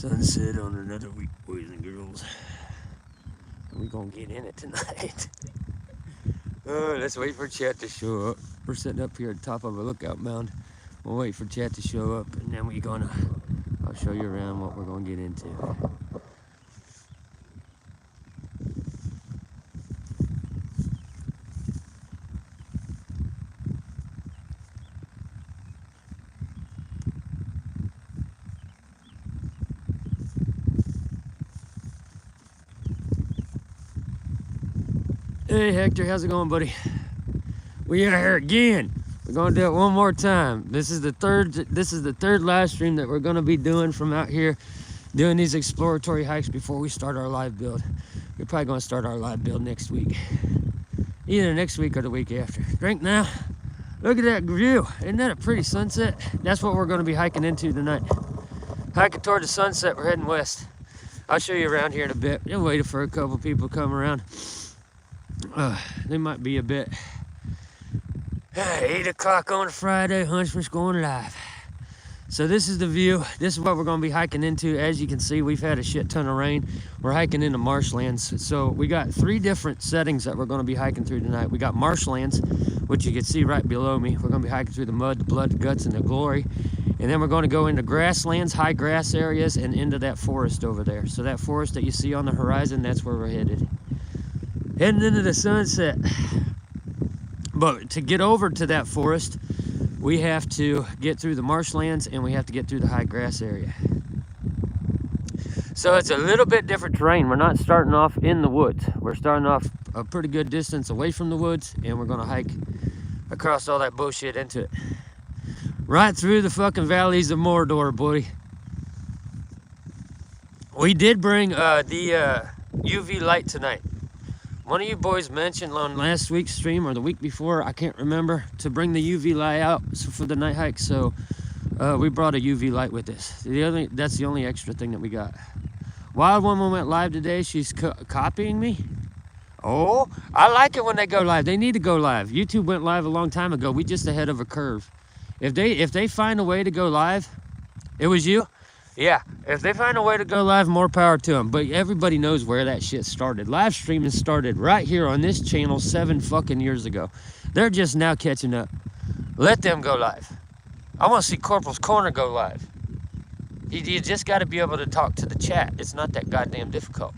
Sunset on another week, boys and girls. We're gonna get in it tonight. Let's wait for Chet to show up. We're sitting up here at the top of a lookout mound. We'll wait for Chet to show up, and then I'll show you around what we're gonna get into. Hey Hector, how's it going, buddy? We are here again. We're gonna do it one more time. This is the third live stream that we're gonna be doing from out here, doing these exploratory hikes before we start our live build. We're probably gonna start our live build next week. Either next week or the week after. Drink now. Look at that view. Isn't that a pretty sunset? That's what we're gonna be hiking into tonight. Hiking toward the sunset, we're heading west. I'll show you around here in a bit. We're waiting for a couple people to come around. They might be a bit. 8 o'clock on a Friday, Huntsman's going live. So this is the view. This is what we're going to be hiking into. As you can see, we've had a shit ton of rain. We're hiking into marshlands. So we got 3 different settings that we're going to be hiking through tonight. We got marshlands, which you can see right below me. We're going to be hiking through the mud, the blood, the guts, and the glory. And then we're going to go into grasslands, high grass areas, and into that forest over there. So that forest that you see on the horizon, that's where we're headed. Heading into the sunset. But to get over to that forest, we have to get through the marshlands and we have to get through the high grass area. So it's a little bit different terrain. We're not starting off in the woods. We're starting off a pretty good distance away from the woods, and we're gonna hike across all that bullshit into it. Right through the fucking valleys of Mordor, buddy. We did bring the UV light tonight. One of you boys mentioned on last week's stream or the week before, I can't remember, to bring the UV light out for the night hike. So we brought a UV light with us. That's the only extra thing that we got. Wild Woman went live today. She's copying me. Oh, I like it when they go live. They need to go live. YouTube went live a long time ago. We just ahead of a curve. If they find a way to go live, it was you? Yeah, if they find a way to go live, more power to them. But everybody knows where that shit started. Live streaming started right here on this channel 7 fucking years ago. They're just now catching up. Let them go live. I want to see Corporal's Corner go live. You just got to be able to talk to the chat. It's not that goddamn difficult.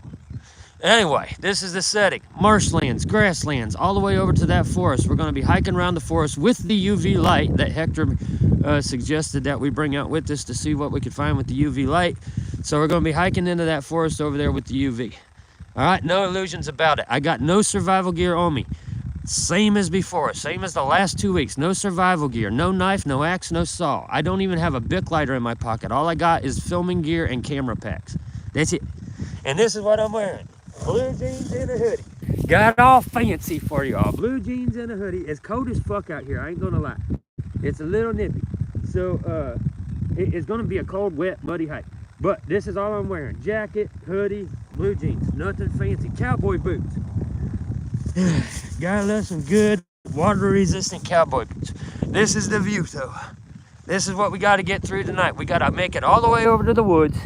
Anyway, this is the setting. Marshlands, grasslands, all the way over to that forest. We're going to be hiking around the forest with the UV light that Hector suggested that we bring out with us to see what we could find with the UV light. So we're going to be hiking into that forest over there with the UV. All right, no illusions about it. I got no survival gear on me. Same as before, same as the last 2 weeks. No survival gear, no knife, no axe, no saw. I don't even have a Bic lighter in my pocket. All I got is filming gear and camera packs. That's it. And this is what I'm wearing. Blue jeans and a hoodie. Got all fancy for y'all. Blue jeans and a hoodie. It's cold as fuck out here, I ain't gonna lie. It's a little nippy. So it's gonna be a cold, wet, muddy hike. But this is all I'm wearing. Jacket, hoodie, blue jeans. Nothing fancy. Cowboy boots. Gotta love some good water resistant cowboy boots. This is the view though. This is what we gotta get through tonight. We gotta make it all the way over to the woods.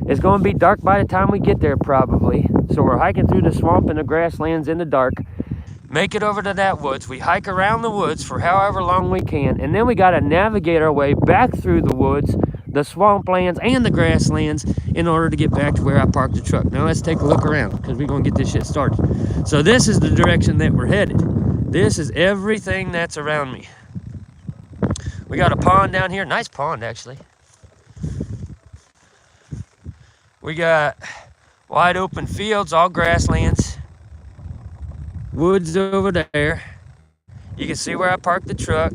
It's going to be dark by the time we get there probably. So we're hiking through the swamp and the grasslands in the dark. Make it over to that woods. We hike around the woods for however long we can. And then we got to navigate our way back through the woods, the swamplands, and the grasslands in order to get back to where I parked the truck. Now let's take a look around because we're going to get this shit started. So this is the direction that we're headed. This is everything that's around me. We got a pond down here. Nice pond, actually. We got wide open fields, all grasslands. Woods over there. You can see where I parked the truck.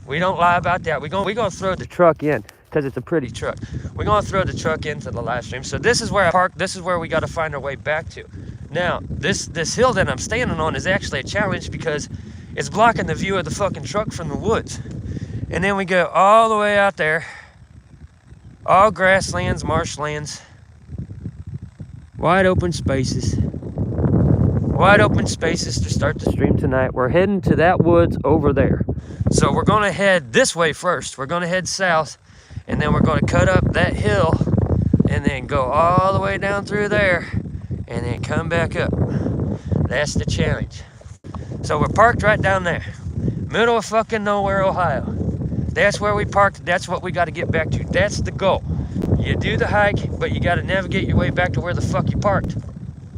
We don't lie about that. We're gonna throw the truck in because it's a pretty truck. We're gonna throw the truck into the live stream. So this is where I parked. This is where we got to find our way back to. Now, this hill that I'm standing on is actually a challenge because it's blocking the view of the fucking truck from the woods. And then we go all the way out there. All grasslands, marshlands. Wide open spaces. Wide open spaces to start the stream tonight. We're heading to that woods over there. So we're going to head this way first. We're going to head south, and then we're going to cut up that hill and then go all the way down through there and then come back up. That's the challenge. So we're parked right down there, middle of fucking nowhere, Ohio. That's where we parked. That's what we got to get back to. That's the goal. You do the hike, but you got to navigate your way back to where the fuck you parked.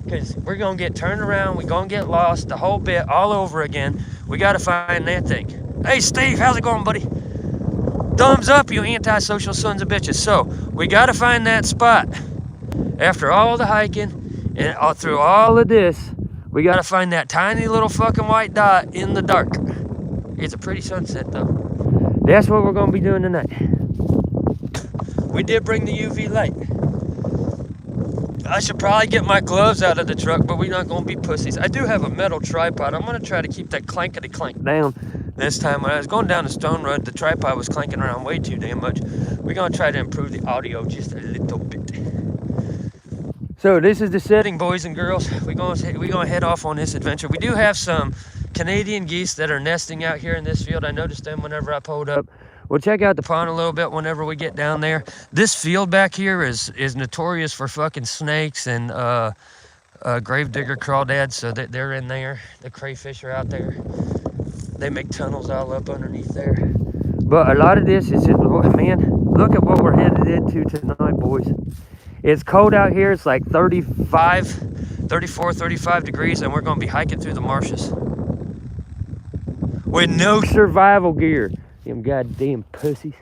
Because we're going to get turned around. We're going to get lost the whole bit all over again. We got to find that thing. Hey, Steve, how's it going, buddy? Thumbs up, you antisocial sons of bitches. So we got to find that spot. After all the hiking and all through all of this, we got to find that tiny little fucking white dot in the dark. It's a pretty sunset, though. That's what we're going to be doing tonight. We did bring the UV light. I should probably get my gloves out of the truck, but we're not going to be pussies. I do have a metal tripod. I'm going to try to keep that clankety-clank down. This time, when I was going down the stone road, the tripod was clanking around way too damn much. We're going to try to improve the audio just a little bit. So this is the setting, boys and girls. We're going to head off on this adventure. We do have some Canadian geese that are nesting out here in this field. I noticed them whenever I pulled up. We'll check out the pond a little bit whenever we get down there. This field back here is notorious for fucking snakes and gravedigger crawdads, so they're in there. The crayfish are out there. They make tunnels all up underneath there. But a lot of this is just, man, look at what we're headed into tonight, boys. It's cold out here. It's like 34, 35 degrees, and we're going to be hiking through the marshes with no survival gear. Them goddamn pussies.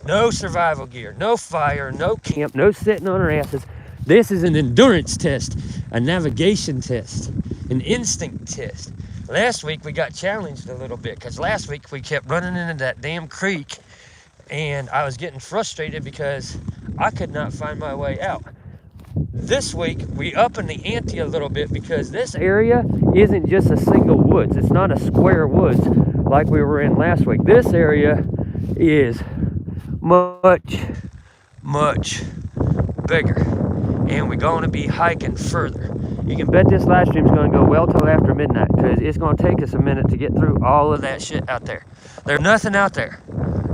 No survival gear, no fire, no camp, no sitting on our asses. This is an endurance test, a navigation test, an instinct test. Last week we got challenged a little bit because last week we kept running into that damn creek and I was getting frustrated because I could not find my way out. This week we up in the ante a little bit because this area isn't just a single woods. It's not a square woods like we were in last week. This area is much bigger, and we're going to be hiking further. You can bet this live stream is going to go well till after midnight because it's going to take us a minute to get through all of that shit out there. There's nothing out there,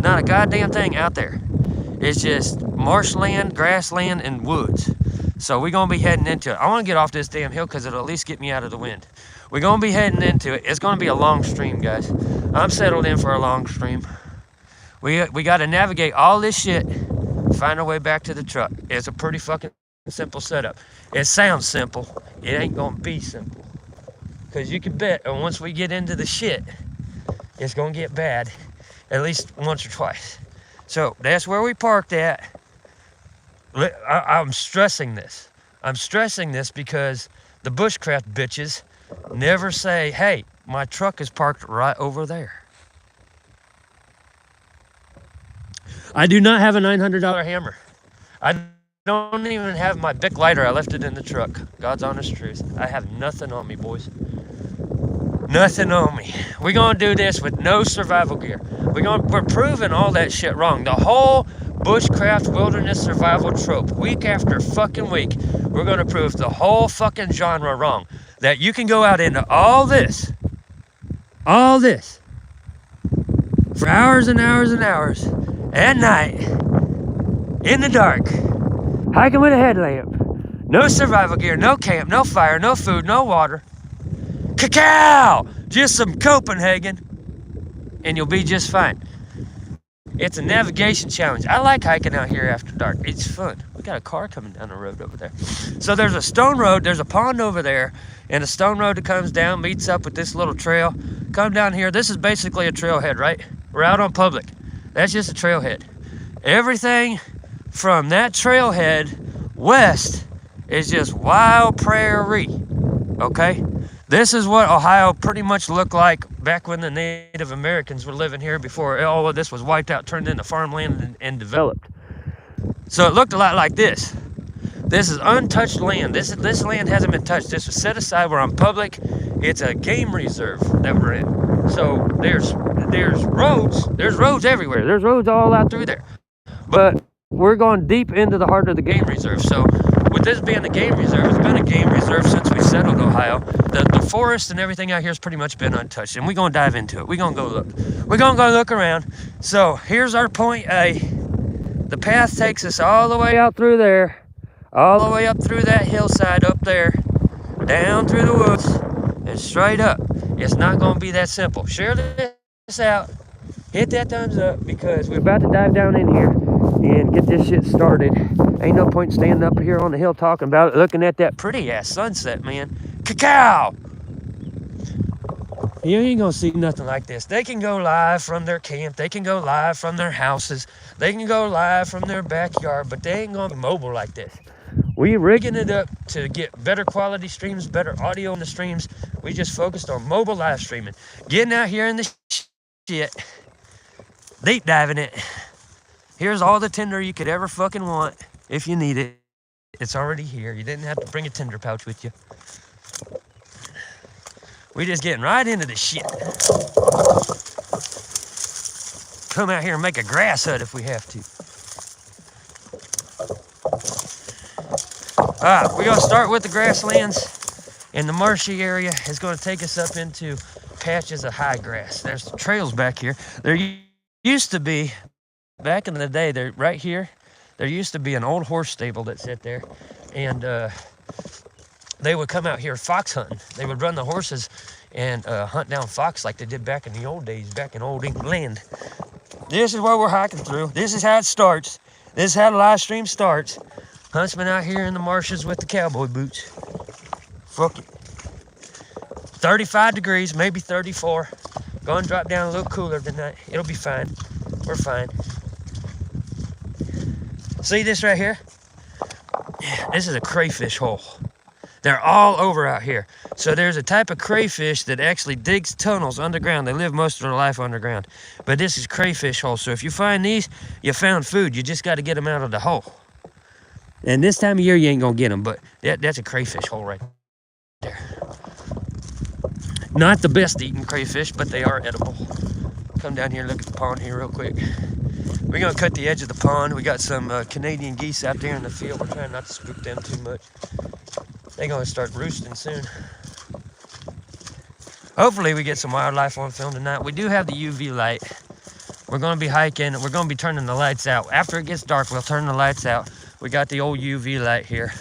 not a goddamn thing out there. It's just marshland, grassland, and woods. So we're going to be heading into it. I want to get off this damn hill because it'll at least get me out of the wind. We're going to be heading into it. It's going to be a long stream, guys. I'm settled in for a long stream. We got to navigate all this shit, find our way back to the truck. It's a pretty fucking simple setup. It sounds simple. It ain't going to be simple. Because you can bet once we get into the shit, it's going to get bad at least once or twice. So that's where we parked at. I'm stressing this. I'm stressing this because the Bushcraft bitches never say, hey, my truck is parked right over there. I do not have a $900 hammer. I don't even have my Bic lighter. I left it in the truck. God's honest truth. I have nothing on me, boys. Nothing on me. We're going to do this with no survival gear. We're proving all that shit wrong. The whole Bushcraft wilderness survival trope, week after fucking week, we're going to prove the whole fucking genre wrong. That you can go out into all this, for hours and hours and hours, at night, in the dark, hiking with a headlamp, no survival gear, no camp, no fire, no food, no water, cacao, just some Copenhagen, and you'll be just fine. It's a navigation challenge. I like hiking out here after dark. It's fun. We got a car coming down the road over there. So there's a stone road, there's a pond over there, and a stone road that comes down, meets up with this little trail. Come down here. This is basically a trailhead, right? We're out on public. That's just a trailhead. Everything from that trailhead west is just wild prairie, okay? This is what Ohio pretty much looked like back when the Native Americans were living here before all of this was wiped out, turned into farmland and developed. So it looked a lot like this. This is untouched land. This land hasn't been touched. This was set aside. We're on public. It's a game reserve that we're in. So there's roads. There's roads everywhere. There's roads all out through there. But we're going deep into the heart of the game reserve. So with this being the game reserve, it's been a game reserve since we settled Ohio. The forest and everything out here has pretty much been untouched. And we're going to dive into it. We're going to go look. We're going to go look around. So here's our point A. The path takes us all the way out through there, all the way up through that hillside up there, down through the woods, and straight up. It's not going to be that simple. Share this out. Hit that thumbs up because we're about to dive down in here and get this shit started. Ain't no point standing up here on the hill talking about it, looking at that pretty ass sunset, man. Cacao! You ain't gonna see nothing like this. They can go live from their camp. They can go live from their houses. They can go live from their backyard, but they ain't gonna be mobile like this. We rigging it up to get better quality streams, better audio in the streams. We just focused on mobile live streaming. Getting out here in the shit. Deep diving it. Here's all the tinder you could ever fucking want if you need it. It's already here. You didn't have to bring a tinder pouch with you. We just getting right into the shit. Come out here and make a grass hut if we have to. We're gonna start with the grasslands, and the marshy area is gonna take us up into patches of high grass. There's trails back here. There used to be, back in the day, right here, there used to be an old horse stable that sat there, and they would come out here fox hunting. They would run the horses and hunt down fox like they did back in the old days, back in old England. This is what we're hiking through. This is how it starts. This is how the live stream starts. Huntsman out here in the marshes with the cowboy boots. Fuck it. 35 degrees, maybe 34. Gonna drop down a little cooler tonight. It'll be fine. We're fine. See this right here? This is a crayfish hole. They're all over out here. So there's a type of crayfish that actually digs tunnels underground. They live most of their life underground. But this is crayfish hole. So if you find these, you found food. You just got to get them out of the hole. And this time of year, you ain't going to get them. But that's a crayfish hole right there. Not the best eating crayfish, but they are edible. Come down here and look at the pond here real quick. We're going to cut the edge of the pond. We got some Canadian geese out there in the field. We're trying not to spook them too much. They're going to start roosting soon. Hopefully we get some wildlife on film tonight. We do have the UV light. We're going to be hiking. We're going to be turning the lights out. After it gets dark, we'll turn the lights out. We got the old UV light here.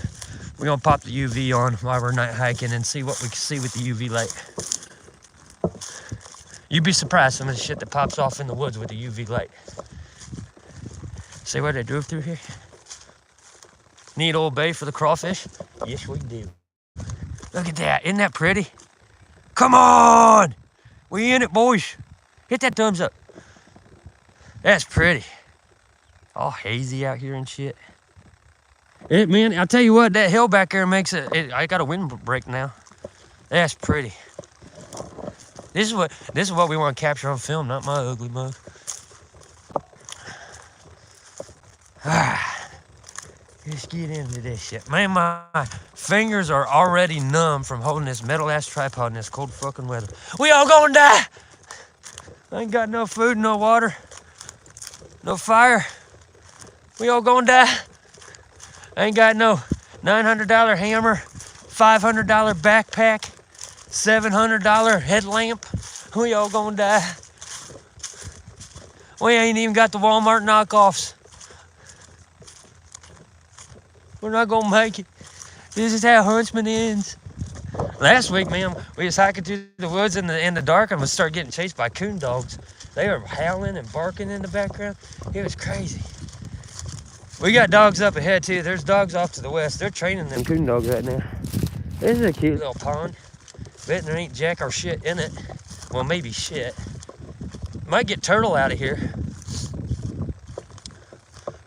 We're going to pop the UV on while we're night hiking and see what we can see with the UV light. You'd be surprised some of the shit that pops off in the woods with the UV light. See what they drove through here? Need Old Bay for the crawfish? Yes, we do. Look at that. Isn't that pretty? Come on! We in it, boys. Hit that thumbs up. That's pretty. All hazy out here and shit. Man, I'll tell you what, that hill back there makes it, I got a windbreak now. That's pretty. This is what we want to capture on film, not my ugly mug. Let's get into this shit. Man, my fingers are already numb from holding this metal ass tripod in this cold fucking weather. We all gonna die! I ain't got no food, no water, no fire. We all gonna die. I ain't got no $900 hammer, $500 backpack, $700 headlamp. We all gonna die. We ain't even got the Walmart knockoffs. We're not gonna make it. This is how Huntsman ends. Last week, man, we was hiking through the woods in the dark and we started getting chased by coon dogs. They were howling and barking in the background. It was crazy. We got dogs up ahead too. There's dogs off to the west. They're training them coon dogs right now. This is a cute little pond. Bet there ain't jack or shit in it. Well, maybe shit. Might get turtle out of here.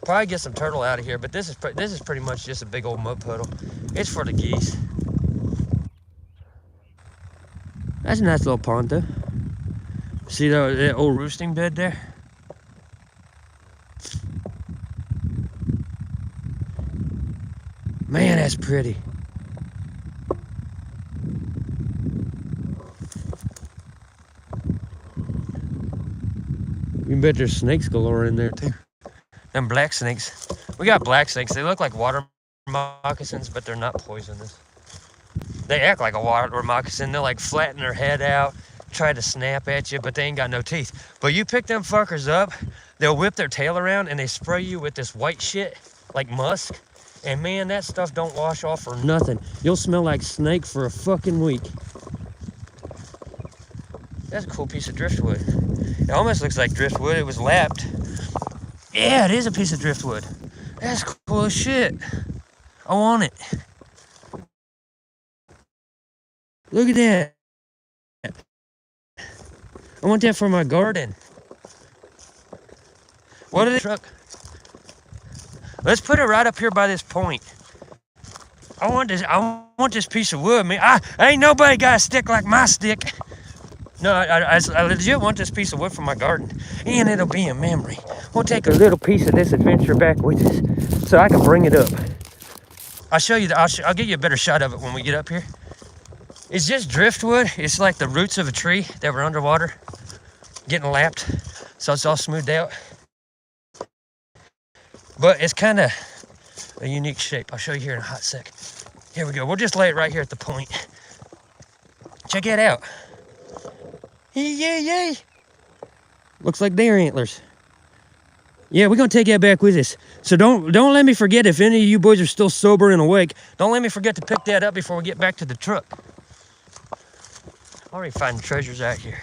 Probably get some turtle out of here, but this is pretty much just a big old mud puddle. It's for the geese. That's a nice little pond though. See that old roosting bed there? Man, that's pretty. You bet there's snakes galore in there too. Them black snakes. We got black snakes. They look like water moccasins, but they're not poisonous. They act like a water moccasin. They'll like flatten their head out, try to snap at you, but they ain't got no teeth. But you pick them fuckers up, they'll whip their tail around and they spray you with this white shit, like musk. And man, that stuff don't wash off for nothing. You'll smell like snake for a fucking week. That's a cool piece of driftwood. It almost looks like driftwood. It was lapped. Yeah, it is a piece of driftwood. That's cool as shit. I want it. Look at that. I want that for my garden. What is it? Truck? Let's put it right up here by this point. I want this piece of wood, man. Ain't nobody got a stick like my stick. No, I legit want this piece of wood for my garden. And it'll be a memory. We'll take a little piece of this adventure back with us so I can bring it up. I'll show you, I'll give you a better shot of it when we get up here. It's just driftwood. It's like the roots of a tree that were underwater, getting lapped. So it's all smoothed out. But it's kind of a unique shape. I'll show you here in a hot sec. Here we go. We'll just lay it right here at the point. Check it out. Yay. Looks like deer antlers. Yeah, we're going to take that back with us. So don't let me forget, if any of you boys are still sober and awake, don't let me forget to pick that up before we get back to the truck. Already finding treasures out here.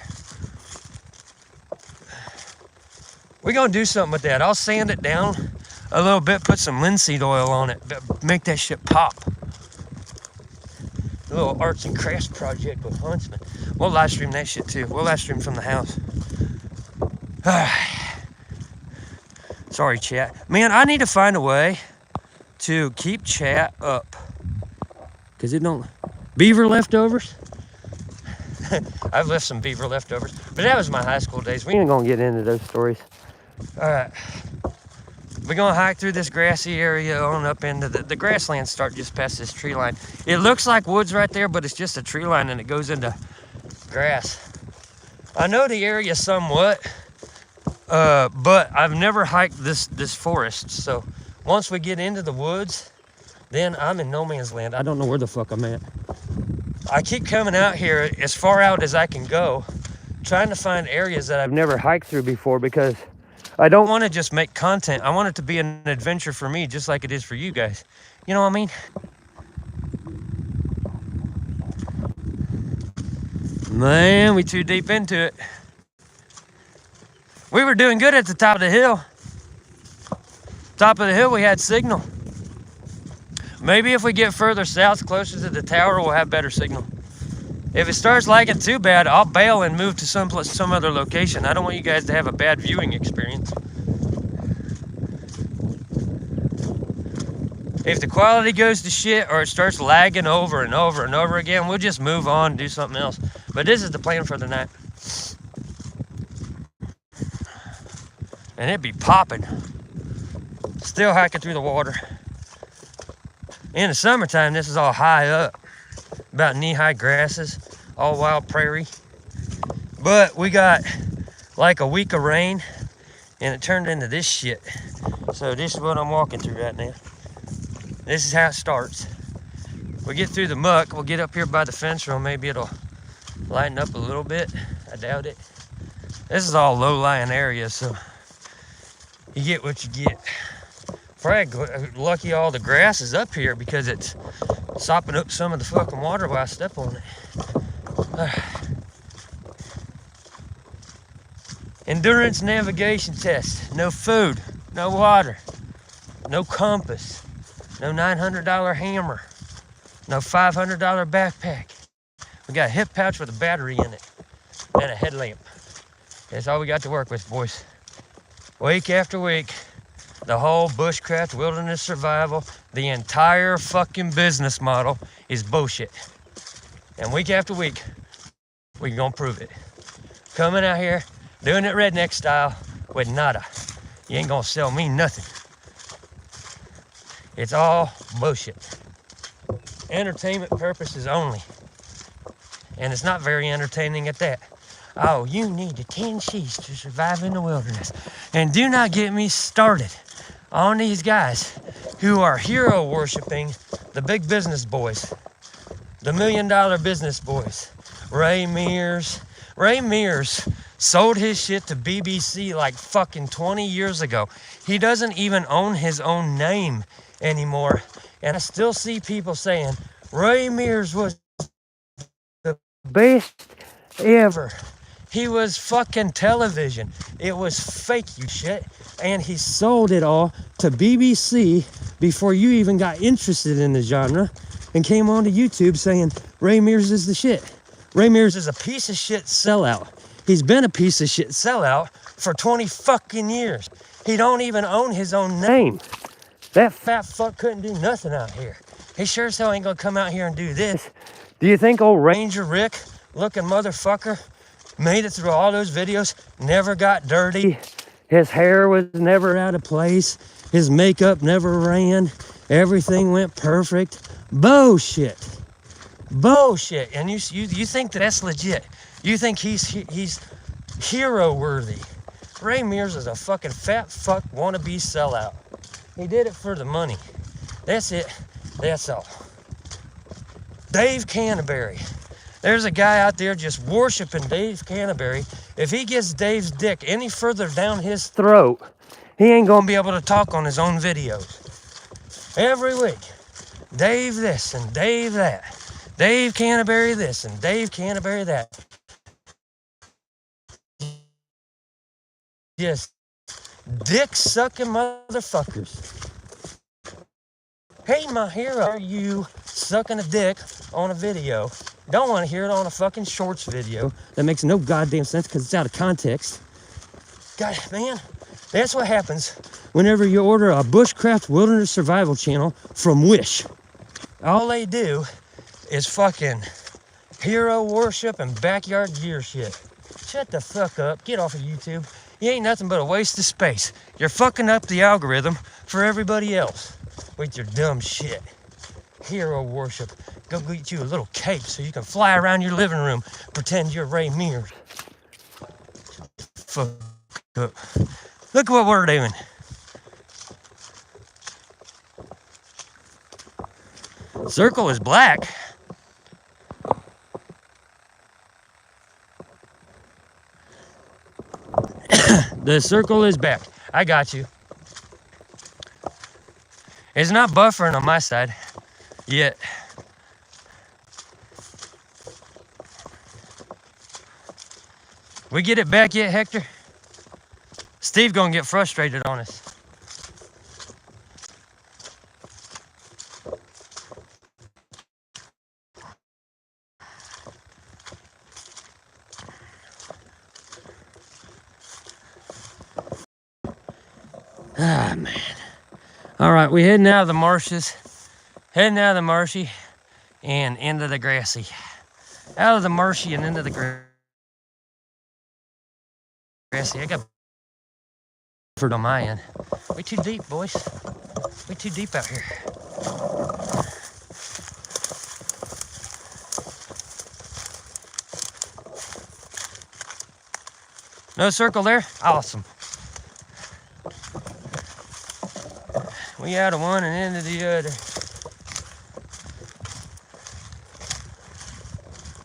We're going to do something with that. I'll sand it down a little bit, put some linseed oil on it, make that shit pop. A little arts and crafts project with Huntsman. We'll live stream that shit too. We'll live stream from the house. Sorry, chat. Man, I need to find a way to keep chat up. Because it don't... Beaver leftovers? I've left some beaver leftovers. But that was my high school days. We ain't gonna get into those stories. Alright. We're gonna hike through this grassy area on up into the grasslands start just past this tree line. It looks like woods right there, but it's just a tree line and it goes into grass. I know the area somewhat, but I've never hiked this forest. So once we get into the woods, then I'm in no man's land. I don't know where the fuck I'm at. I keep coming out here as far out as I can go, trying to find areas that I've never hiked through before, because I don't want to just make content. I want it to be an adventure for me, just like it is for you guys. You know what I mean? Man, we too deep into it. We were doing good at the top of the hill. Top of the hill, we had signal. Maybe if we get further south, closer to the tower, we'll have better signal. If it starts lagging too bad, I'll bail and move to some other location. I don't want you guys to have a bad viewing experience. If the quality goes to shit or it starts lagging over and over and over again, we'll just move on and do something else. But this is the plan for the night. And it'd be popping. Still hiking through the water. In the summertime, this is all high up. About knee-high grasses, all wild prairie. But we got like a week of rain and it turned into this shit. So this is what I'm walking through right now. This is how it starts. We get through the muck, we'll get up here by the fence row, maybe it'll lighten up a little bit. I doubt it. This is all low-lying areas, so you get what you get. Probably lucky all the grass is up here because it's sopping up some of the fucking water while I step on it. Endurance navigation test. No food, no water, no compass, no $900 hammer, no $500 backpack. We got a hip pouch with a battery in it and a headlamp. That's all we got to work with, boys. Week after week, the whole bushcraft wilderness survival, the entire fucking business model is bullshit. And week after week, we gonna prove it. Coming out here, doing it redneck style with nada. You ain't gonna sell me nothing. It's all bullshit. Entertainment purposes only. And it's not very entertaining at that. Oh, you need the 10 sheets to survive in the wilderness. And do not get me started on these guys who are hero worshiping the big business boys, the $1 million business boys, Ray Mears, Ray Mears sold his shit to BBC like fucking 20 years ago. He doesn't even own his own name anymore. And I still see people saying, Ray Mears was the best ever. He was fucking television. It was fake, you shit. And he sold it all to BBC before you even got interested in the genre and came onto YouTube saying Ray Mears is the shit. Ray Mears is a piece of shit sellout. He's been a piece of shit sellout for 20 fucking years. He don't even own his own name. That fat fuck couldn't do nothing out here. He sure as hell ain't gonna come out here and do this. Do you think old Ranger Rick looking motherfucker made it through all those videos, never got dirty? His hair was never out of place. His makeup never ran. Everything went perfect. Bullshit. Bullshit. And you think that's legit. You think he's hero worthy. Ray Mears is a fucking fat fuck wannabe sellout. He did it for the money. That's it. That's all. Dave Canterbury. There's a guy out there just worshiping Dave Canterbury. If he gets Dave's dick any further down his throat, he ain't gonna be able to talk on his own videos. Every week, Dave this and Dave that. Dave Canterbury this and Dave Canterbury that. Just dick-sucking motherfuckers. Hey, my hero, are you sucking a dick on a video? Don't want to hear it on a fucking shorts video that makes no goddamn sense because it's out of context. God, man, that's what happens whenever you order a Bushcraft Wilderness Survival channel from Wish. All they do is fucking hero worship and backyard gear shit. Shut the fuck up. Get off of YouTube. You ain't nothing but a waste of space. You're fucking up the algorithm for everybody else with your dumb shit. Hero worship. Go get you a little cape so you can fly around your living room, pretend you're Ray Mears. Fuck up. Look what we're doing. Circle is black. The circle is back. I got you. It's not buffering on my side yet. We get it back yet, Hector? Steve gonna get frustrated on us. Ah, man. All right, we heading out of the marshes. Heading out of the marshy and into the grassy. Out of the marshy and into the grassy. I got for on my end. We too deep, boys. We too deep out here. No circle there? Awesome. We out of one and into the other.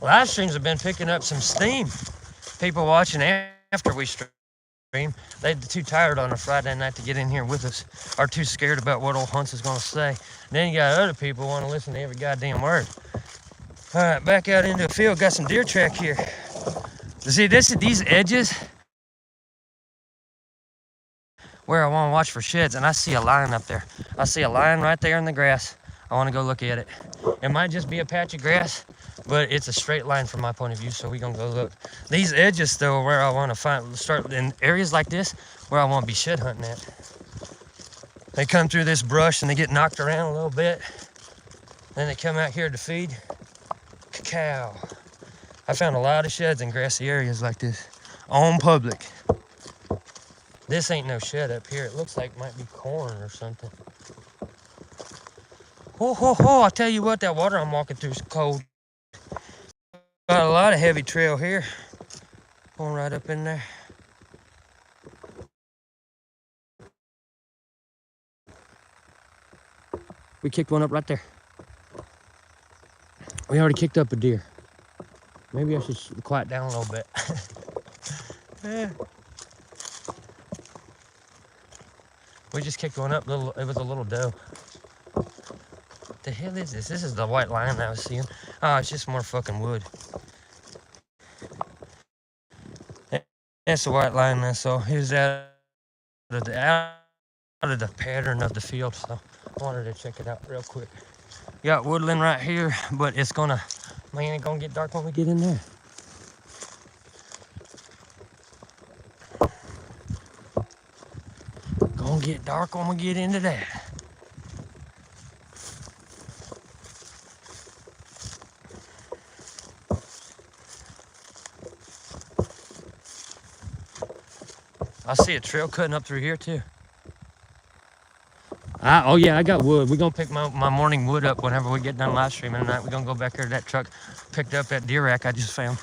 Live streams have been picking up some steam. People watching after we stream. They're too tired on a Friday night to get in here with us, or too scared about what old Hunts is gonna say. Then you got other people want to listen to every goddamn word. All right, back out into the field. Got some deer track here. See, these edges where I want to watch for sheds, and I see a line up there. I see a line right there in the grass. I want to go look at it. It might just be a patch of grass, but it's a straight line from my point of view, so we're gonna go look. These edges though are where I want to start in areas like this where I want to be shed hunting at. They come through this brush and they get knocked around a little bit. Then they come out here to feed. Cacao. I found a lot of sheds in grassy areas like this on public. This ain't no shed up here. It looks like it might be corn or something. Ho, ho, ho. I tell you what, that water I'm walking through is cold. Got a lot of heavy trail here. Going right up in there. We kicked one up right there. We already kicked up a deer. Maybe I should quiet down a little bit. Yeah. We just kicked one up. It was a little doe. What the hell is this? This is the white line I was seeing. Oh, it's just more fucking wood. That's the white line I saw. It was out of the pattern of the field, so I wanted to check it out real quick. Got woodland right here, but it's gonna get dark when we get in there. Gonna get dark when we get into that. I see a trail cutting up through here too. Oh yeah, I got wood. We're gonna pick my morning wood up whenever we get done live streaming tonight. We're gonna go back there to that truck, picked up that deer rack I just found.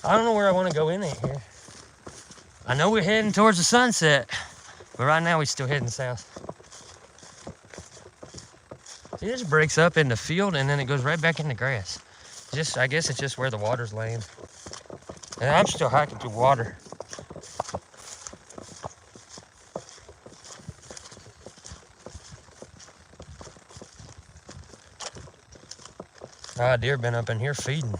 I don't know where I want to go in it here. I know we're heading towards the sunset, but right now we're still heading south. See, this breaks up in the field and then it goes right back in the grass. I guess it's just where the water's laying. And I'm still hiking through water. Deer been up in here feeding.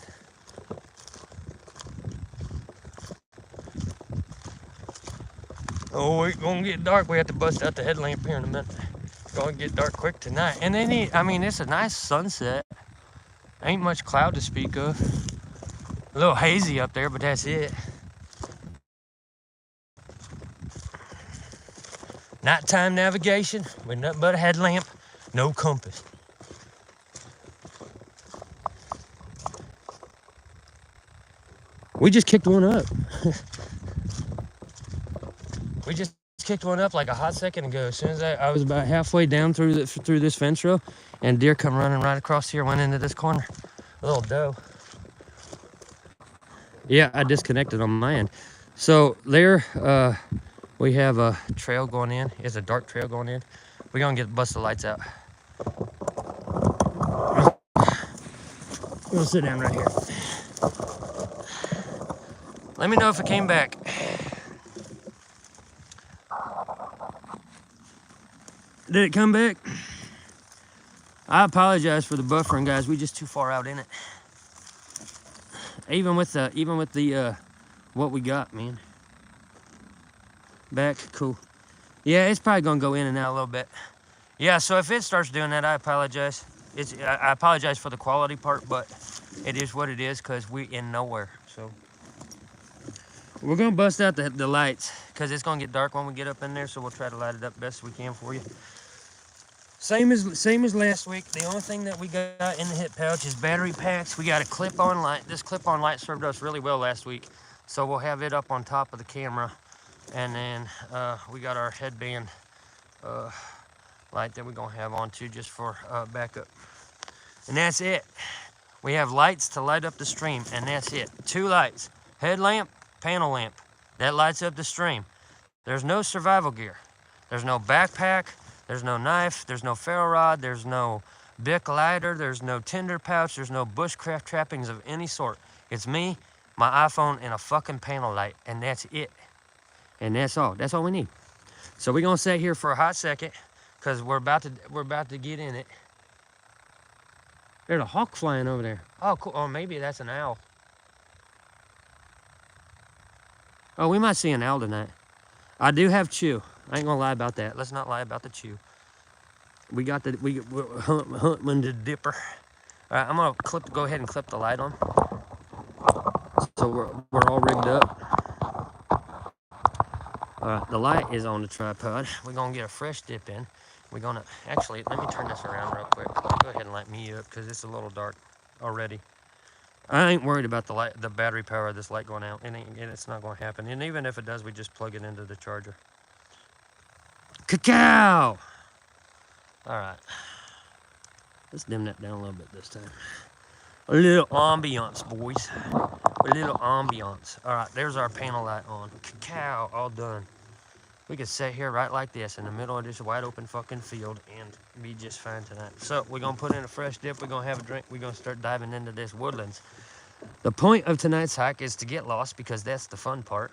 Oh, it's gonna get dark. We have to bust out the headlamp here in a minute. It's gonna get dark quick tonight. And then, it's a nice sunset. Ain't much cloud to speak of. A little hazy up there, but that's it. Nighttime navigation with nothing but a headlamp, no compass. We just kicked one up. We just kicked one up like a hot second ago. As soon as I was about halfway down through this fence row, and deer come running right across here, went into this corner. A little doe. Yeah, I disconnected on my end. So there, we have a trail going in. It's a dark trail going in. We're gonna bust the lights out. We'll sit down right here. Let me know if it came back. Did it come back? I apologize for the buffering, guys. We just too far out in it. Even with the what we got, man. Back, cool. Yeah, it's probably gonna go in and out a little bit. Yeah, so if it starts doing that, I apologize. I apologize for the quality part, but it is what it is because we in nowhere. So we're gonna bust out the lights because it's gonna get dark when we get up in there. So we'll try to light it up best we can for you. Same as last week. The only thing that we got in the hip pouch is battery packs. We got a clip-on light. This clip-on light served us really well last week, so we'll have it up on top of the camera. And then we got our headband light that we're gonna have on too, just for backup. And that's it. We have lights to light up the stream, and that's it. 2 lights: headlamp, panel lamp. That lights up the stream. There's no survival gear. There's no backpack. There's no knife, there's no ferro rod, there's no Bic lighter, there's no tinder pouch, there's no bushcraft trappings of any sort. It's me, my iPhone, and a fucking panel light, and that's it. And that's all. That's all we need. So we're gonna sit here for a hot second, cause we're about to get in it. There's a hawk flying over there. Oh, cool. Oh, maybe that's an owl. Oh, we might see an owl tonight. I do have chew. I ain't gonna lie about that. Let's not lie about the chew. We're hunting the dipper. All right, I'm gonna go ahead and clip the light on. So we're all rigged up. All right, the light is on the tripod. We're gonna get a fresh dip in. We're gonna, actually, let me turn this around real quick. Go ahead and light me up because it's a little dark already. I ain't worried about the battery power of this light going out. It's not gonna happen. And even if it does, we just plug it into the charger. Cacao! All right. Let's dim that down a little bit this time. A little ambiance, boys. A little ambiance. All right, there's our panel light on. Cacao, all done. We could sit here right like this in the middle of this wide open fucking field and be just fine tonight. So we're gonna put in a fresh dip, we're gonna have a drink, we're gonna start diving into this woodlands. The point of tonight's hike is to get lost, because that's the fun part.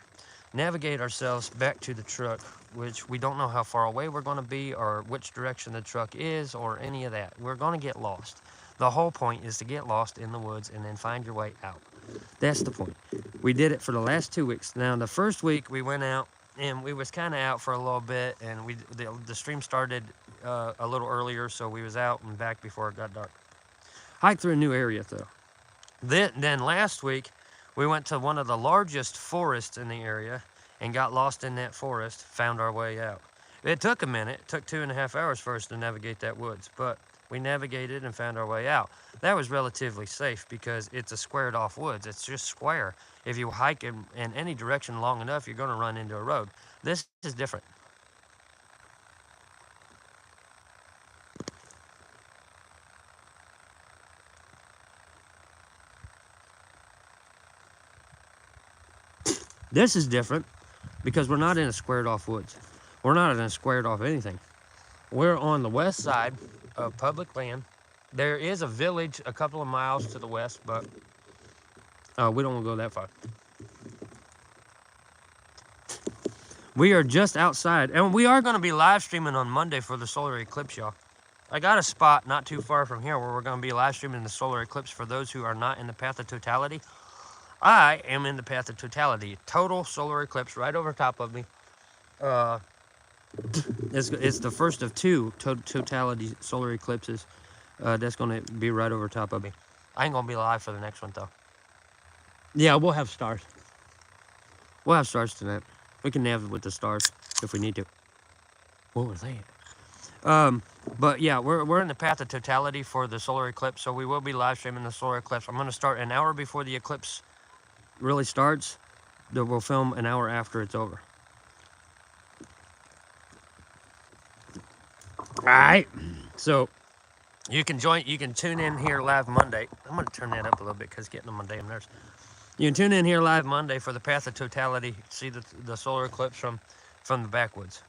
Navigate ourselves back to the truck, which we don't know how far away we're gonna be or which direction the truck is or any of that. We're gonna get lost. The whole point is to get lost in the woods and then find your way out. That's the point. We did it for the last 2 weeks. Now, the first week we went out and we was kind of out for a little bit, and the stream started a little earlier, so we was out and back before it got dark. Hiked through a new area though. Then last week we went to one of the largest forests in the area and got lost in that forest, found our way out. It took a minute. It took 2.5 hours for us to navigate that woods, but we navigated and found our way out. That was relatively safe because it's a squared off woods. It's just square. If you hike in any direction long enough, you're going to run into a road. This is different. This is different because we're not in a squared off woods. We're not in a squared off anything. We're on the west side of public land. There is a village a couple of miles to the west, but we don't want to go that far. We are just outside, and we are going to be live streaming on Monday for the solar eclipse, y'all. I got a spot not too far from here where we're going to be live streaming the solar eclipse for those who are not in the path of totality. I am in the path of totality. Total solar eclipse right over top of me. It's the first of two totality solar eclipses. That's going to be right over top of me. I ain't going to be live for the next one, though. Yeah, we'll have stars. We'll have stars tonight. We can nav with the stars if we need to. What was that? But yeah, we're in the path of totality for the solar eclipse, so we will be live streaming the solar eclipse. I'm going to start an hour before the eclipse really starts. We'll film an hour after it's over. All right, so you can tune in here live Monday. I'm going to turn that up a little bit because it's getting on my damn nerves. You can tune in here live Monday for the path of totality. See the solar eclipse from the backwoods.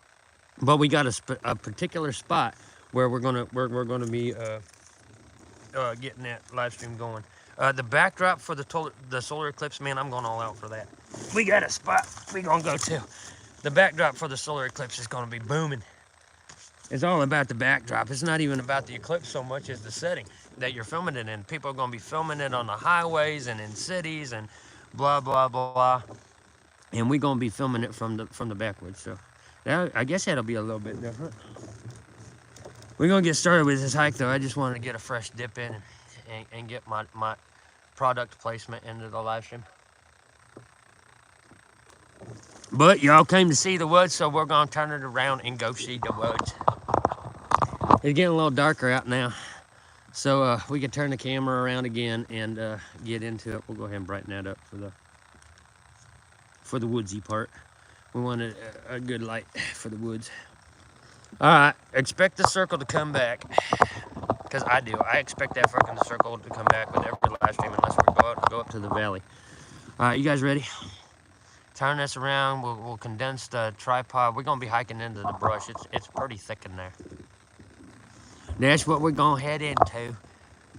But we got a particular spot where we're gonna be getting that live stream going. The backdrop for the solar eclipse, man, I'm going all out for that. We got a spot we gonna go to. The backdrop for the solar eclipse is gonna be booming. It's all about the backdrop. It's not even about the eclipse so much as the setting that you're filming it in. People are going to be filming it on the highways and in cities and blah, blah, blah. And we're going to be filming it from the backwoods. So I guess that'll be a little bit different. We're going to get started with this hike, though. I just wanted to get a fresh dip in and get my product placement into the live stream. But y'all came to see the woods, so we're going to turn it around and go see the woods. It's getting a little darker out now, so we can turn the camera around again and get into it. We'll go ahead and brighten that up for the woodsy part. We wanted a good light for the woods. All right, expect the circle to come back, because I do. I expect that fucking circle to come back with every live stream unless we go up to the valley. All right, you guys ready? Turn this around. We'll condense the tripod. We're gonna be hiking into the brush. It's pretty thick in there. That's what we're gonna head into.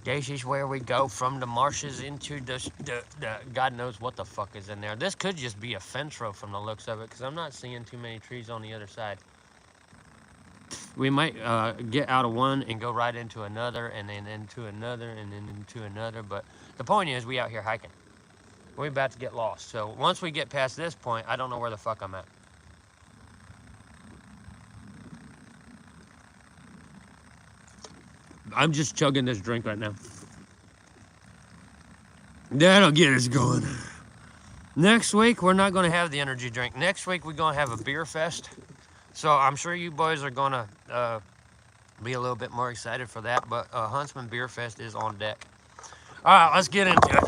This is where we go from the marshes into the God knows what the fuck is in there. This could just be a fence row from the looks of it, because I'm not seeing too many trees on the other side. We might get out of one and go right into another, and then into another, and then into another. But the point is, we out here hiking. We're about to get lost. So once we get past this point, I don't know where the fuck I'm at. I'm just chugging this drink right now. That'll get us going. Next week, we're not going to have the energy drink. Next week, we're going to have a beer fest. So I'm sure you boys are going to be a little bit more excited for that. But Huntsman Beer Fest is on deck. All right, let's get into it.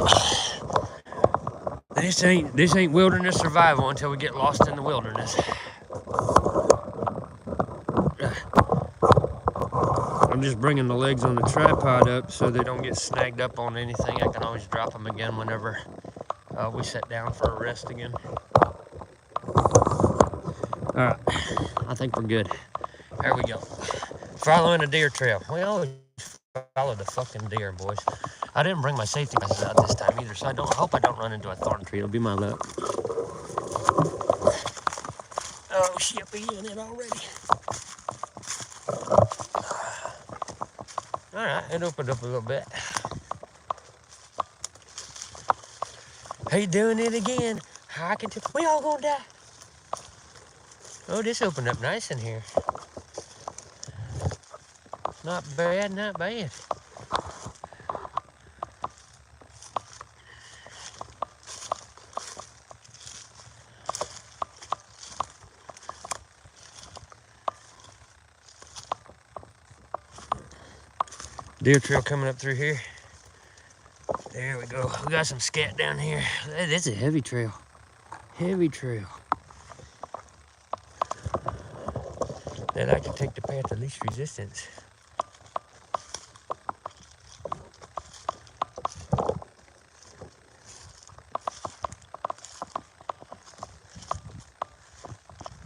This ain't wilderness survival until we get lost in the wilderness. I'm just bringing the legs on the tripod up so they don't get snagged up on anything. I can always drop them again whenever we sit down for a rest again. All right. I think we're good. There we go. Following a deer trail. We always follow the fucking deer, boys. I didn't bring my safety glasses out this time either, so I hope I don't run into a thorn tree. It'll be my luck. Oh shit, we in it already. All right, it opened up a little bit. Hey, doing it again. I can tell. We all gonna die. Oh, this opened up nice in here. Not bad, not bad. Deer trail coming up through here. There we go. We got some scat down here. That's a heavy trail. Heavy trail. They like to take the path of least resistance.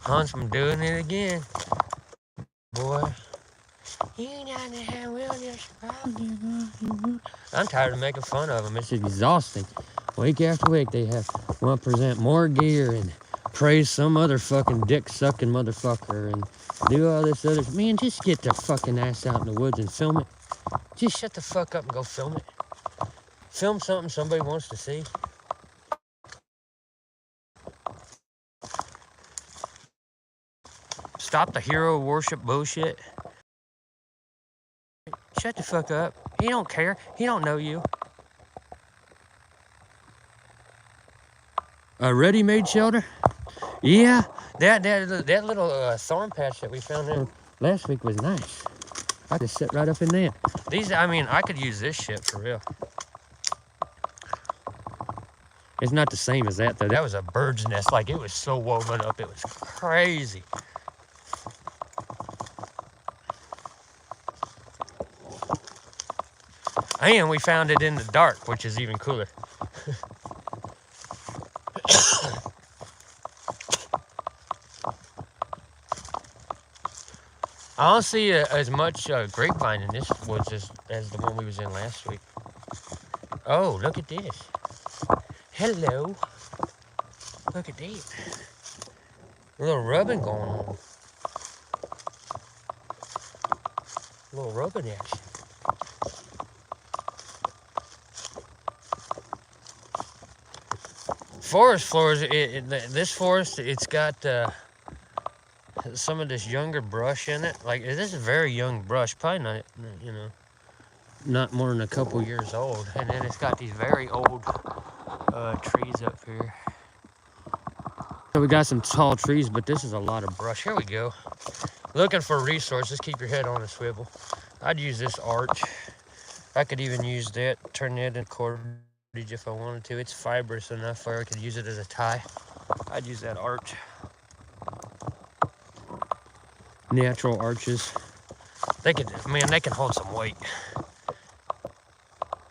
Huntsman doing it again. Boy. I'm tired of making fun of them. It's exhausting. Week after week, they want to present more gear and praise some other fucking dick-sucking motherfucker and do all this other... Man, just get the fucking ass out in the woods and film it. Just shut the fuck up and go film it. Film something somebody wants to see. Stop the hero worship bullshit. Shut the fuck up. He don't care. He don't know you. A ready-made shelter? Yeah, that little thorn patch that we found there last week was nice. I could sit right up in there. These, I mean, I could use this shit for real. It's not the same as that though. That was a bird's nest. Like, it was so woven up. It was crazy. And we found it in the dark, which is even cooler. I don't see as much grapevine in this woods as the one we was in last week. Oh, look at this. Hello. Look at that. A little rubbing going on. A little rubbing action. Forest floors, this forest, it's got some of this younger brush in it. Like, this is a very young brush, probably not, you know, not more than a couple years old. And then it's got these very old trees up here. So we got some tall trees, but this is a lot of brush. Here we go. Looking for resources, keep your head on a swivel. I'd use this arch. I could even use that, turn that into cordage if I wanted to. It's fibrous enough where I could use it as a tie. I'd use that arch. Natural arches. They could, man, they can hold some weight.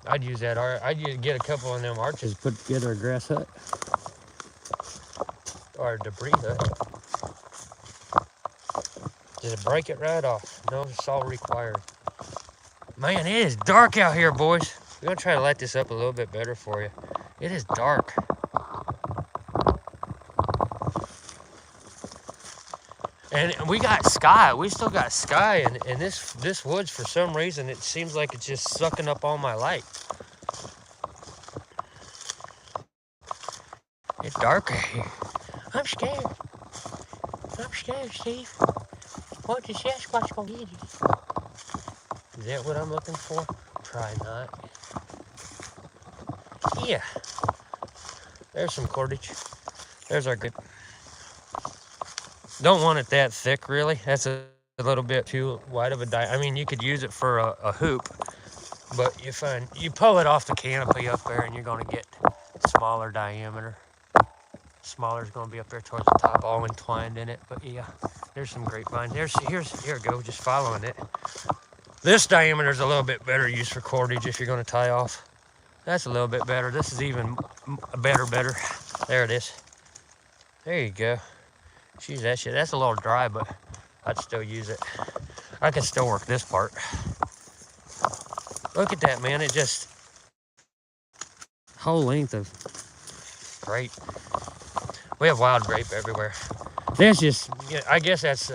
I'd use that arch. I'd get a couple of them arches, put together a grass hut. Or a debris hut. Just break it right off. No salt required. Man, it is dark out here, boys. We're gonna try to light this up a little bit better for you. It is dark. And we got sky. We still got sky, and this woods, for some reason, it seems like it's just sucking up all my light. It's dark out here. I'm scared. I'm scared, Steve. What the Sasquatch gonna get you? Is that what I'm looking for? Probably not. Yeah. There's some cordage. There's our good. Don't want it that thick, really. That's a little bit too wide of a I mean, you could use it for a hoop, but you pull it off the canopy up there, and you're gonna get smaller diameter. Smaller is gonna be up there towards the top, all entwined in it. But yeah, there's some grapevine. Here we go, just following it. This diameter is a little bit better used for cordage if you're gonna tie off. That's a little bit better. This is even better. There it is. There you go. Just use that shit. That's a little dry, but I'd still use it. I could still work this part. Look at that, man. It just, whole length of grape. We have wild grape everywhere. That's just, I guess that's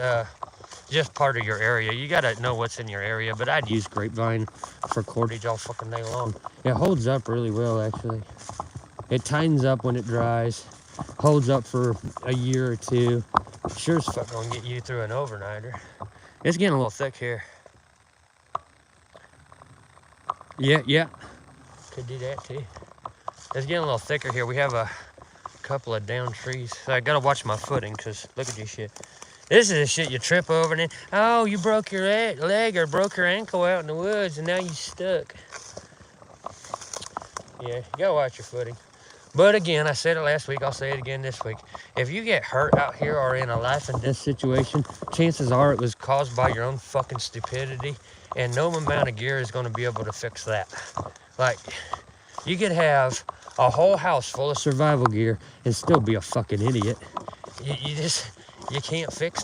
just part of your area. You gotta know what's in your area, but I'd use grapevine for cordage all fucking day long. It holds up really well, actually. It tightens up when it dries, holds up for a year or two. Sure as fuck gonna get you through an overnighter. It's getting a little thick here. Yeah. Could do that too. It's getting a little thicker here. We have a couple of down trees. So I gotta watch my footing, because look at this shit. This is the shit you trip over and then, oh, you broke your leg or broke your ankle out in the woods and now you stuck. Yeah, you gotta watch your footing. But again, I said it last week, I'll say it again this week. If you get hurt out here or in a life and death situation, chances are it was caused by your own fucking stupidity, and no amount of gear is gonna be able to fix that. Like, you could have a whole house full of survival gear and still be a fucking idiot. You can't fix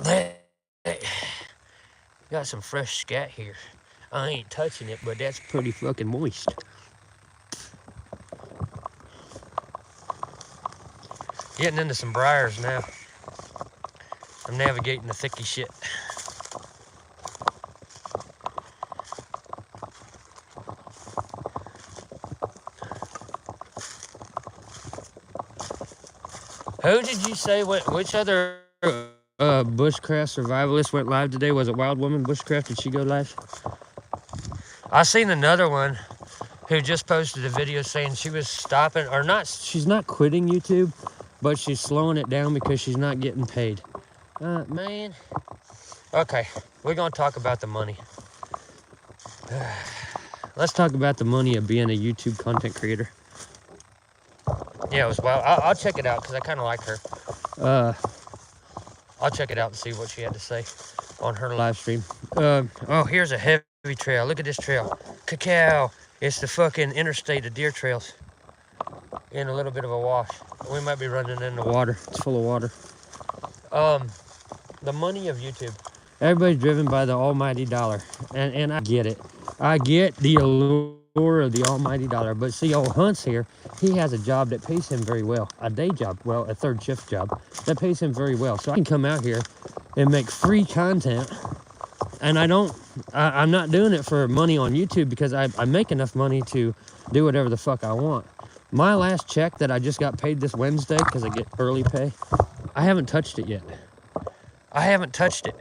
that. Got some fresh scat here. I ain't touching it, but that's pretty fucking moist. Getting into some briars now. I'm navigating the thicky shit. Who did you say went? Which other Bushcraft survivalist went live today? Was it Wild Woman Bushcraft? Did she go live? I seen another one who just posted a video saying she was stopping, or not. She's not quitting YouTube, but she's slowing it down because she's not getting paid. Man. Okay, we're gonna talk about the money. Let's talk about the money of being a YouTube content creator. Yeah, it was wild. I'll check it out because I kind of like her. I'll check it out and see what she had to say on her live stream. Oh, here's a heavy trail. Look at this trail. Cacao. It's the fucking interstate of deer trails. In a little bit of a wash. We might be running into water. It's full of water. The money of YouTube. Everybody's driven by the almighty dollar. And I get it. I get the allure of the almighty dollar. But see, old Hunt's here. He has a job that pays him very well. A day job. Well, a third shift job. That pays him very well. So I can come out here and make free content. And I'm not doing it for money on YouTube because I make enough money to do whatever the fuck I want. My last check that I just got paid this Wednesday, because I get early pay, I haven't touched it yet. I haven't touched it.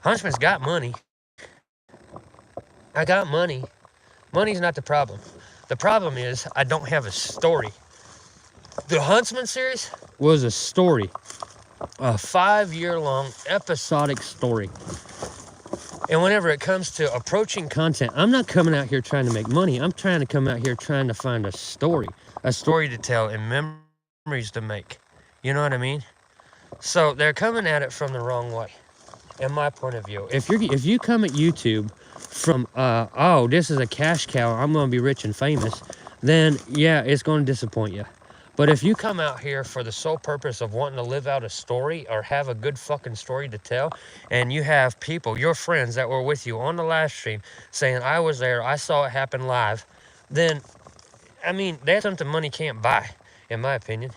Huntsman's got money. I got money. Money's not the problem. The problem is I don't have a story. The Huntsman series was a story. A 5-year-long episodic story. And whenever it comes to approaching content, I'm not coming out here trying to make money. I'm trying to come out here trying to find a story to tell and memories to make. You know what I mean? So they're coming at it from the wrong way, in my point of view. If you come at YouTube from, oh, this is a cash cow, I'm going to be rich and famous, then yeah, it's going to disappoint you. But if you come out here for the sole purpose of wanting to live out a story or have a good fucking story to tell, and you have people, your friends that were with you on the live stream saying, I was there, I saw it happen live, then, I mean, that's something money can't buy, in my opinion.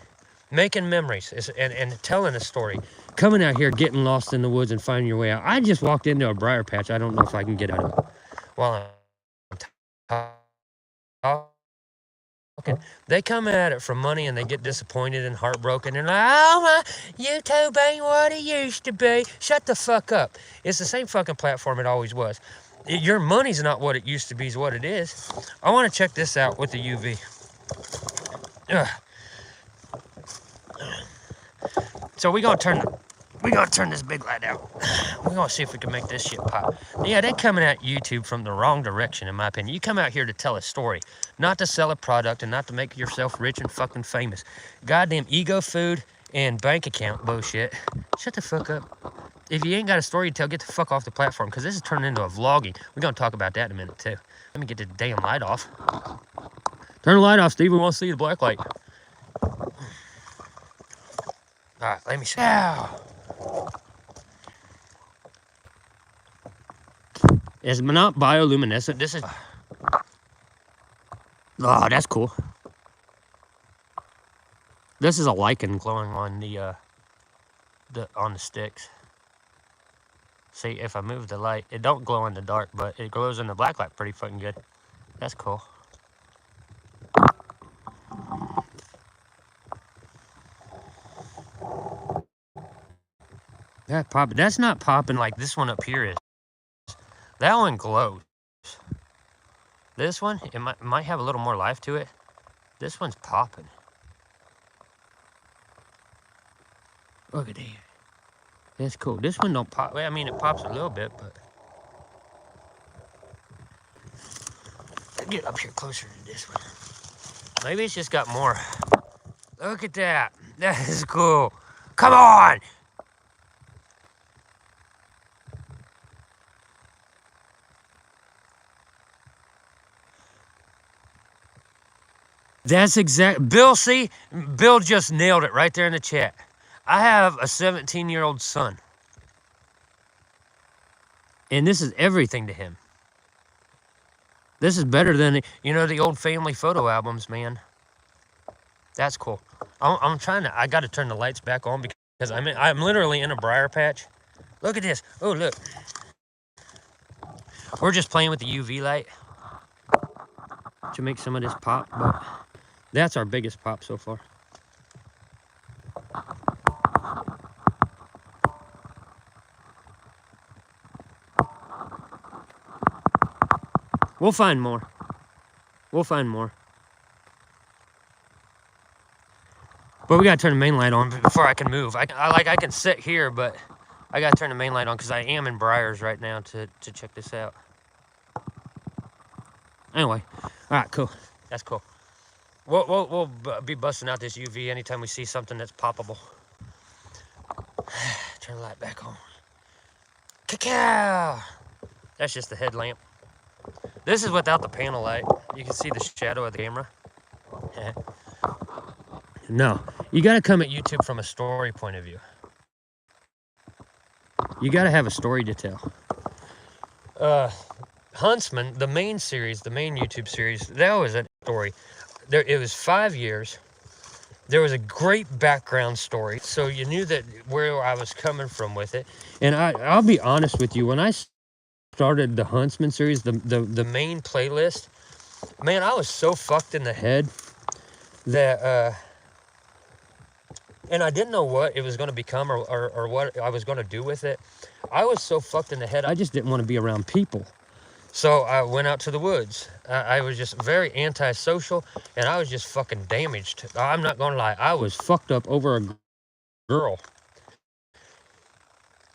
Making memories and telling a story. Coming out here, getting lost in the woods and finding your way out. I just walked into a briar patch. I don't know if I can get out of it while I'm talking. They come at it for money and they get disappointed and heartbroken and like, oh my, YouTube ain't what it used to be. Shut the fuck up. It's the same fucking platform it always was. Your money's not what it used to be, is what it is. I want to check this out with the UV. So we're gonna turn this big light out. We're gonna see if we can make this shit pop. Yeah, they're coming at YouTube from the wrong direction, in my opinion. You come out here to tell a story, not to sell a product and not to make yourself rich and fucking famous. Goddamn ego food and bank account bullshit. Shut the fuck up. If you ain't got a story to tell, get the fuck off the platform, because this is turning into a vlogging. We're gonna talk about that in a minute too. Let me get the damn light off. Turn the light off, Steve. We want to see the black light. All right, let me show you. Ow. It's not bioluminescent. This is... Oh, that's cool. This is a lichen glowing on the sticks. See, if I move the light, it don't glow in the dark, but it glows in the black light pretty fucking good. That's cool. That's not popping like this one up here is. That one glows. This one, it might have a little more life to it. This one's popping. Look at that. That's cool. This one don't pop. I mean, it pops a little bit, but... Get up here closer to this one. Maybe it's just got more. Look at that. That is cool. Come on! That's exact. Bill, see? Bill just nailed it right there in the chat. I have a 17-year-old son. And this is everything to him. This is better than, you know, the old family photo albums, man. That's cool. I'm trying to, I got to turn the lights back on because I'm literally in a briar patch. Look at this. Oh, look. We're just playing with the UV light to make some of this pop, but that's our biggest pop so far. We'll find more. We'll find more. But we gotta turn the main light on before I can move. I can sit here, but I gotta turn the main light on because I am in briars right now to check this out. Anyway, all right, cool. That's cool. We'll be busting out this UV anytime we see something that's poppable. Turn the light back on. Cacao! That's just the headlamp. This is without the panel light. You can see the shadow of the camera. No, you got to come at YouTube from a story point of view. You got to have a story to tell. Huntsman, the main series, the main YouTube series, that was a story. It was 5 years. There was a great background story, so you knew that where I was coming from with it. And I'll be honest with you, when I started the Huntsman series, the main playlist, man, I was so fucked in the head that and I didn't know what it was going to become or what I was going to do with it. I was so fucked in the head, I just didn't want to be around people. So I went out to the woods. I was just very antisocial, and I was just fucking damaged. I'm not going to lie. I was fucked up over a girl.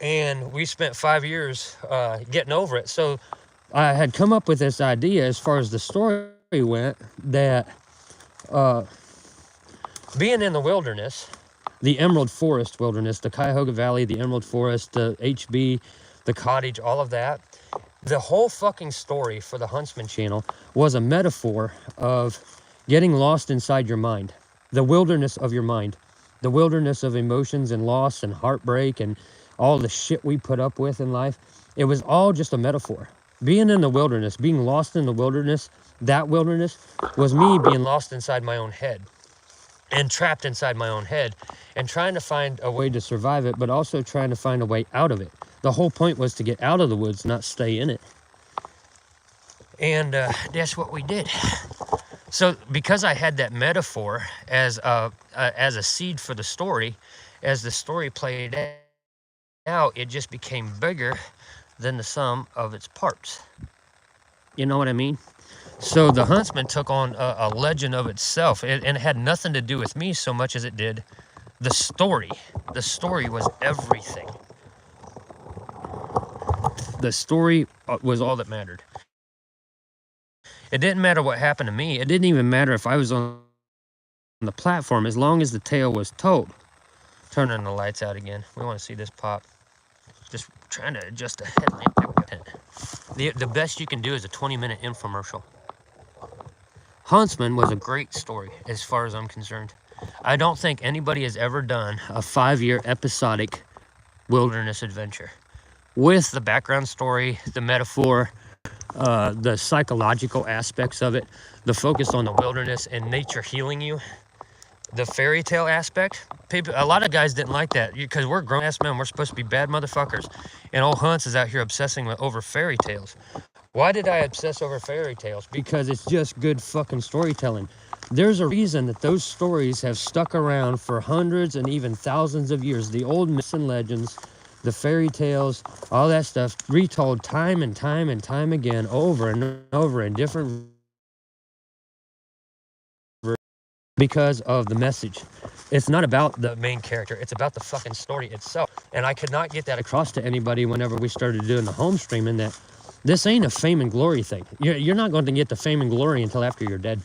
And we spent 5 years getting over it. So I had come up with this idea as far as the story went that being in the wilderness, the Emerald Forest wilderness, the Cuyahoga Valley, the Emerald Forest, the HB, the cottage, all of that, the whole fucking story for the Huntsman channel was a metaphor of getting lost inside your mind, the wilderness of your mind, the wilderness of emotions and loss and heartbreak and all the shit we put up with in life. It was all just a metaphor. Being in the wilderness, being lost in the wilderness, that wilderness was me being lost inside my own head and trapped inside my own head and trying to find a way to survive it, but also trying to find a way out of it. The whole point was to get out of the woods, not stay in it. And that's what we did. So because I had that metaphor as a seed for the story, as the story played out, it just became bigger than the sum of its parts. You know what I mean? So the Huntsman took on a legend of itself, and it had nothing to do with me so much as it did the story. The story was everything. The story was all that mattered. It didn't matter what happened to me. It didn't even matter if I was on the platform, as long as the tale was told. Turning the lights out again. We want to see this pop. Just trying to adjust the headlamp. The best you can do is a 20-minute infomercial. Huntsman was a great story as far as I'm concerned. I don't think anybody has ever done a 5-year episodic wilderness adventure with the background story, the metaphor, the psychological aspects of it, the focus on the wilderness and nature healing you, the fairy tale aspect. People, a lot of guys didn't like that because we're grown-ass men. We're supposed to be bad motherfuckers. And old Hunts is out here obsessing over fairy tales. Why did I obsess over fairy tales? Because it's just good fucking storytelling. There's a reason that those stories have stuck around for hundreds and even thousands of years. The old myths and legends, the fairy tales, all that stuff, retold time and time and time again, over and over in different versions because of the message. It's not about the main character. It's about the fucking story itself. And I could not get that across to anybody whenever we started doing the home streaming, that this ain't a fame and glory thing. You're not going to get the fame and glory until after you're dead.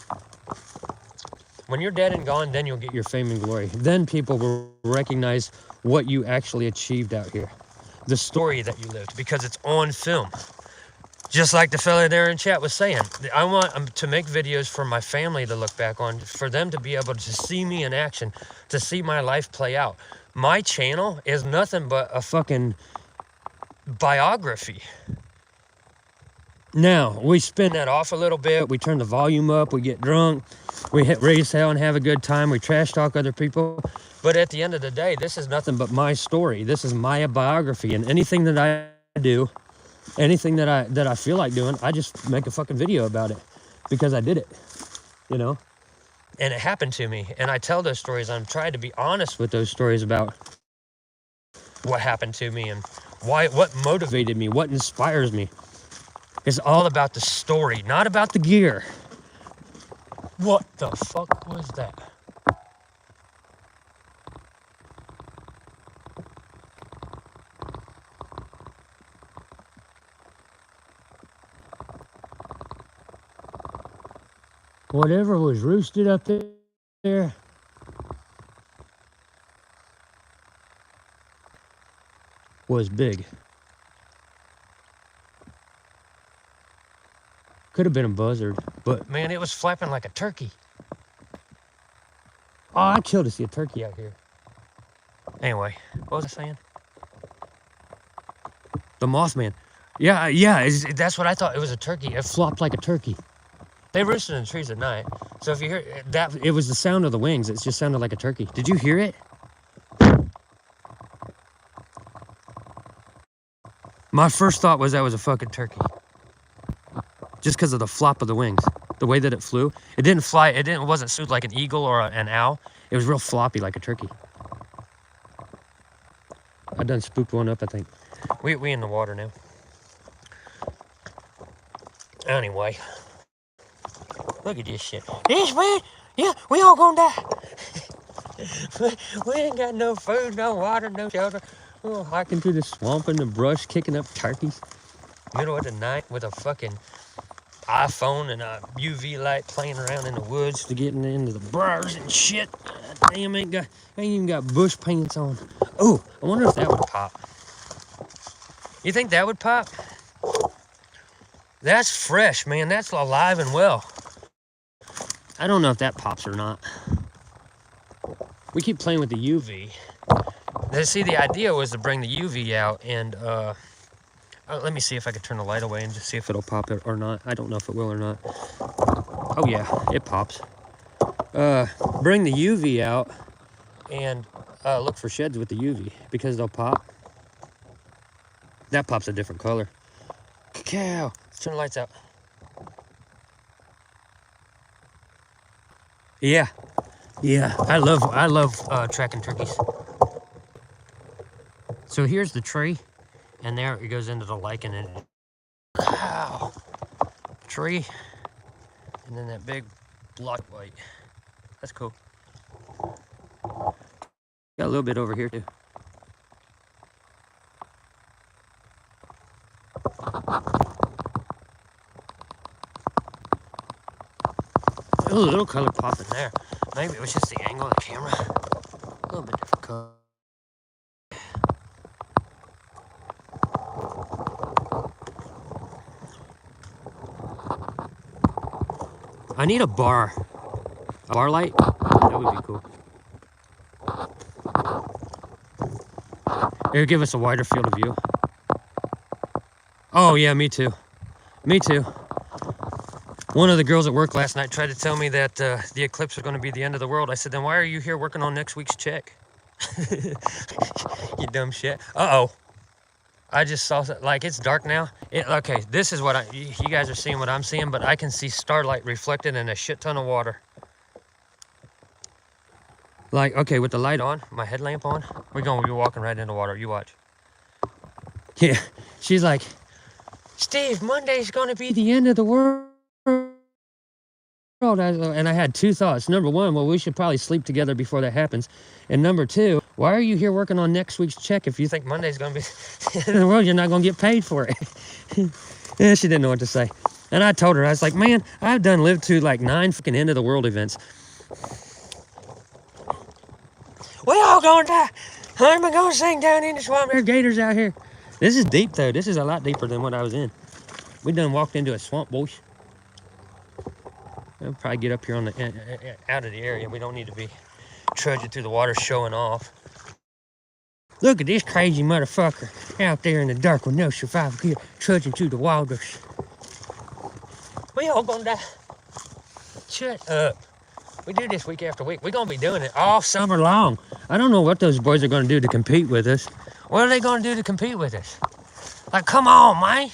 When you're dead and gone, then you'll get your fame and glory. Then people will recognize what you actually achieved out here. The story that you lived, because it's on film. Just like the fella there in chat was saying, I want to make videos for my family to look back on, for them to be able to see me in action, to see my life play out. My channel is nothing but a fucking biography. Now, we spin that off a little bit. We turn the volume up. We get drunk. We raise hell and have a good time. We trash talk other people. But at the end of the day, this is nothing but my story. This is my biography. And anything that I do, anything that I feel like doing, I just make a fucking video about it because I did it, you know? And it happened to me. And I tell those stories. I'm trying to be honest with those stories about what happened to me and what motivated me, what inspires me. It's all about the story, not about the gear. What the fuck was that? Whatever was roosted up there was big. Could have been a buzzard, but man, it was flapping like a turkey. Oh, I'd kill to see a turkey out here. Anyway, what was I saying? The Mothman. Yeah, that's what I thought. It was a turkey. It flopped like a turkey. They roosted in the trees at night. So if you hear that, it was the sound of the wings. It just sounded like a turkey. Did you hear it? My first thought was that was a fucking turkey. Just because of the flop of the wings, the way that it flew. It didn't fly, it wasn't suited like an eagle or an owl. It was real floppy like a turkey. I done spooked one up, I think. We in the water now. Anyway, look at this shit. This man, yeah, we all gonna die. we ain't got no food, no water, no shelter. We're hiking through the swamp and the brush, kicking up turkeys. Middle of the night with a fucking iPhone and a UV light playing around in the woods to getting into the briars and shit. Damn, I ain't even got bush pants on. Oh, I wonder if that would pop. You think that would pop? That's fresh, man. That's alive and well. I don't know if that pops or not. We keep playing with the UV. See, the idea was to bring the UV out and let me see if I can turn the light away and just see if it'll pop it or not. I don't know if it will or not. Oh yeah, it pops. Bring the UV out and look for sheds with the UV because they'll pop. That pops a different color. Cacao. Let's turn the lights out. Yeah. I love tracking turkeys. So here's the tree. And there it goes into the lichen and wow, tree, and then that big block white. That's cool. Got a little bit over here too. A little color pop in there. Maybe it was just the angle of the camera. A little bit different color. I need a bar light. That would be cool. It'll give us a wider field of view. Oh yeah, me too. Me too. One of the girls at work last night tried to tell me that the eclipse was going to be the end of the world. I said, then why are you here working on next week's check? You dumb shit. Uh-oh. I just saw, like, it's dark now. Okay, this is what you guys are seeing what I'm seeing, but I can see starlight reflected in a shit ton of water. Like, okay, with the light on, my headlamp on, we're going to be walking right into water. You watch. Yeah, she's like, Steve, Monday's going to be the end of the world. And I had two thoughts. Number one, well, we should probably sleep together before that happens. And number two, why are you here working on next week's check if you think Monday's going to be the end of the world? You're not going to get paid for it. Yeah, she didn't know what to say. And I told her, I was like, man, I've done lived to like 9 fucking end of the world events. We all gonna die. I'm gonna sing down in the swamp. There are gators out here. This is deep though. This is a lot deeper than what I was in. We done walked into a swamp, boys. We'll probably get up here on the out of the area. We don't need to be trudging through the water showing off. Look at this crazy motherfucker out there in the dark with no survival gear, trudging through the waters. We all gonna die. Shut up. We do this week after week. We're going to be doing it all summer long. I don't know what those boys are going to do to compete with us. What are they going to do to compete with us? Like, come on, man.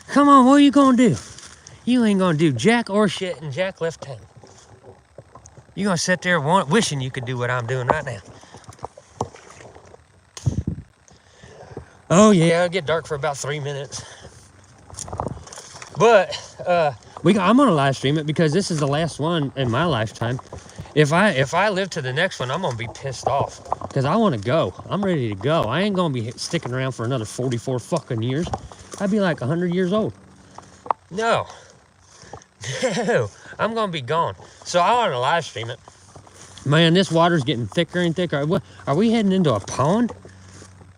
Come on, what are you going to do? You ain't going to do jack or shit, and Jack left town. You're going to sit there wishing you could do what I'm doing right now. Oh, yeah, it'll get dark for about 3 minutes. But, I'm gonna live stream it because this is the last one in my lifetime. If I live to the next one, I'm gonna be pissed off because I want to go. I'm ready to go. I ain't gonna be sticking around for another 44 fucking years. I'd be like 100 years old. No, I'm gonna be gone. So I want to live stream it. Man, this water's getting thicker and thicker. Are we heading into a pond?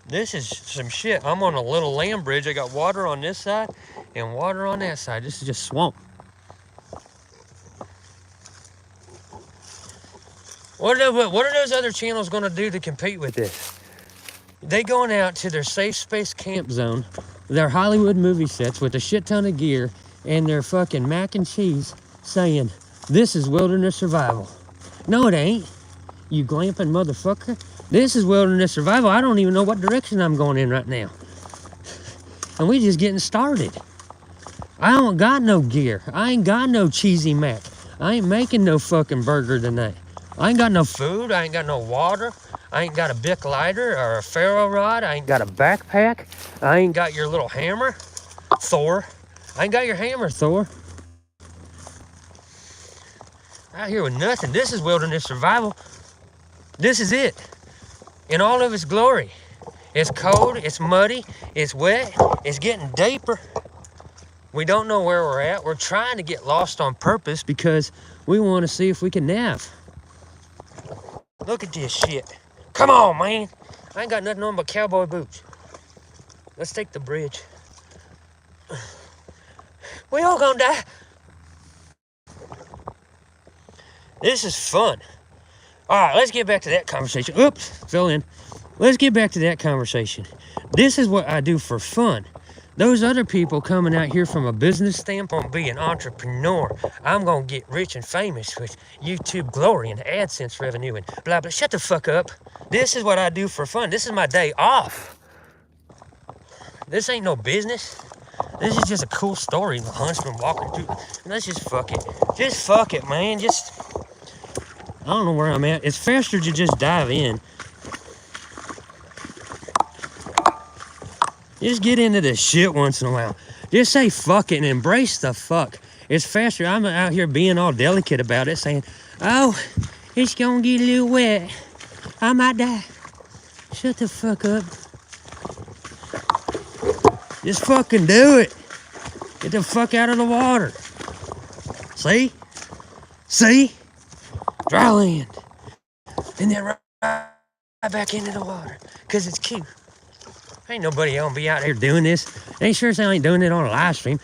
This is some shit. I'm on a little land bridge. I got water on this side and water on that side. This is just swamp. What are those other channels going to do to compete with this? They going out to their safe space camp zone, their Hollywood movie sets with a shit ton of gear, and their fucking mac and cheese saying, this is wilderness survival. No, it ain't, you glamping motherfucker. This is wilderness survival. I don't even know what direction I'm going in right now. And we just getting started. I don't got no gear. I ain't got no cheesy mac. I ain't making no fucking burger tonight. I ain't got no food. I ain't got no water. I ain't got a Bic lighter or a ferro rod. I ain't got a backpack. I ain't got your little hammer, Thor. I ain't got your hammer, Thor. Out here with nothing. This is wilderness survival. This is it in all of its glory. It's cold, it's muddy, it's wet, it's getting deeper. We don't know where we're at. We're trying to get lost on purpose because we want to see if we can nav. Look at this shit. Come on, man. I ain't got nothing on but cowboy boots. Let's take the bridge. We all gonna die. This is fun. All right, let's get back to that conversation. Oops, fell in. Let's get back to that conversation. This is what I do for fun. Those other people coming out here from a business standpoint, be an entrepreneur. I'm going to get rich and famous with YouTube glory and AdSense revenue and blah, blah. Shut the fuck up. This is what I do for fun. This is my day off. This ain't no business. This is just a cool story. The huntsman walking through. Let's just fuck it. Just fuck it, man. I don't know where I'm at. It's faster to just dive in. Just get into this shit once in a while. Just say fuck it and embrace the fuck. It's faster. I'm out here being all delicate about it, saying, oh, it's gonna get a little wet. I might die. Shut the fuck up. Just fucking do it. Get the fuck out of the water. See? See? Dry land. And then right back into the water. Because it's cute. Ain't nobody gonna be out here doing this. Ain't sure as I ain't doing it on a live stream.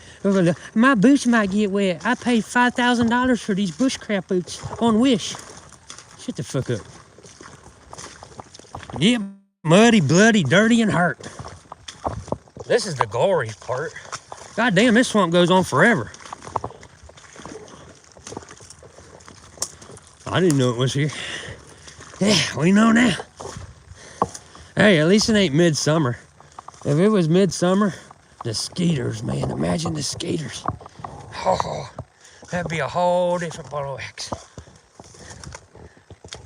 My boots might get wet. I paid $5,000 for these Bushcraft boots on Wish. Shut the fuck up. Get muddy, bloody, dirty, and hurt. This is the glorious part. God damn, this swamp goes on forever. I didn't know it was here. Yeah, we know now. Hey, at least it ain't midsummer. If it was midsummer, the skeeters, man, imagine the skeeters. Oh, that'd be a whole different ball of wax.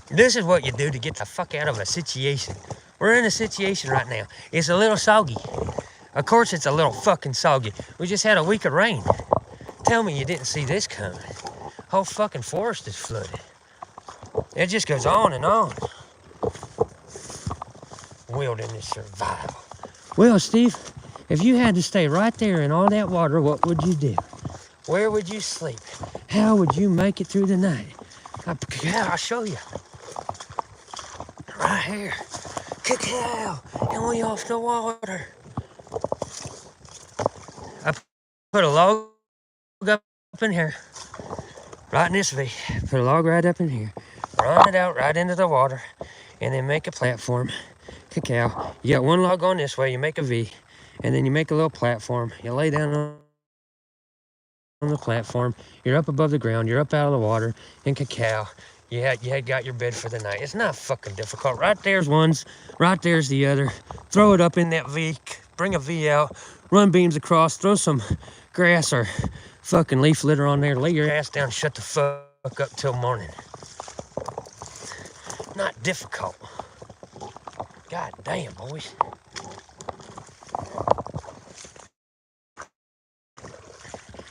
This is what you do to get the fuck out of a situation. We're in a situation right now. It's a little soggy. Of course it's a little fucking soggy. We just had a week of rain. Tell me you didn't see this coming. Whole fucking forest is flooded. It just goes on and on. Wilderness survival. Well, Steve, if you had to stay right there in all that water, what would you do? Where would you sleep? How would you make it through the night? I'll show you. Right here. Cacao. And we off the water. I put a log up in here. Right in this V. Put a log right up in here. Run it out right into the water. And then make a platform. Cacao. You got one log on this way, you make a V. And then you make a little platform. You lay down on the platform. You're up above the ground. You're up out of the water. And cacao. You had got your bed for the night. It's not fucking difficult. Right there's one's. Right there's the other. Throw it up in that V. Bring a V out. Run beams across. Throw some grass or fucking leaf litter on there. Lay your ass down. Shut the fuck up till morning. Not difficult. God damn, boys.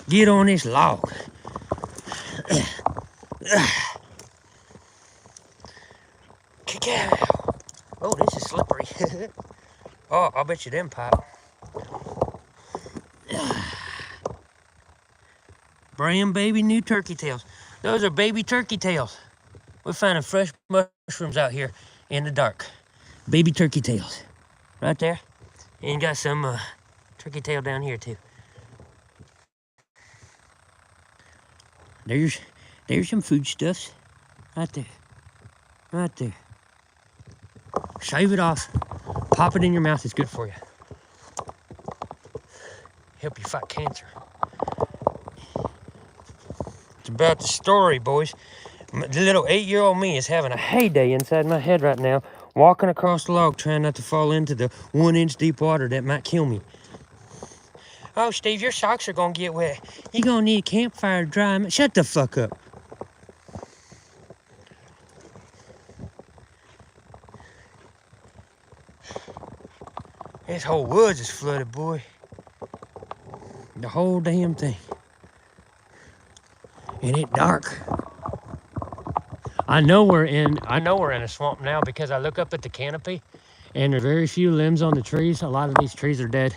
Get on this log. Cacao. Oh, this is slippery. Oh, I'll bet you them pop. Brand baby new turkey tails. Those are baby turkey tails. We're finding fresh mushrooms out here in the dark. Baby turkey tails. Right there. And got some turkey tail down here too. There's some foodstuffs. Right there. Right there. Shave it off. Pop it in your mouth. It's good for you. Help you fight cancer. It's about the story, boys. The little 8-year-old me is having a heyday inside my head right now, walking across the log, trying not to fall into the 1-inch deep water that might kill me. Oh, Steve, your socks are gonna get wet. You're gonna need a campfire to dry them. Shut the fuck up. This whole woods is flooded, boy. The whole damn thing. And it's dark. I know we're in a swamp now because I look up at the canopy and there are very few limbs on the trees. A lot of these trees are dead.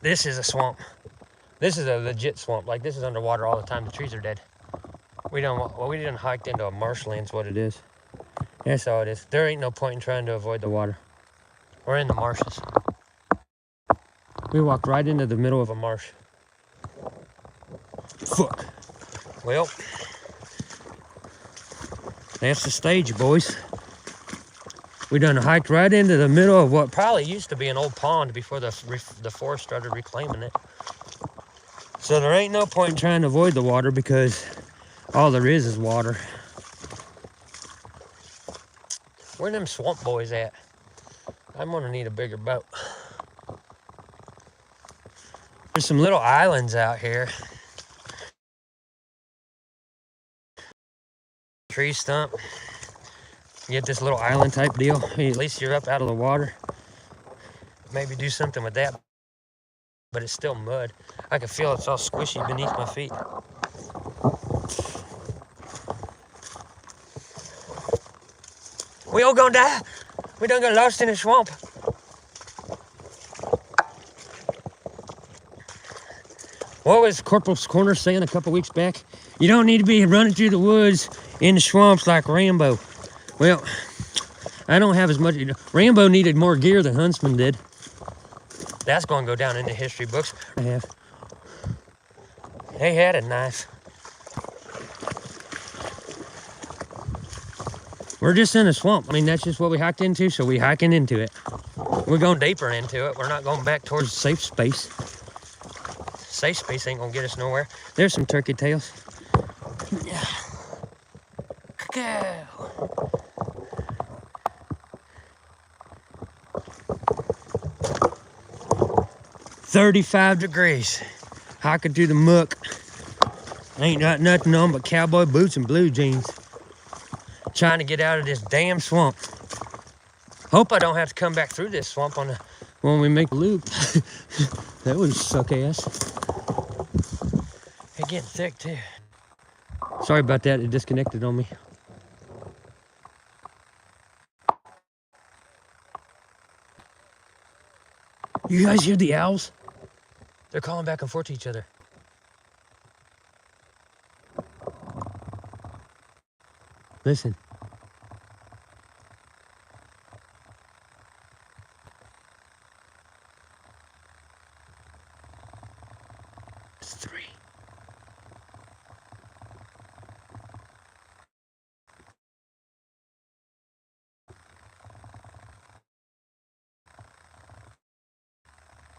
This is a swamp. This is a legit swamp. Like, this is underwater all the time. The trees are dead. We didn't hike into a marshland's what it is. That's all it is. There ain't no point in trying to avoid the water. We're in the marshes. We walked right into the middle of a marsh. Fuck. Well, that's the stage, boys. We done hiked right into the middle of what probably used to be an old pond before the forest started reclaiming it. So there ain't no point in trying to avoid the water because all there is water. Where them swamp boys at? I'm gonna need a bigger boat. There's some little islands out here. Tree stump. You get this little island type deal. At least you're up out of the water. Maybe do something with that. But it's still mud. I can feel it's all squishy beneath my feet. We all gonna die? We done got lost in the swamp. What was Corporal's Corner saying a couple weeks back? You don't need to be running through the woods in the swamps like Rambo. Well, I don't have as much. Rambo needed more gear than Huntsman did. That's going to go down in the history books. I have. They had a knife. We're just in a swamp. I mean, that's just what we hiked into, so we hiking into it. We're going deeper into it. We're not going back towards safe space. Safe space ain't gonna get us nowhere. There's some turkey tails. Yeah. Cacao. 35 degrees. Hiking through the muck. Ain't got nothing on but cowboy boots and blue jeans. Trying to get out of this damn swamp. Hope I don't have to come back through this swamp when we make a loop. That would suck ass. It's getting thick too. Sorry about that, it disconnected on me. You guys hear the owls? They're calling back and forth to each other. Listen. It's 3.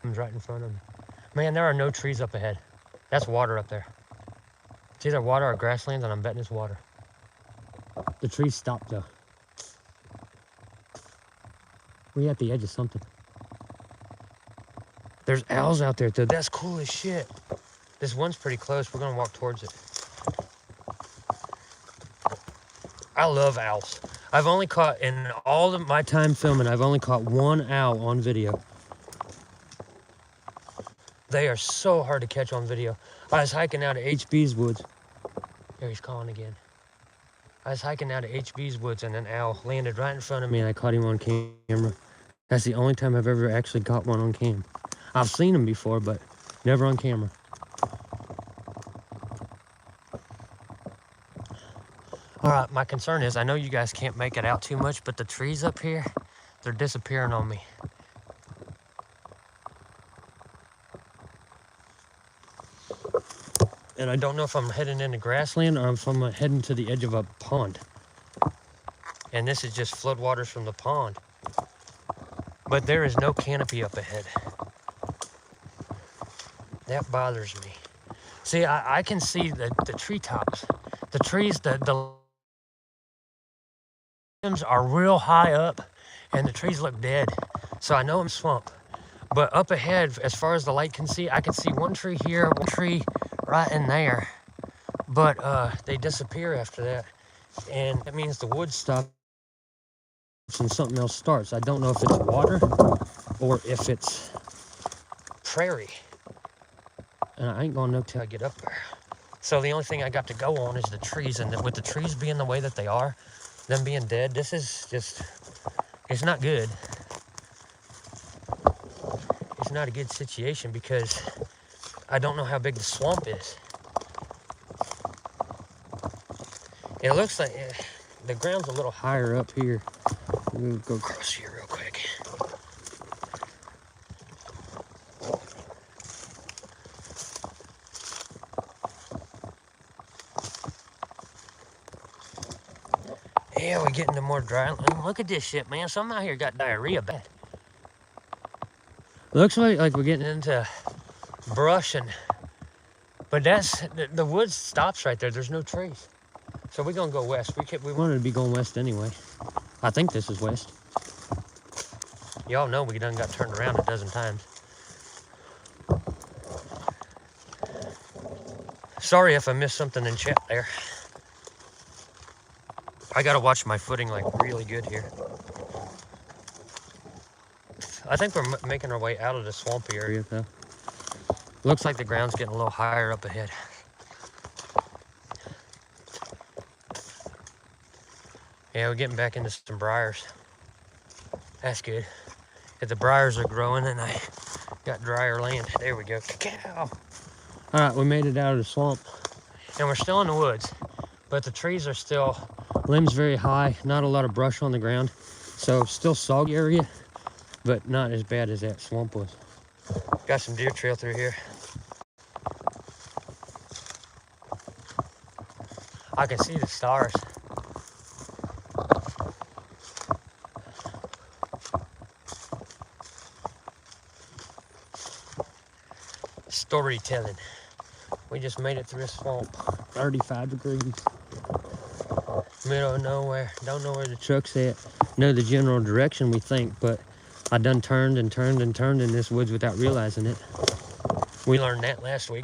Right in front of me. Man, there are no trees up ahead. That's water up there. It's either water or grasslands, and I'm betting it's water. The trees stopped though. We're at the edge of something. There's owls out there too. That's cool as shit. This one's pretty close. We're gonna walk towards it. I love owls. I've only caught, in all of my time filming, I've only caught one owl on video. They are so hard to catch on video. I was hiking out at HB's woods. There he's calling again. I was hiking out at HB's woods and an owl landed right in front of me and I caught him on camera. That's the only time I've ever actually caught one on cam. I've seen them before, but never on camera. All right, my concern is, I know you guys can't make it out too much, but the trees up here, they're disappearing on me. And I don't know if I'm heading into grassland or if I'm heading to the edge of a pond. And this is just floodwaters from the pond. But there is no canopy up ahead. That bothers me. See, I can see the treetops. The trees, the limbs are real high up and the trees look dead. So I know I'm swamp. But up ahead, as far as the light can see, I can see one tree here, one tree right in there, but they disappear after that, and that means the wood stops and something else starts. I don't know if it's water or if it's prairie, and I ain't gonna know till I get up there. So the only thing I got to go on is the trees, and with the trees being the way that they are, them being dead, this is just, it's not good. It's not a good situation because I don't know how big the swamp is. It looks like the ground's a little higher up here. We'll go across here real quick. Yeah, we're getting to more dry land. Look at this shit, man. Some out here got diarrhea bad. Looks like we're getting into brush, but that's the woods stops right there. There's no trees, so we're gonna go west. We wanted to be going west anyway. I think this is west. Y'all know we done got turned around a dozen times. Sorry if I missed something in chat there. I gotta watch my footing like really good here. I think we're making our way out of the swampy area though. Looks like the ground's getting a little higher up ahead. Yeah, we're getting back into some briars. That's good. If the briars are growing and I got drier land. There we go. Cacao. All right, we made it out of the swamp. And we're still in the woods, but the trees are still, limbs very high, not a lot of brush on the ground. So still soggy area, but not as bad as that swamp was. Got some deer trail through here. I can see the stars. Storytelling. We just made it through a swamp. 35 degrees. Middle of nowhere. Don't know where the truck's at. Know the general direction we think, but I done turned and turned and turned in this woods without realizing it. We learned that last week.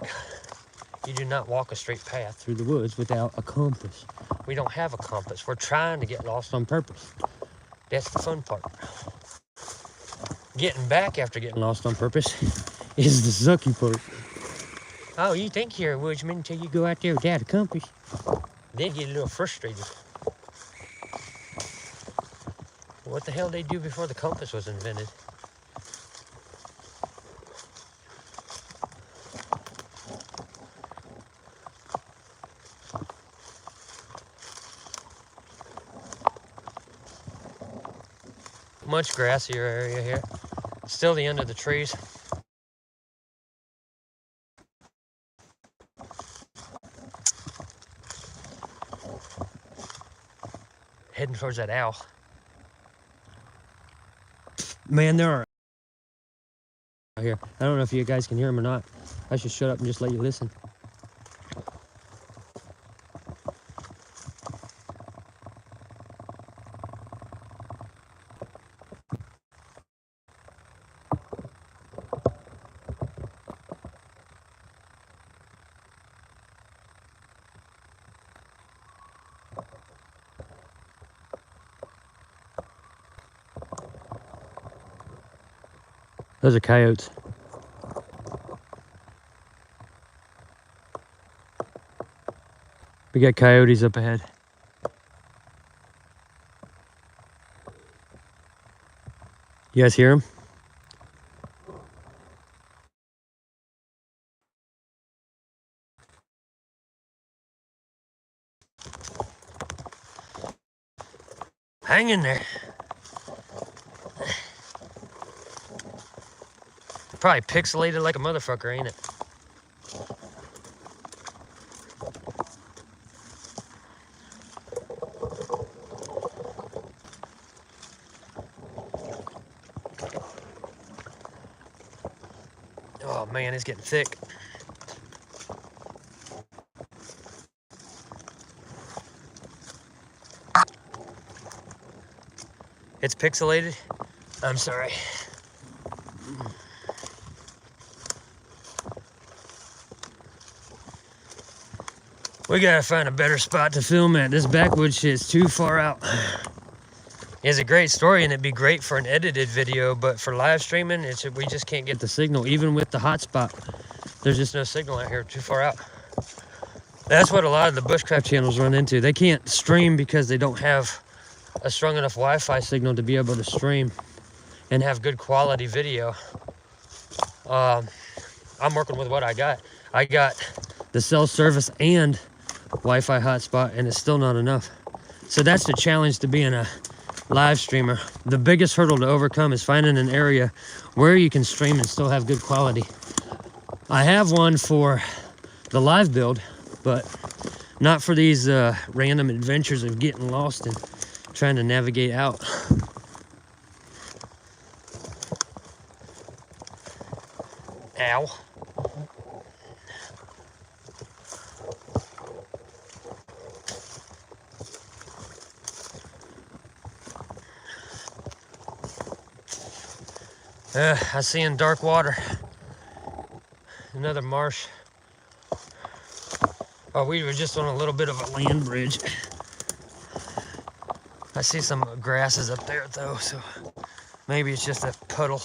You do not walk a straight path through the woods without a compass. We don't have a compass. We're trying to get lost on purpose. That's the fun part. Getting back after getting lost on purpose is the sucky part. Oh, you think you're a woodsman until you go out there without a compass. Then get a little frustrated. What the hell did they do before the compass was invented? Much grassier area here. Still the end of the trees. Heading towards that owl. Man, there are here. I don't know if you guys can hear them or not. I should shut up and just let you listen. Those are coyotes. We got coyotes up ahead. You guys hear them? Hang in there. Probably pixelated like a motherfucker, ain't it? Oh man, it's getting thick. It's pixelated? I'm sorry. We gotta find a better spot to film at. This backwoods shit's too far out. It's a great story and it'd be great for an edited video, but for live streaming, we just can't get the signal. Even with the hotspot, there's just no signal out here, too far out. That's what a lot of the Bushcraft channels run into. They can't stream because they don't have a strong enough Wi-Fi signal to be able to stream and have good quality video. I'm working with what I got. I got the cell service and Wi-Fi hotspot, and it's still not enough. So that's the challenge to being a live streamer. The biggest hurdle to overcome is finding an area where you can stream and still have good quality. I have one for the live build, but not for these random adventures of getting lost and trying to navigate out. Ow. I see in dark water. Another marsh. Oh, we were just on a little bit of a land bridge. I see some grasses up there though, so maybe it's just a puddle.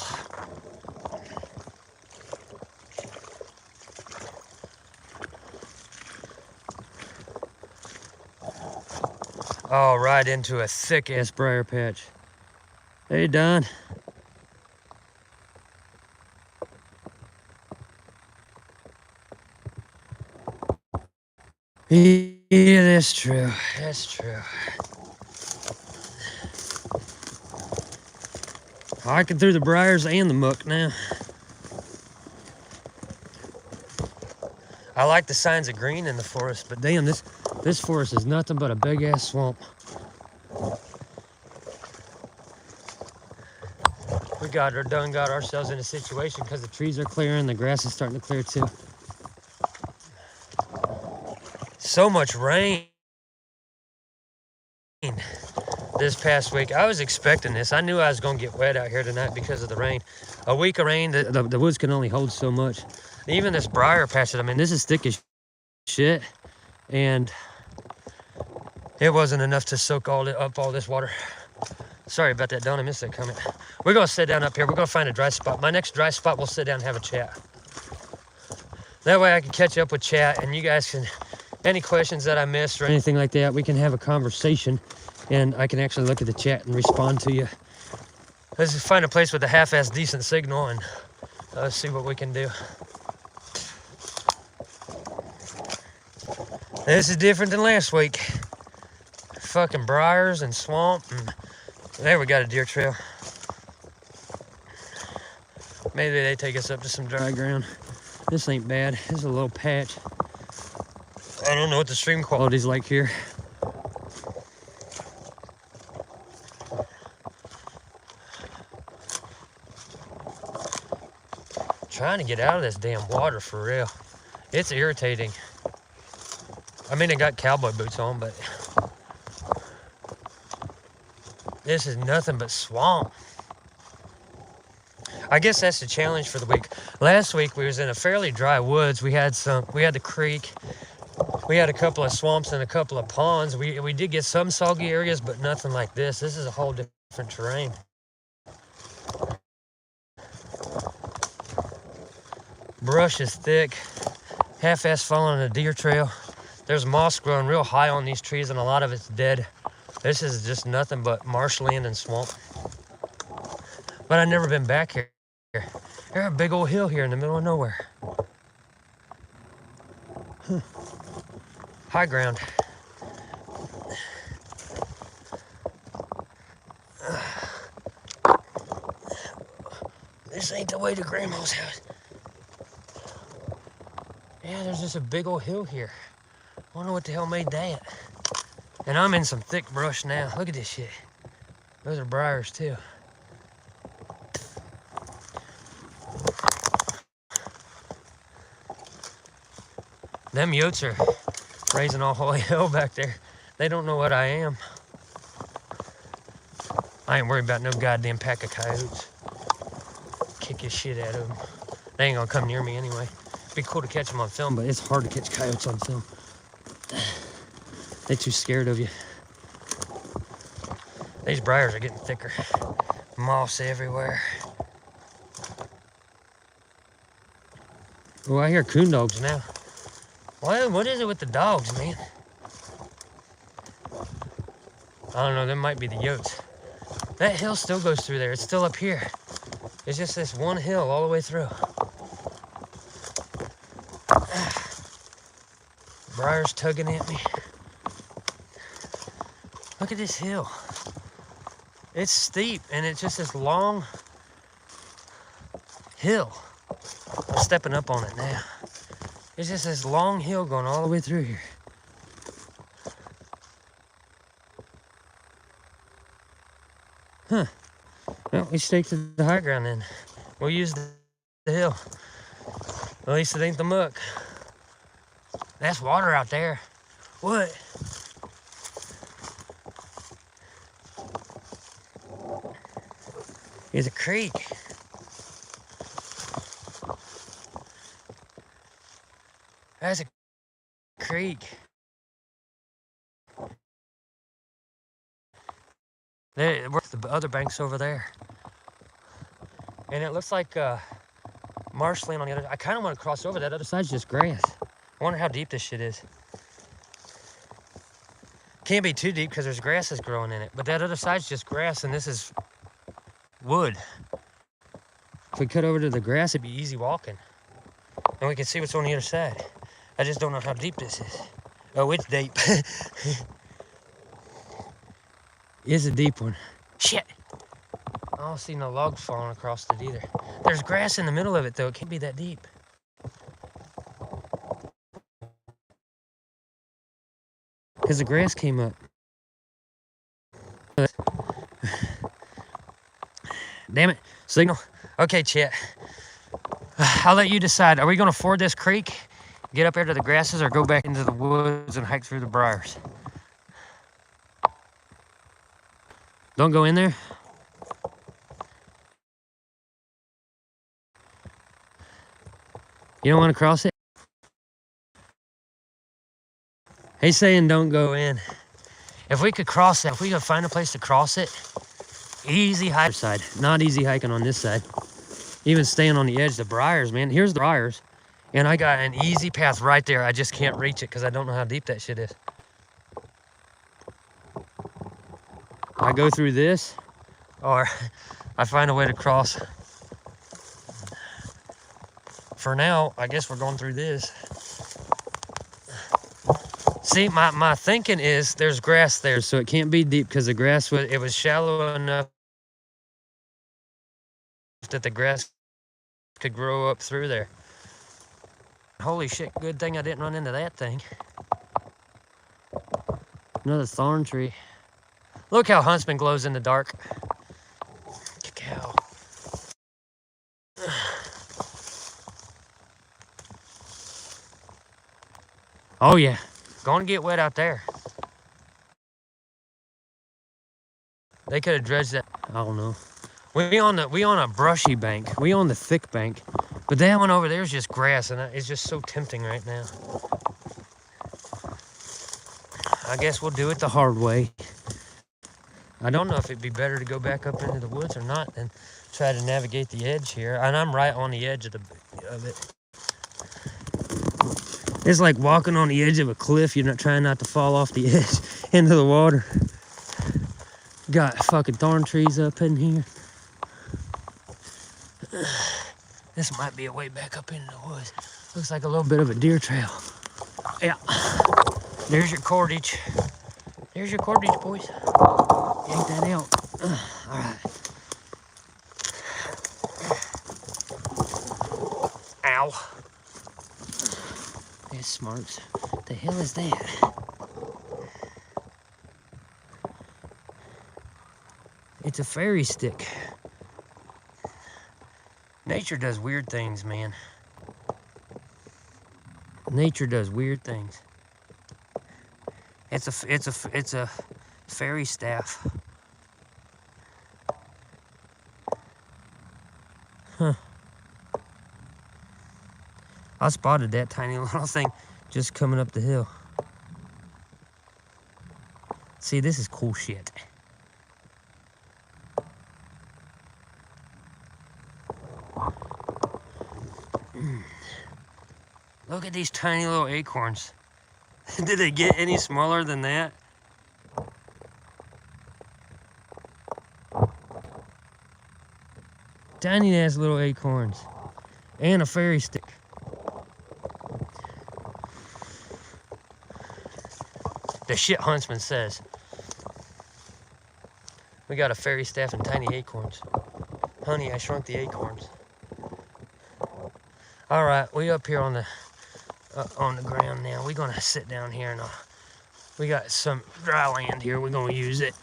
Oh, right into a thick ass briar patch. Hey, Don. Yeah, that's true. That's true. Hiking through the briars and the muck now. I like the signs of green in the forest, but damn, this forest is nothing but a big ass swamp. We got ourselves in a situation because the trees are clearing, the grass is starting to clear too. So much rain this past week. I was expecting this. I knew I was gonna get wet out here tonight because of the rain. A week of rain, the woods can only hold so much. Even this briar patch, I mean, this is thick as shit, and it wasn't enough to soak all this water. Sorry about that, Don. I missed that comment. We're gonna sit down up here. We're gonna find a dry spot. My next dry spot, we'll sit down and have a chat. That way I can catch up with chat, and you guys can, any questions that I missed or anything like that, we can have a conversation, and I can actually look at the chat and respond to you. Let's just find a place with a half-ass decent signal, and let's see what we can do. This is different than last week. Fucking briars and swamp, and there we got a deer trail. Maybe they take us up to some dry ground. This ain't bad. This is a little patch. I don't know what the stream quality's like here. Trying to get out of this damn water for real. It's irritating. I mean, I got cowboy boots on, but this is nothing but swamp. I guess that's the challenge for the week. Last week we was in a fairly dry woods. We had the creek. We had a couple of swamps and a couple of ponds. We did get some soggy areas, but nothing like this. This is a whole different terrain. Brush is thick. Half-ass following a deer trail. There's moss growing real high on these trees, and a lot of it's dead. This is just nothing but marshland and swamp. But I've never been back here. There's a big old hill here in the middle of nowhere. Huh. High ground. This ain't the way to Grandma's house. Yeah, there's just a big old hill here. I wonder what the hell made that. And I'm in some thick brush now. Look at this shit. Those are briars too. Them yotes are raising all holy hell back there. They don't know what I am. I ain't worried about no goddamn pack of coyotes. Kick his shit out of them. They ain't gonna come near me anyway. Be cool to catch them on film, but it's hard to catch coyotes on film. They're too scared of you. These briars are getting thicker. Moss everywhere. Oh, I hear coon dogs now. What is it with the dogs, man? I don't know, there might be the yotes. That hill still goes through there. It's still up here. It's just this one hill all the way through. Briars tugging at me. Look at this hill. It's steep, and it's just this long hill. I'm stepping up on it now. It's just this long hill going all the way through here. Huh. Well, we stake to the high ground then. We'll use the hill. At least it ain't the muck. That's water out there. What? It's a creek. That's a creek. There, the other bank's over there. And it looks like marshland on the other. I kind of want to cross over. That other side's just grass. I wonder how deep this shit is. Can't be too deep because there's grasses growing in it. But that other side's just grass, and this is wood. If we cut over to the grass, it'd be easy walking. And we can see what's on the other side. I just don't know how deep this is. Oh, it's deep. It's a deep one. Shit. I don't see no logs falling across it either. There's grass in the middle of it, though. It can't be that deep. Because the grass came up. Damn it. Signal. Okay, chat. I'll let you decide. Are we going to ford this creek, get up there to the grasses, or go back into the woods and hike through the briars? Don't go in there? You don't want to cross it? He's saying don't go in. If we could cross that, if we could find a place to cross it, easy hike side. Not easy hiking on this side. Even staying on the edge, the briars, man. Here's the briars. And I got an easy path right there. I just can't reach it because I don't know how deep that shit is. I go through this, or I find a way to cross. For now, I guess we're going through this. See, my thinking is there's grass there, so it can't be deep because the grass was shallow enough that the grass could grow up through there. Holy shit, good thing I didn't run into that thing. Another thorn tree. Look how Huntsman glows in the dark. Cacao. Oh yeah, going to get wet out there. They could have dredged that. I don't know. We on a brushy bank. We on the thick bank, but that one over there is just grass, and it's just so tempting right now. I guess we'll do it the hard way. I don't know if it'd be better to go back up into the woods or not than try to navigate the edge here. And I'm right on the edge of it. It's like walking on the edge of a cliff. You're not trying not to fall off the edge into the water. Got fucking thorn trees up in here. This might be a way back up into the woods. Looks like a little bit of a deer trail. Yeah. There's your cordage. There's your cordage, boys. Yank that out. All right. Ow. There's Smarts. What the hell is that? It's a fairy stick. Nature does weird things, man. Nature does weird things. It's a fairy staff. Huh. I spotted that tiny little thing just coming up the hill. See, this is cool shit. Look at these tiny little acorns. Did they get any smaller than that? Tiny ass little acorns. And a fairy stick. The shit Huntsman says. We got a fairy staff and tiny acorns. Honey, I shrunk the acorns. All right, we up here on the ground now. We're gonna sit down here and we got some dry land here. We're gonna use it.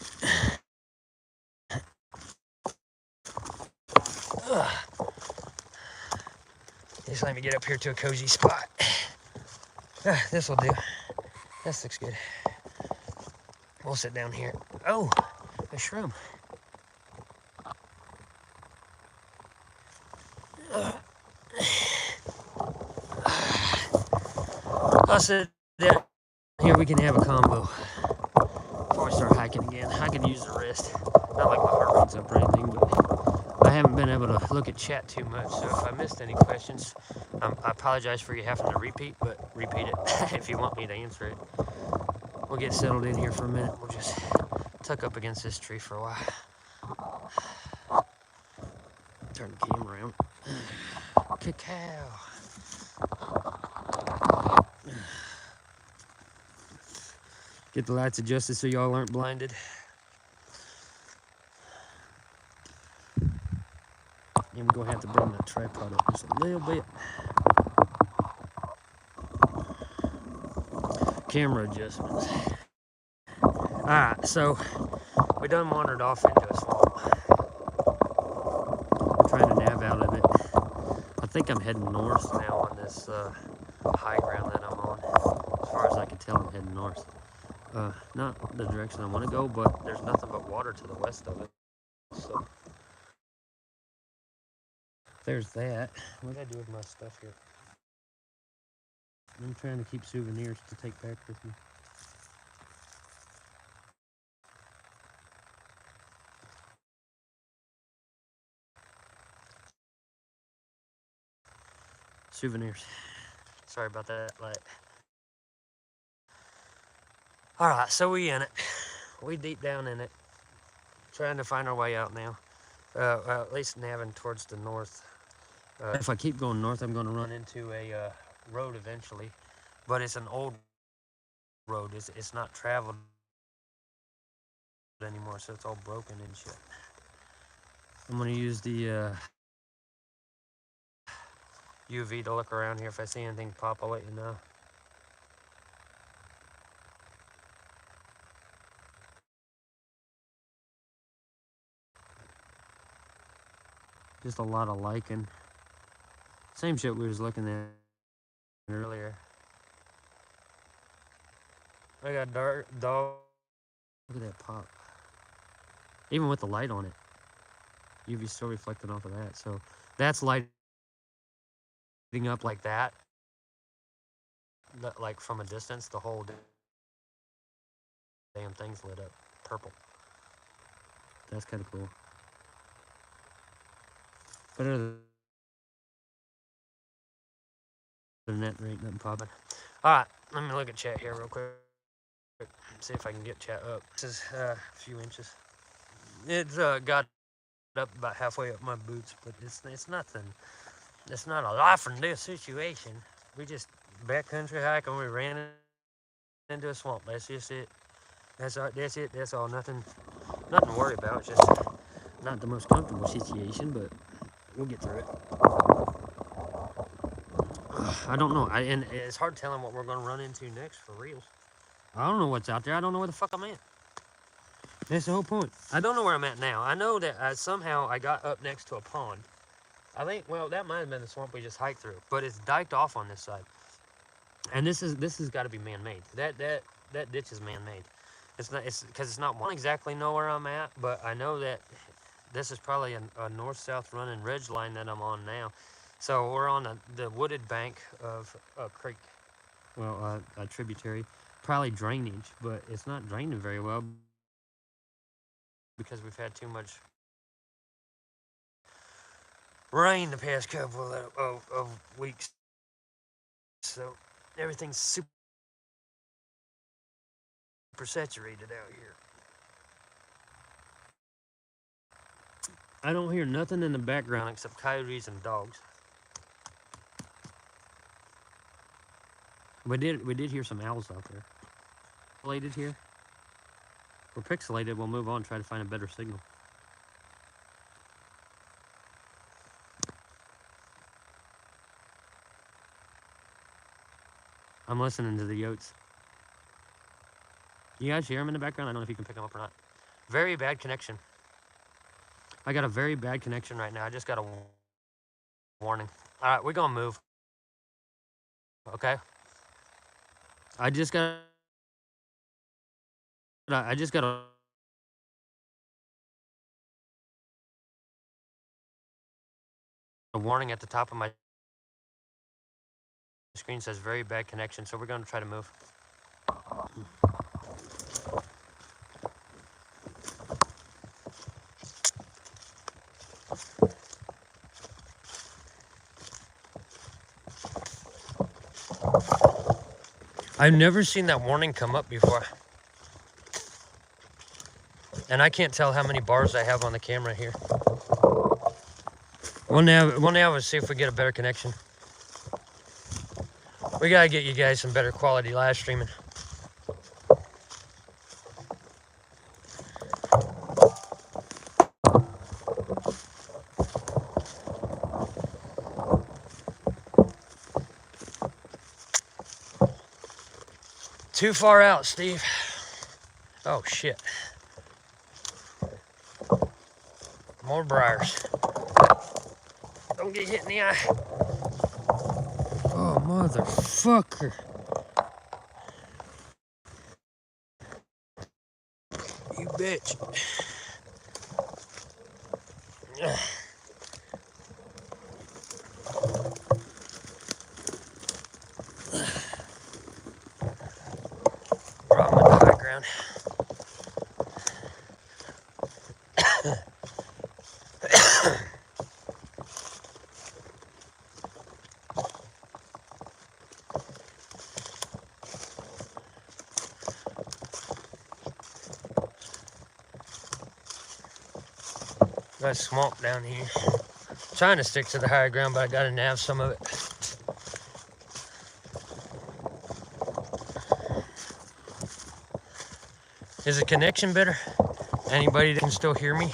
Just let me get up here to a cozy spot. This will do. This looks good. We'll sit down here. Oh, a shroom. I'll sit down here. We can have a combo before we start hiking again. I could use the rest. Not like my heart rate's up or anything, but I haven't been able to look at chat too much. So if I missed any questions, I apologize for you having to repeat, but repeat it if you want me to answer it. We'll get settled in here for a minute. We'll just tuck up against this tree for a while. Turn the camera around. Cacao. Get the lights adjusted so y'all aren't blinded. I'm gonna have to bring the tripod up just a little bit. Camera adjustments. Alright, so we done wandered off into a swamp. think I'm heading north now on this high ground that I'm on. As far as I can tell, I'm heading north. Not the direction I want to go, but there's nothing but water to the west of it. So there's that. What did I do with my stuff here? I'm trying to keep souvenirs to take back with me. Souvenirs. Sorry about that light. Alright, so we in it. We deep down in it. Trying to find our way out now. Well, at least navving towards the north. If I keep going north, I'm going to run into a road eventually. But it's an old road. It's not traveled anymore, so it's all broken and shit. I'm going to use the UV to look around here. If I see anything pop, I'll let you know. Just a lot of lichen. Same shit we was looking at earlier. I got dark dog. Look at that pop. Even with the light on it, UV still reflecting off of that. So that's lighting up like that. Like from a distance, the whole damn thing's lit up purple. That's kind of cool. Better than that, there ain't nothing popping. Alright, let me look at chat here real quick. See if I can get chat up. This is a few inches. It's got up about halfway up my boots, but it's nothing. It's not a life and death situation. We just backcountry hike and we ran into a swamp. That's just it. That's it. That's all. Nothing to worry about. It's just not the most comfortable situation, but we'll get through it. I don't know. And it's hard telling what we're going to run into next for reals. I don't know what's out there. I don't know where the fuck I'm at. That's the whole point. I don't know where I'm at now. I know that somehow I got up next to a pond. I think, well, that might have been the swamp we just hiked through, but it's diked off on this side. And this has got to be man-made. That ditch is man-made. It's because it's not one exactly know where I'm at, but I know that this is probably a north-south running ridge line that I'm on now. So we're on the wooded bank of a creek, well, a tributary, probably drainage, but it's not draining very well because we've had too much rain the past couple of weeks. So everything's super saturated out here. I don't hear nothing in the background except coyotes and dogs. We did hear some owls out there. Pixelated here. We're pixelated. We'll move on and try to find a better signal. I'm listening to the yotes. You guys hear them in the background? I don't know if you can pick them up or not. Very bad connection. I got a very bad connection right now. I just got a warning. All right, we're gonna move. Okay. I just got a warning at the top of my screen. Says very bad connection, so we're gonna try to move. I've never seen that warning come up before. And I can't tell how many bars I have on the camera here. We'll now see if we get a better connection. We gotta get you guys some better quality live streaming. Too far out, Steve. Oh, shit. More briars. Don't get hit in the eye. Motherfucker. You bitch. Brought him on the high ground. Got a swamp down here. Trying to stick to the higher ground, but I gotta nav some of it. Is the connection better? Anybody that can still hear me?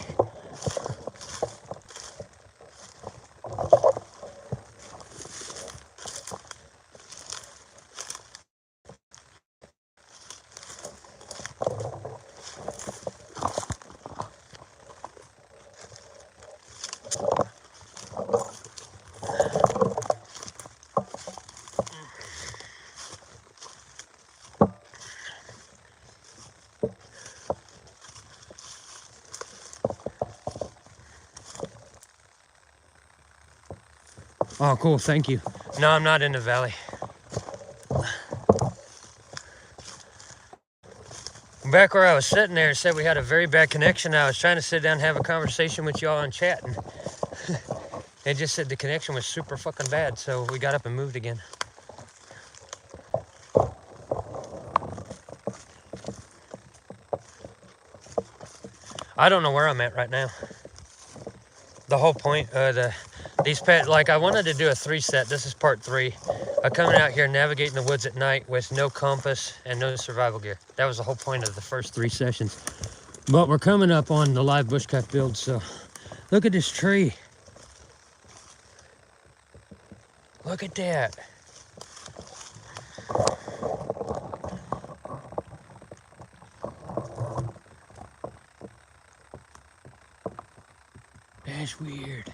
Oh, cool, thank you. No, I'm not in the valley. Back where I was sitting there, it said we had a very bad connection. I was trying to sit down and have a conversation with y'all on chat, and it just said the connection was super fucking bad, so we got up and moved again. I don't know where I'm at right now. The whole point of these pets, like I wanted to do a 3-set. This is part 3. Coming out here navigating the woods at night with no compass and no survival gear. That was the whole point of the first 3 sessions. But we're coming up on the live bushcraft build, so look at this tree. Look at that. That's weird.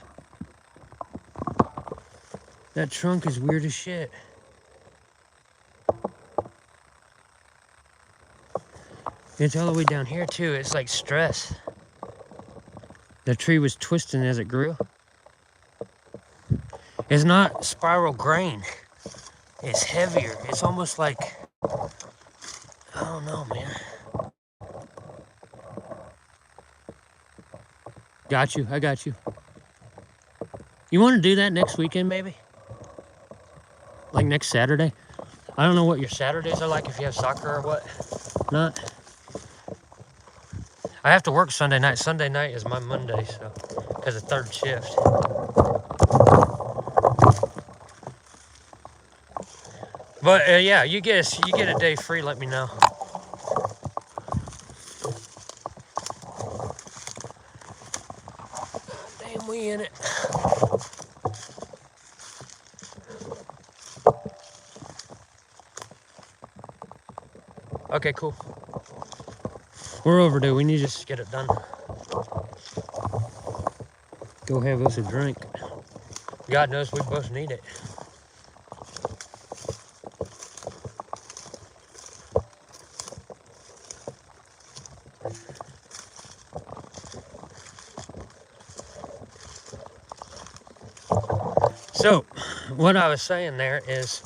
That trunk is weird as shit. It's all the way down here too. It's like stress. The tree was twisting as it grew. It's not spiral grain. It's heavier. It's almost like, I don't know, man. Got you, I got you. You want to do that next weekend, maybe? Like next Saturday? I don't know what your Saturdays are like, if you have soccer or what. Not. I have to work Sunday night. Sunday night is my Monday, so, because of 3rd shift. But yeah, you get a day free, let me know. Damn, we in it. Okay, cool. We're overdue. We need to just get it done. Go have us a drink. God knows we both need it. So, what I was saying there is,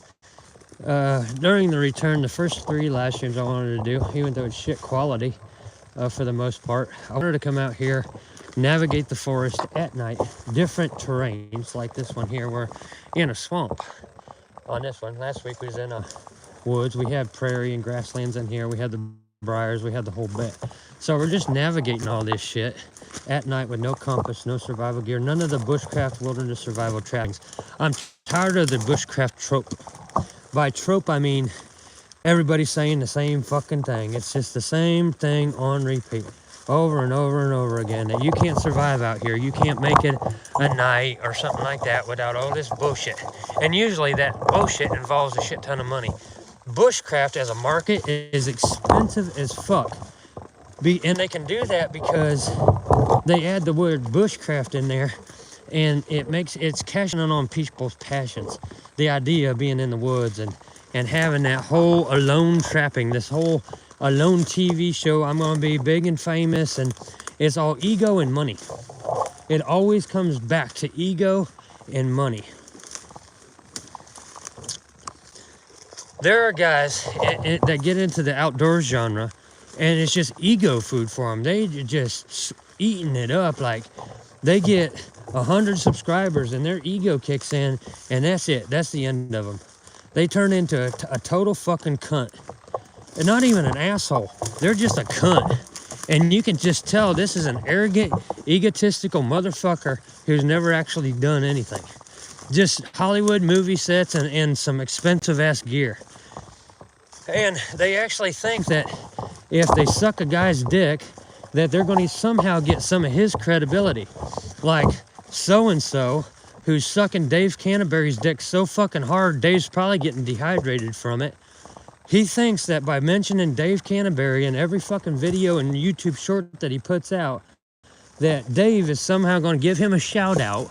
during the return, the first 3 live streams I wanted to do, even though it's shit quality for the most part, I wanted to come out here, navigate the forest at night, different terrains like this one here. We're in a swamp on this one. Last week we was in a woods. We had prairie and grasslands in here. We had the briars. We had the whole bit. So we're just navigating all this shit at night with no compass, no survival gear, none of the bushcraft wilderness survival trappings. I'm tired of the bushcraft trope. By trope, I mean everybody's saying the same fucking thing. It's just the same thing on repeat over and over and over again, that you can't survive out here. You can't make it a night or something like that without all this bullshit. And usually that bullshit involves a shit ton of money. Bushcraft as a market is expensive as fuck. And they can do that because they add the word bushcraft in there, and it's cashing in on people's passions. The idea of being in the woods and having that whole alone trapping, this whole alone TV show. I'm gonna be big and famous, and it's all ego and money. It always comes back to ego and money. There are guys that get into the outdoors genre, and it's just ego food for them. They just eating it up. Like, they get 100 subscribers and their ego kicks in, and that's it. That's the end of them. They turn into a total fucking cunt. And not even an asshole. They're just a cunt. And you can just tell this is an arrogant, egotistical motherfucker who's never actually done anything. Just Hollywood movie sets and some expensive ass gear. And they actually think that if they suck a guy's dick, that they're going to somehow get some of his credibility. Like so-and-so who's sucking Dave Canterbury's dick so fucking hard, Dave's probably getting dehydrated from it. He thinks that by mentioning Dave Canterbury in every fucking video and YouTube short that he puts out, that Dave is somehow going to give him a shout out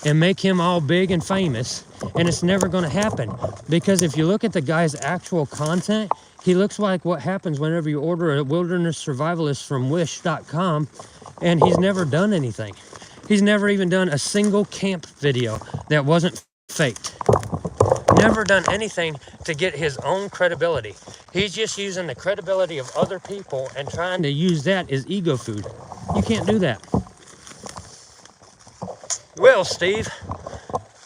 and make him all big and famous, and it's never going to happen. Because if you look at the guy's actual content, he looks like what happens whenever you order a wilderness survivalist from wish.com, and he's never done anything. He's never even done a single camp video that wasn't faked. Never done anything to get his own credibility. He's just using the credibility of other people and trying to use that as ego food. You can't do that. Well, Steve,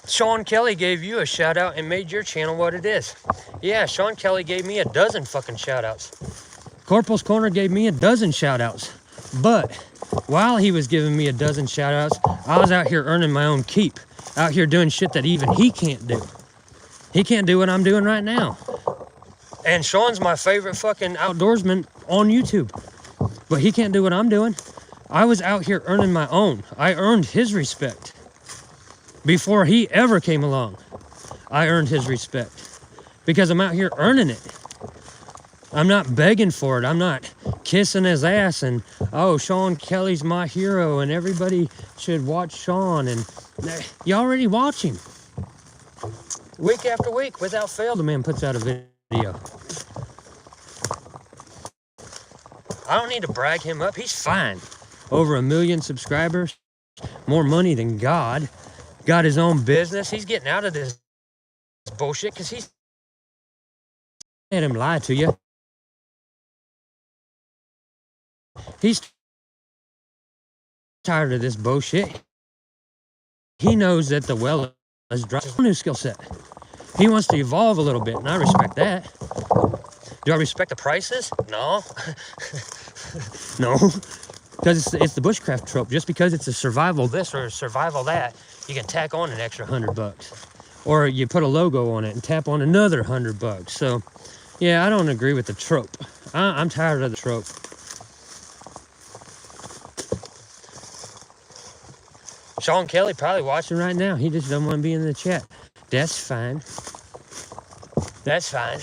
Sean Kelly gave you a shout out and made your channel what it is. Yeah, Sean Kelly gave me a dozen fucking shout outs. Corporal's Corner gave me a dozen shout outs. But while he was giving me a dozen shout outs, I was out here earning my own keep. Out here doing shit that even he can't do. He can't do what I'm doing right now. And Sean's my favorite fucking outdoorsman on YouTube. But he can't do what I'm doing. I was out here earning my own. I earned his respect. Before he ever came along, I earned his respect. Because I'm out here earning it. I'm not begging for it. I'm not kissing his ass and, oh, Sean Kelly's my hero and everybody should watch Sean. And you already watch him. Week after week, without fail, the man puts out a video. I don't need to brag him up. He's fine. Over 1 million subscribers. More money than God. Got his own business. He's getting out of this bullshit because he's let him lie to you. He's tired of this bullshit. He knows that the well is dry. It's a new skill set. He wants to evolve a little bit, and I respect that. Do I respect the prices? No. No. Because it's the bushcraft trope. Just because it's a survival this or a survival that, you can tack on an extra $100. Or you put a logo on it and tap on another $100. So, yeah, I don't agree with the trope. I'm tired of the trope. Sean Kelly probably watching right now. He just doesn't want to be in the chat. That's fine. That's fine.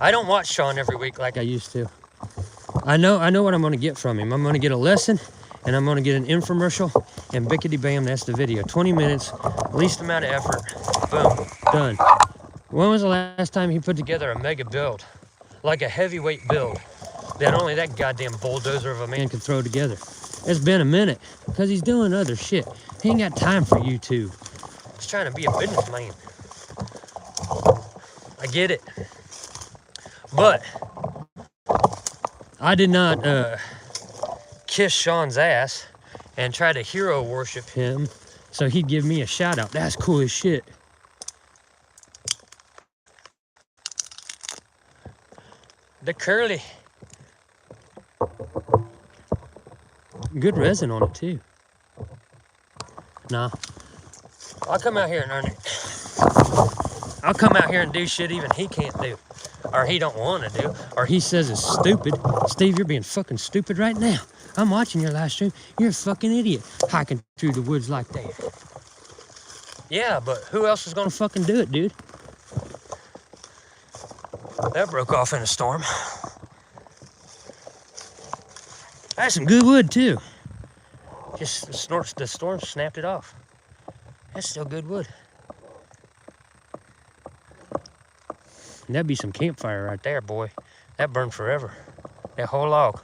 I don't watch Sean every week like I used to. I know what I'm going to get from him. I'm going to get a lesson, and I'm going to get an infomercial, and bickety bam, that's the video. 20 minutes, least amount of effort. Boom, done. When was the last time he put together a mega build? Like a heavyweight build that only that goddamn bulldozer of a man can throw together. It's been a minute, because he's doing other shit. He ain't got time for YouTube. He's trying to be a businessman. I get it. But I did not kiss Sean's ass and try to hero worship him so he'd give me a shout out. That's cool as shit. The curly. Good resin on it too. Nah. I'll come out here and earn it. I'll come out here and do shit even he can't do. Or he don't want to do. Or he says it's stupid. Steve, you're being fucking stupid right now. I'm watching your live stream. You're a fucking idiot hiking through the woods like that. Yeah, but who else is gonna fucking do it, dude? That broke off in a storm. That's some good wood too. Just the storm snapped it off. That's still good wood. And that'd be some campfire right there, boy. That burned forever. That whole log.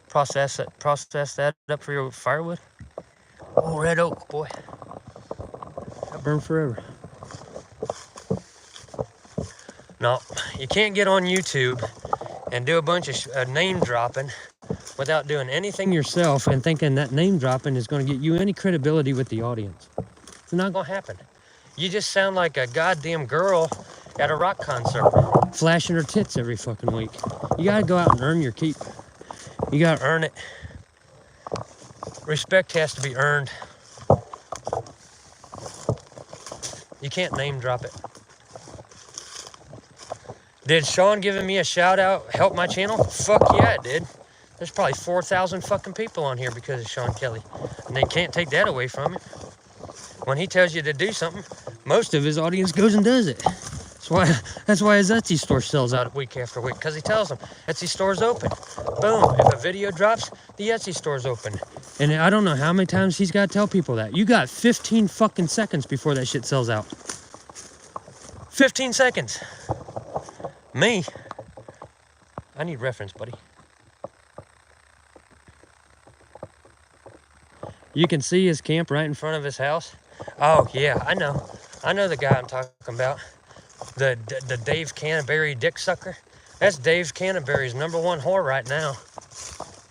Process that up for your firewood. Oh, red oak, boy. That burned forever. No, you can't get on YouTube and do a bunch of name dropping without doing anything yourself and thinking that name dropping is going to get you any credibility with the audience. It's not going to happen. You just sound like a goddamn girl at a rock concert, flashing her tits every fucking week. You got to go out and earn your keep. You got to earn it. Respect has to be earned. You can't name drop it. Did Sean giving me a shout out help my channel? Fuck yeah, it did. There's probably 4,000 fucking people on here because of Sean Kelly. And they can't take that away from him. When he tells you to do something, most of his audience goes and does it. That's why his Etsy store sells out week after week, because he tells them Etsy store's open. Boom, if a video drops, the Etsy store's open. And I don't know how many times he's got to tell people that. You got 15 fucking seconds before that shit sells out. 15 seconds. Me? I need reference, buddy. You can see his camp right in front of his house. Oh, yeah, I know. I know the guy I'm talking about. The Dave Canterbury dick sucker. That's Dave Canterbury's #1 whore right now.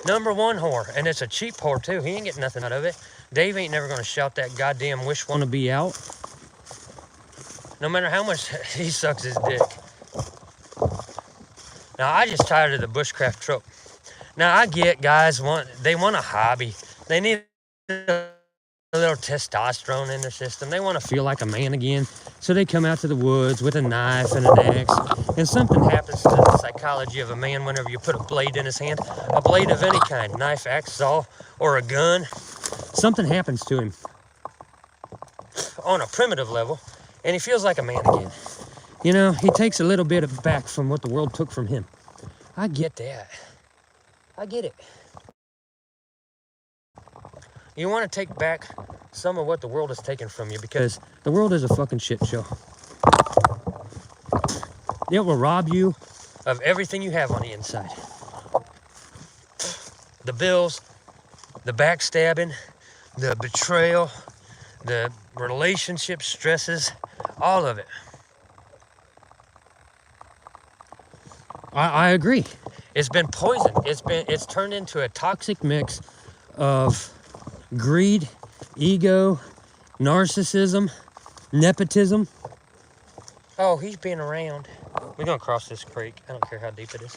#1 whore. And it's a cheap whore, too. He ain't getting nothing out of it. Dave ain't never going to shout that goddamn wish wanna be out. No matter how much he sucks his dick. Now, I just tired of the bushcraft trope. Now, I get guys they want a hobby. They need a little testosterone in their system. They want to feel like a man again. So they come out to the woods with a knife and an axe. And something happens to the psychology of a man whenever you put a blade in his hand. A blade of any kind, knife, axe, saw, or a gun. Something happens to him on a primitive level. And he feels like a man again. You know, he takes a little bit of back from what the world took from him. I get that. I get it. You want to take back some of what the world has taken from you, because the world is a fucking shit show. It will rob you of everything you have on the inside. The bills, the backstabbing, the betrayal, the relationship stresses, all of it. I agree. It's been poisoned. It's turned into a toxic mix of greed, ego, narcissism, nepotism. Oh, he's been around. We're gonna cross this creek. I don't care how deep it is.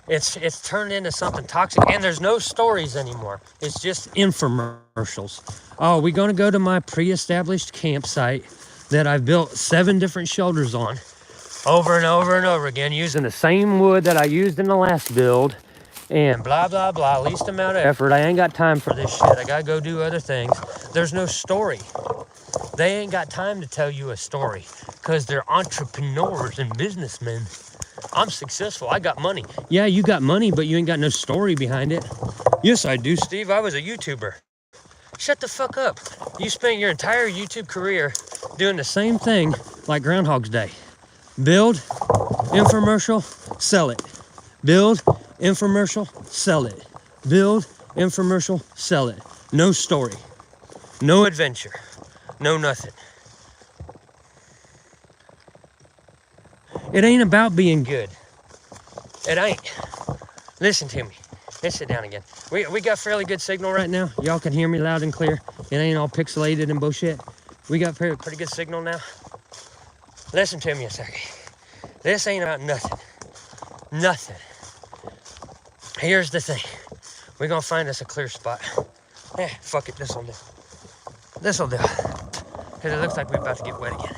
It's turned into something toxic, and there's no stories anymore. It's just infomercials. Oh, we're gonna go to my pre-established campsite that I've built 7 different shelters on, over and over and over again, using the same wood that I used in the last build, and blah, blah, blah, least amount of effort. I ain't got time for this shit. I gotta go do other things. There's no story. They ain't got time to tell you a story because they're entrepreneurs and businessmen. I'm successful. I got money. Yeah, you got money, but you ain't got no story behind it. Yes, I do, Steve. I was a YouTuber. Shut the fuck up. You spent your entire YouTube career doing the same thing like Groundhog's Day. Build, infomercial, sell it. Build, infomercial, sell it. Build, infomercial, sell it. No story. No adventure. No nothing. It ain't about being good. It ain't. Listen to me. Let's sit down again. We got fairly good signal right now. Y'all can hear me loud and clear. It ain't all pixelated and bullshit. We got pretty good signal now. Listen to me a second. This ain't about nothing. Nothing. Here's the thing. We're gonna find us a clear spot. Fuck it, this'll do. This'll do. Because it looks like we're about to get wet again.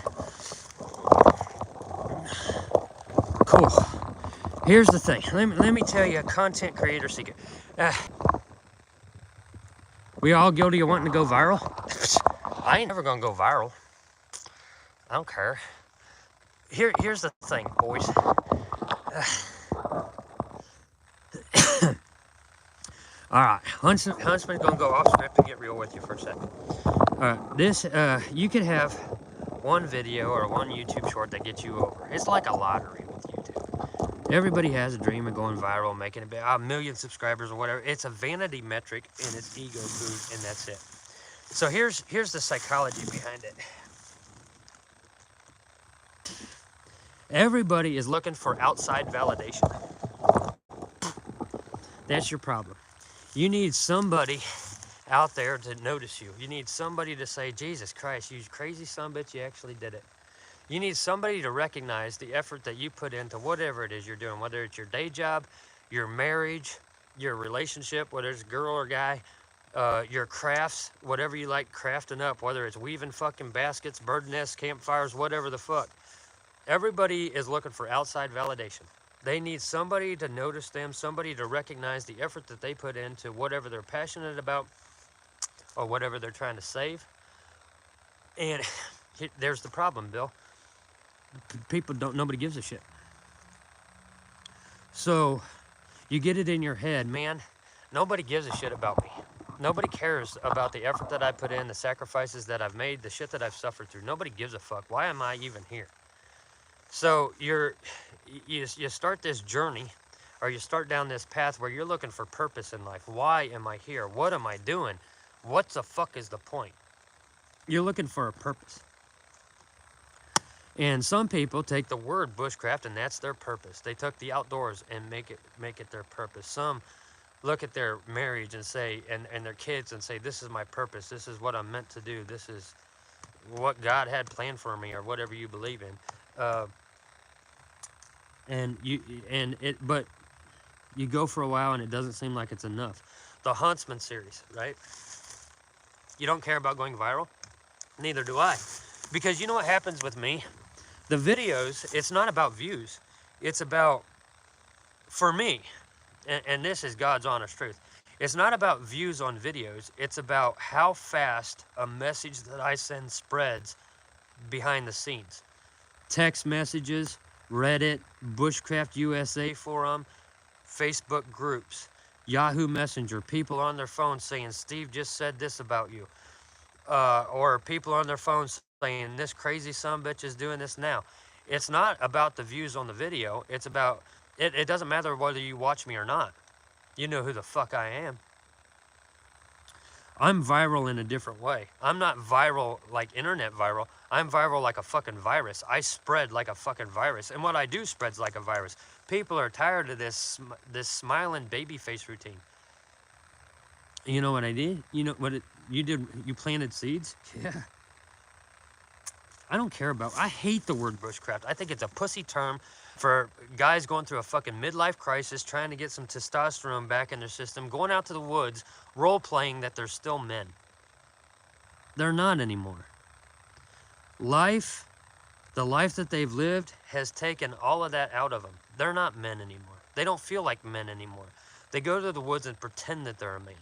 Cool. Here's the thing. Let me tell you a content creator secret. We all guilty of wanting to go viral? I ain't never gonna go viral. I don't care. Here's the thing, boys. All right, Huntsman's gonna go off script and get real with you for a second. All right, this you could have one video or one YouTube short that gets you over. It's like a lottery with YouTube. Everybody has a dream of going viral, making a million subscribers or whatever. It's a vanity metric and it's ego food, and that's it. So here's the psychology behind it. Everybody is looking for outside validation. That's your problem. You need somebody out there to notice you. You need somebody to say, Jesus Christ, you crazy son of a bitch, you actually did it. You need somebody to recognize the effort that you put into whatever it is you're doing, whether it's your day job, your marriage, your relationship, whether it's a girl or guy, your crafts, whatever you like crafting up, whether it's weaving fucking baskets, bird nests, campfires, whatever the fuck. Everybody is looking for outside validation. They need somebody to notice them, somebody to recognize the effort that they put into whatever they're passionate about or whatever they're trying to save. And there's the problem, Bill. People don't, nobody gives a shit. So you get it in your head, man, nobody gives a shit about me. Nobody cares about the effort that I put in, the sacrifices that I've made, the shit that I've suffered through. Nobody gives a fuck. Why am I even here? So you start this journey, or you start down this path where you're looking for purpose in life. Why am I here? What am I doing? What the fuck is the point? You're looking for a purpose. And some people take the word bushcraft and that's their purpose. They took the outdoors and make it their purpose. Some look at their marriage and say, and their kids and say, this is my purpose. This is what I'm meant to do. This is what God had planned for me, or whatever you believe in. But you go for a while and it doesn't seem like it's enough. The Huntsman series, right? You don't care about going viral? Neither do I. Because you know what happens with me? The videos, it's not about views. It's about, for me, and this is God's honest truth, it's not about views on videos. It's about how fast a message that I send spreads behind the scenes. Text messages, Reddit, Bushcraft USA forum, Facebook groups, Yahoo Messenger, people on their phones saying, Steve just said this about you. Or people on their phones saying, this crazy son of a bitch is doing this now. It's not about the views on the video. It's about, it doesn't matter whether you watch me or not. You know who the fuck I am. I'm viral in a different way. I'm not viral like internet viral. I'm viral like a fucking virus. I spread like a fucking virus. And what I do spreads like a virus. People are tired of this smiling baby face routine. You know what I did? You know what you did? You planted seeds? Yeah. I don't care about, I hate the word bushcraft. I think it's a pussy term for guys going through a fucking midlife crisis, trying to get some testosterone back in their system, going out to the woods, role-playing that they're still men. They're not anymore. Life, the life that they've lived has taken all of that out of them. They're not men anymore. They don't feel like men anymore. They go to the woods and pretend that they're a man.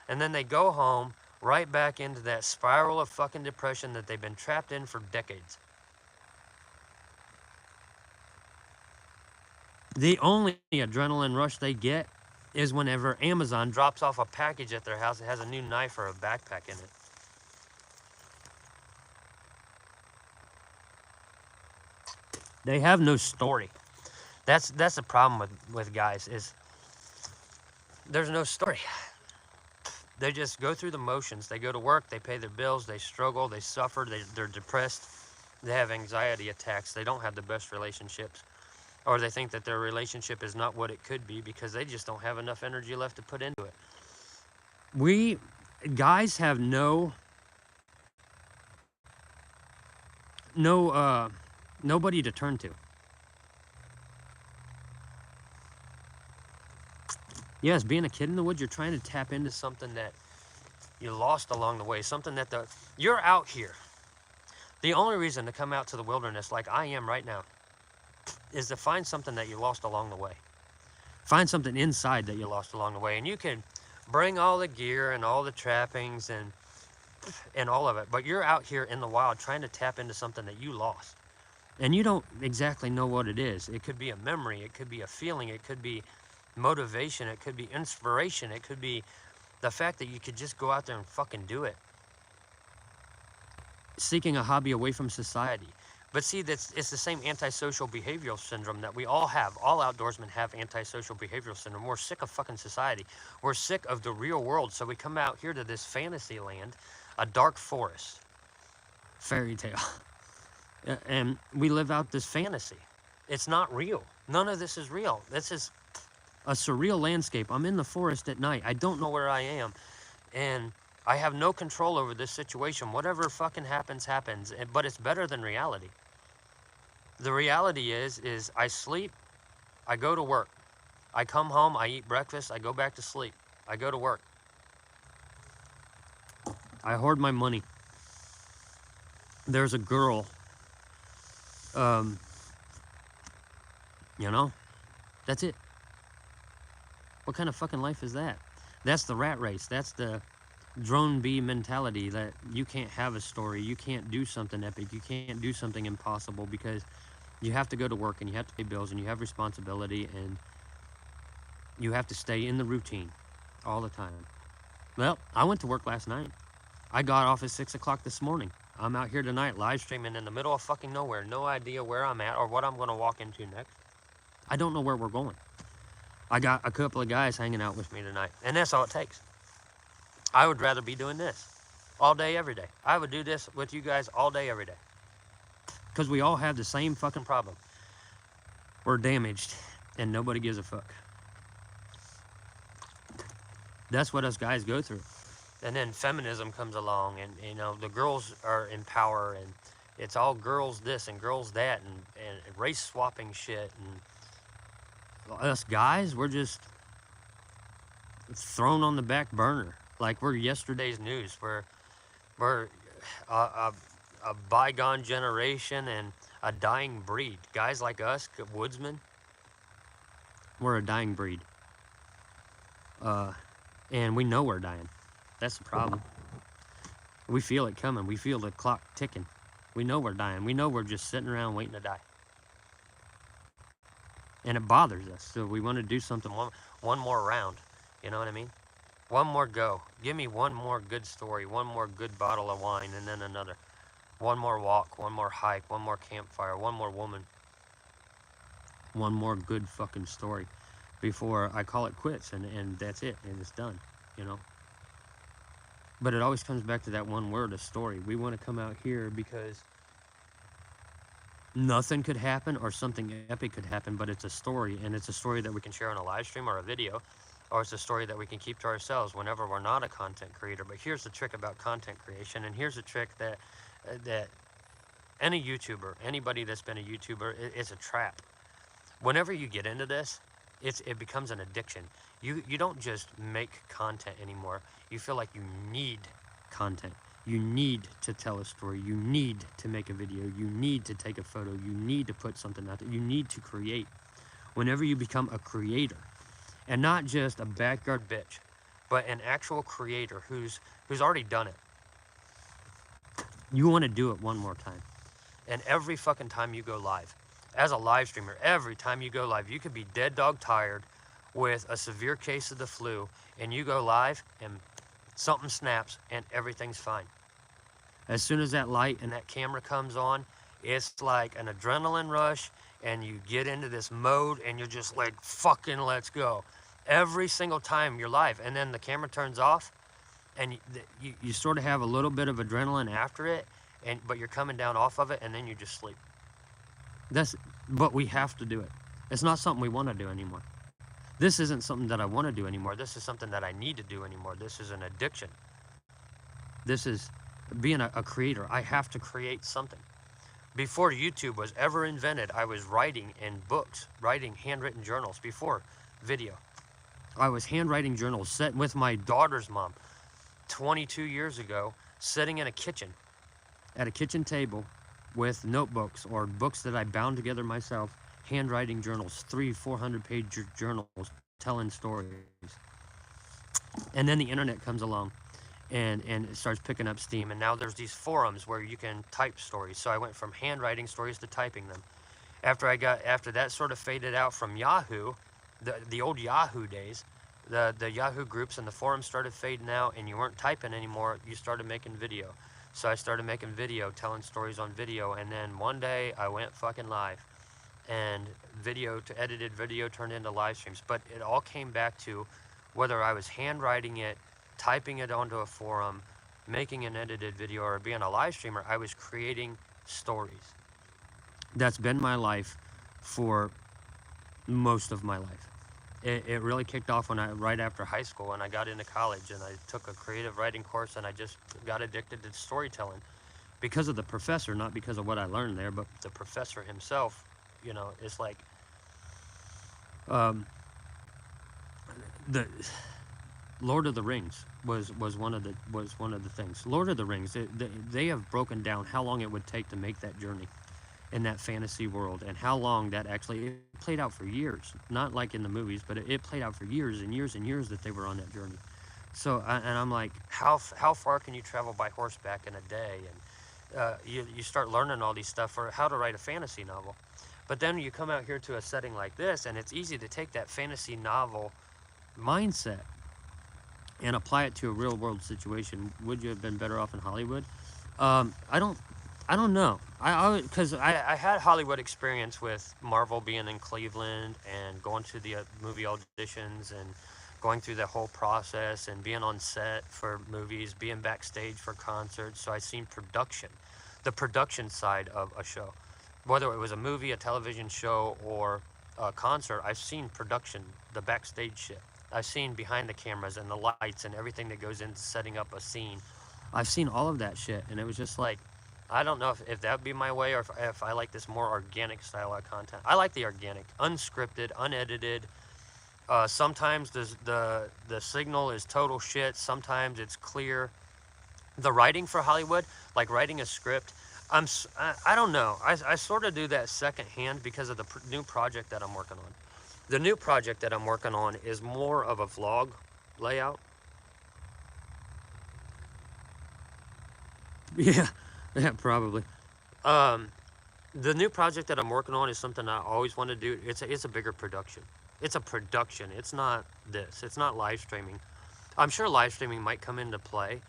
And then they go home, right back into that spiral of fucking depression that they've been trapped in for decades. The only adrenaline rush they get is whenever Amazon drops off a package at their house that has a new knife or a backpack in it. They have no story. That's the problem with guys, is there's no story. They just go through the motions. They go to work, they pay their bills, they struggle, they suffer, they're depressed, they have anxiety attacks, they don't have the best relationships, or they think that their relationship is not what it could be because they just don't have enough energy left to put into it. We guys have nobody to turn to. Yes, being a kid in the woods, you're trying to tap into something that you lost along the way, something that you're out here. The only reason to come out to the wilderness like I am right now is to find something that you lost along the way. Find something inside that you lost along the way. And you can bring all the gear and all the trappings and all of it, but you're out here in the wild trying to tap into something that you lost. And you don't exactly know what it is. It could be a memory, it could be a feeling, it could be motivation, it could be inspiration, it could be the fact that you could just go out there and fucking do it. Seeking a hobby away from society. But see, it's the same antisocial behavioral syndrome that we all have. All outdoorsmen have antisocial behavioral syndrome. We're sick of fucking society. We're sick of the real world. So we come out here to this fantasy land, a dark forest, fairy tale. And we live out this fantasy. It's not real. None of this is real. This is a surreal landscape. I'm in the forest at night. I don't know where I am. And I have no control over this situation. Whatever fucking happens, happens. But it's better than reality. The reality is I sleep, I go to work. I come home, I eat breakfast, I go back to sleep. I go to work. I hoard my money. There's a girl, you know, that's it. What kind of fucking life is that? That's the rat race. That's the drone bee mentality that you can't have a story. You can't do something epic. You can't do something impossible because you have to go to work and you have to pay bills and you have responsibility and you have to stay in the routine all the time. Well, I went to work last night. I got off at 6 o'clock this morning. I'm out here tonight live streaming in the middle of fucking nowhere. No idea where I'm at or what I'm going to walk into next. I don't know where we're going. I got a couple of guys hanging out with me tonight, and that's all it takes. I would rather be doing this all day, every day. I would do this with you guys all day, every day. Because we all have the same fucking problem. We're damaged, and nobody gives a fuck. That's what us guys go through. And then feminism comes along, and you know, the girls are in power, and it's all girls this and girls that, and race swapping shit, and us guys, we're just thrown on the back burner. Like we're yesterday's news. We're a bygone generation and a dying breed. Guys like us, woodsmen, we're a dying breed. And we know we're dying. That's the problem. We feel it coming. We feel the clock ticking. We know we're dying. We know we're just sitting around waiting to die. And it bothers us. So we want to do something one more round. You know what I mean? One more go. Give me one more good story, one more good bottle of wine, and then another. One more walk, one more hike, one more campfire, one more woman. One more good fucking story before I call it quits, and that's it, and it's done, you know? But it always comes back to that one word, a story. We want to come out here because nothing could happen or something epic could happen, but it's a story, and it's a story that we can share on a live stream or a video, or it's a story that we can keep to ourselves whenever we're not a content creator. But here's the trick about content creation, and here's the trick that any YouTuber, anybody that's been a YouTuber, it's a trap. Whenever you get into this, it becomes an addiction. You don't just make content anymore. You feel like you need content. You need to tell a story. You need to make a video. You need to take a photo. You need to put something out there. You need to create. Whenever you become a creator, and not just a backyard bitch, but an actual creator who's already done it, you want to do it one more time. And every fucking time you go live, as a live streamer, every time you go live, you could be dead dog tired with a severe case of the flu, and you go live and something snaps and everything's fine. As soon as that light and that camera comes on, it's like an adrenaline rush, and you get into this mode and you're just like, fucking let's go. Every single time you're live, and then the camera turns off, and you sort of have a little bit of adrenaline after it, but you're coming down off of it, and then you just sleep. But we have to do it. It's not something we want to do anymore. This isn't something that I want to do anymore. This is something that I need to do anymore. This is an addiction. This is being a creator. I have to create something. Before YouTube was ever invented, I was writing in books, writing handwritten journals before video. I was handwriting journals, sitting with my daughter's mom 22 years ago, sitting in a kitchen, at a kitchen table with notebooks or books that I bound together myself, handwriting journals, 300-400 page journals, telling stories. And then the internet comes along and it starts picking up steam, and now there's these forums where you can type stories. So I went from handwriting stories to typing them. After that sort of faded out from Yahoo, the old Yahoo days, the Yahoo groups and the forums started fading out, and you weren't typing anymore. You started making video. So I started making video, telling stories on video, and then one day I went fucking live, and edited video turned into live streams. But it all came back to whether I was handwriting it, typing it onto a forum, making an edited video, or being a live streamer, I was creating stories. That's been my life for most of my life. It really kicked off right after high school, and I got into college, and I took a creative writing course, and I just got addicted to storytelling because of the professor, not because of what I learned there, but the professor himself, you know, is like, the Lord of the Rings was one of the things. Lord of the Rings, they have broken down how long it would take to make that journey in that fantasy world, and how long that actually, it played out for years, not like in the movies, but it played out for years and years and years that they were on that journey. So and I'm like, how far can you travel by horseback in a day? And you start learning all these stuff for how to write a fantasy novel. But then you come out here to a setting like this, and it's easy to take that fantasy novel mindset and apply it to a real world situation. Would you have been better off in Hollywood? I don't know. Because I had Hollywood experience with Marvel, being in Cleveland and going to the movie auditions and going through the whole process and being on set for movies, being backstage for concerts. So I've seen production, the production side of a show. Whether it was a movie, a television show, or a concert, I've seen production, the backstage shit. I've seen behind the cameras and the lights and everything that goes into setting up a scene. I've seen all of that shit, and it was just like, I don't know if that would be my way, or if I like this more organic style of content. I like the organic, unscripted, unedited. Sometimes the signal is total shit. Sometimes it's clear. The writing for Hollywood, like writing a script, I don't know. I sort of do that secondhand because of the new project that I'm working on. The new project that I'm working on is more of a vlog layout. Yeah. Yeah, probably. The new project that I'm working on is something I always want to do. It's a bigger production. It's a production. It's not this. It's not live streaming. I'm sure live streaming might come into play,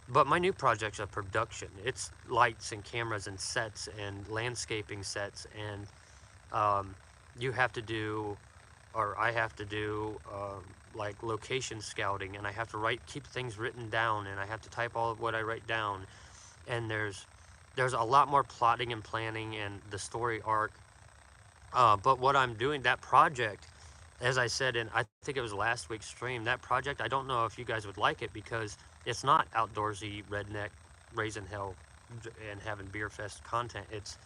but my new project's a production. It's lights and cameras and sets and landscaping sets, and you have to do, or I have to do, like location scouting, and I have to keep things written down, and I have to type all of what I write down. And there's a lot more plotting and planning and the story arc. But what I'm doing, that project, as I said, and I think it was last week's stream, that project, I don't know if you guys would like it, because it's not outdoorsy, redneck, raising hell, and having beer fest content. It's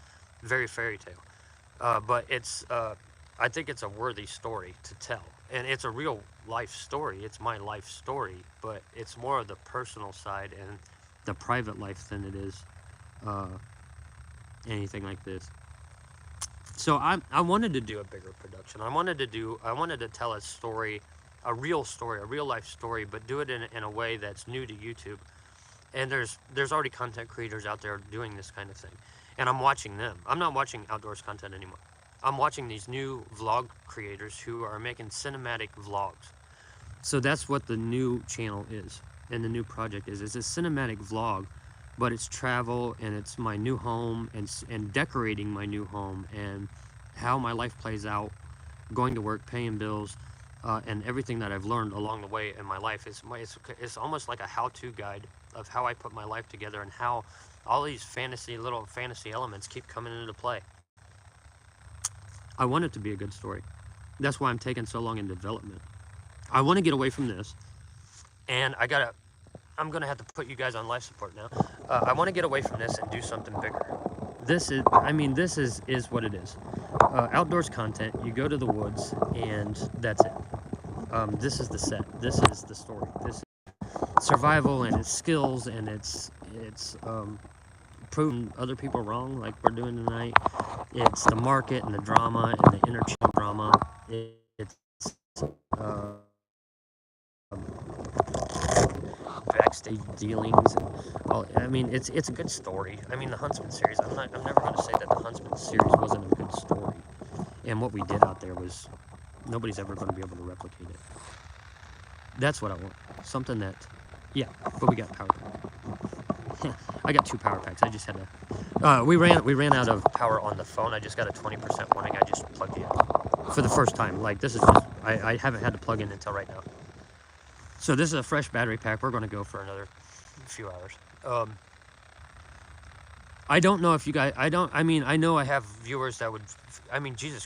very fairy tale. But it's, I think it's a worthy story to tell. And it's a real life story. It's my life story, but it's more of the personal side and the private life than it is anything like this. So I wanted to do a bigger production. I wanted to tell a story, a real life story, but do it in a way that's new to YouTube. And there's already content creators out there doing this kind of thing, and I'm watching them. I'm not watching outdoors content anymore. I'm watching these new vlog creators who are making cinematic vlogs. So that's what the new channel is. And the new project is a cinematic vlog, but it's travel, and it's my new home, and decorating my new home, and how my life plays out, going to work, paying bills, and everything that I've learned along the way in my life. It's almost like a how-to guide of how I put my life together, and how all these little fantasy elements keep coming into play. I want it to be a good story. That's why I'm taking so long in development. I want to get away from this. And I'm gonna have to put you guys on life support now. I want to get away from this and do something bigger. This is what it is. Outdoors content. You go to the woods, and that's it. This is the set. This is the story. This is survival, and it's skills, and it's proving other people wrong, like we're doing tonight. It's the market and the drama and the interchange drama. It's backstage dealings, and all. I mean, it's a good story. I mean, the Huntsman series, I'm never going to say that the Huntsman series wasn't a good story, and what we did out there was Nobody's ever going to be able to replicate it. That's what I want. Something that, yeah, but we got power pack. I got 2 power packs. I just had to, we ran out of power on the phone. I just got a 20% warning. I just plugged it in for the first time. Like, this is just, I haven't had to plug in until right now. So this is a fresh battery pack. We're going to go for another few hours. I don't know if you guys, I mean, I know I have viewers that would, I mean, Jesus,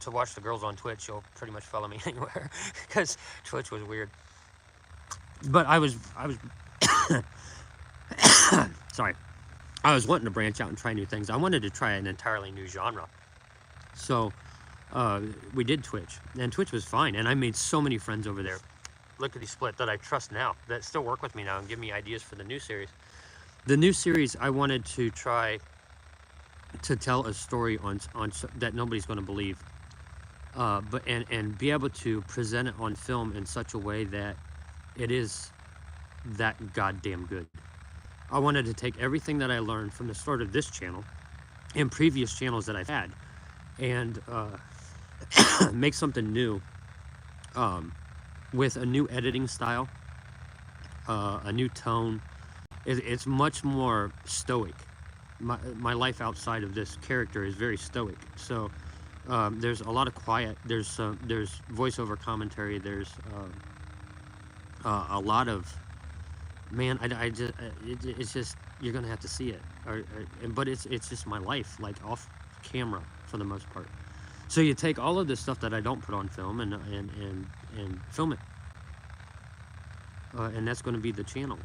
to watch the girls on Twitch, you'll pretty much follow me anywhere, because Twitch was weird. But I was, sorry, I was wanting to branch out and try new things. I wanted to try an entirely new genre. So, we did Twitch, and Twitch was fine, and I made so many friends over there, lickety split, that I trust now, that still work with me now and give me ideas for the new series. The new series, I wanted to try to tell a story on that nobody's going to believe, but be able to present it on film in such a way that it is that goddamn good. I wanted to take everything that I learned from the start of this channel and previous channels that I've had, and make something new, with a new editing style, a new tone. It's much more stoic. My life outside of this character is very stoic. So there's a lot of quiet. There's voiceover commentary. There's a lot of, man. It's just, you're gonna have to see it. But it's just my life, like off camera for the most part. So you take all of this stuff that I don't put on film and film it. And that's going to be the channel.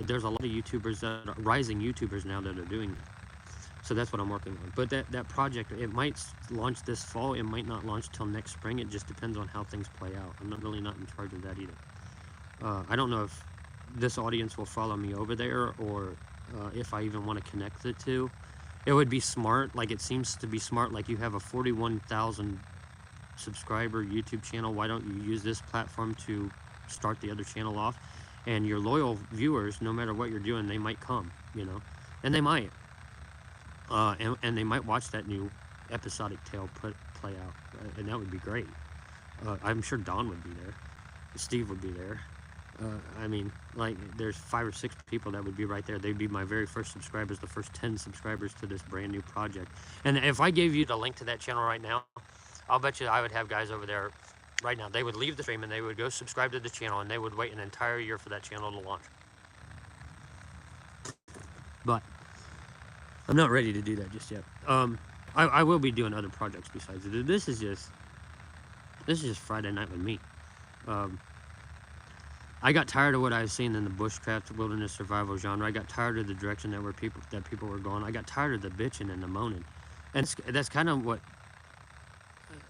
There's a lot of YouTubers that are rising YouTubers now that are doing that. So that's what I'm working on. But that project, it might launch this fall. It might not launch till next spring. It just depends on how things play out. I'm not in charge of that either. I don't know if this audience will follow me over there, or if I even want to connect the two. It would be smart. Like, it seems to be smart. Like, you have a 41,000 subscriber YouTube channel. Why don't you use this platform to start the other channel off? And your loyal viewers, no matter what you're doing, they might come, you know, and they might, and they might watch that new episodic tale play out, and that would be great. I'm sure Don would be there, Steve would be there. I mean, like, there's 5 or 6 people that would be right there. They'd be my very first subscribers, the first 10 subscribers to this brand new project. And if I gave you the link to that channel right now, I'll bet you I would have guys over there right now. They would leave the stream and they would go subscribe to the channel, and they would wait an entire year for that channel to launch. But I'm not ready to do that just yet. I will be doing other projects besides it. This is just Friday night with me. I got tired of what I was seeing in the bushcraft wilderness survival genre. I got tired of the direction that people were going. I got tired of the bitching and the moaning, and that's kind of what,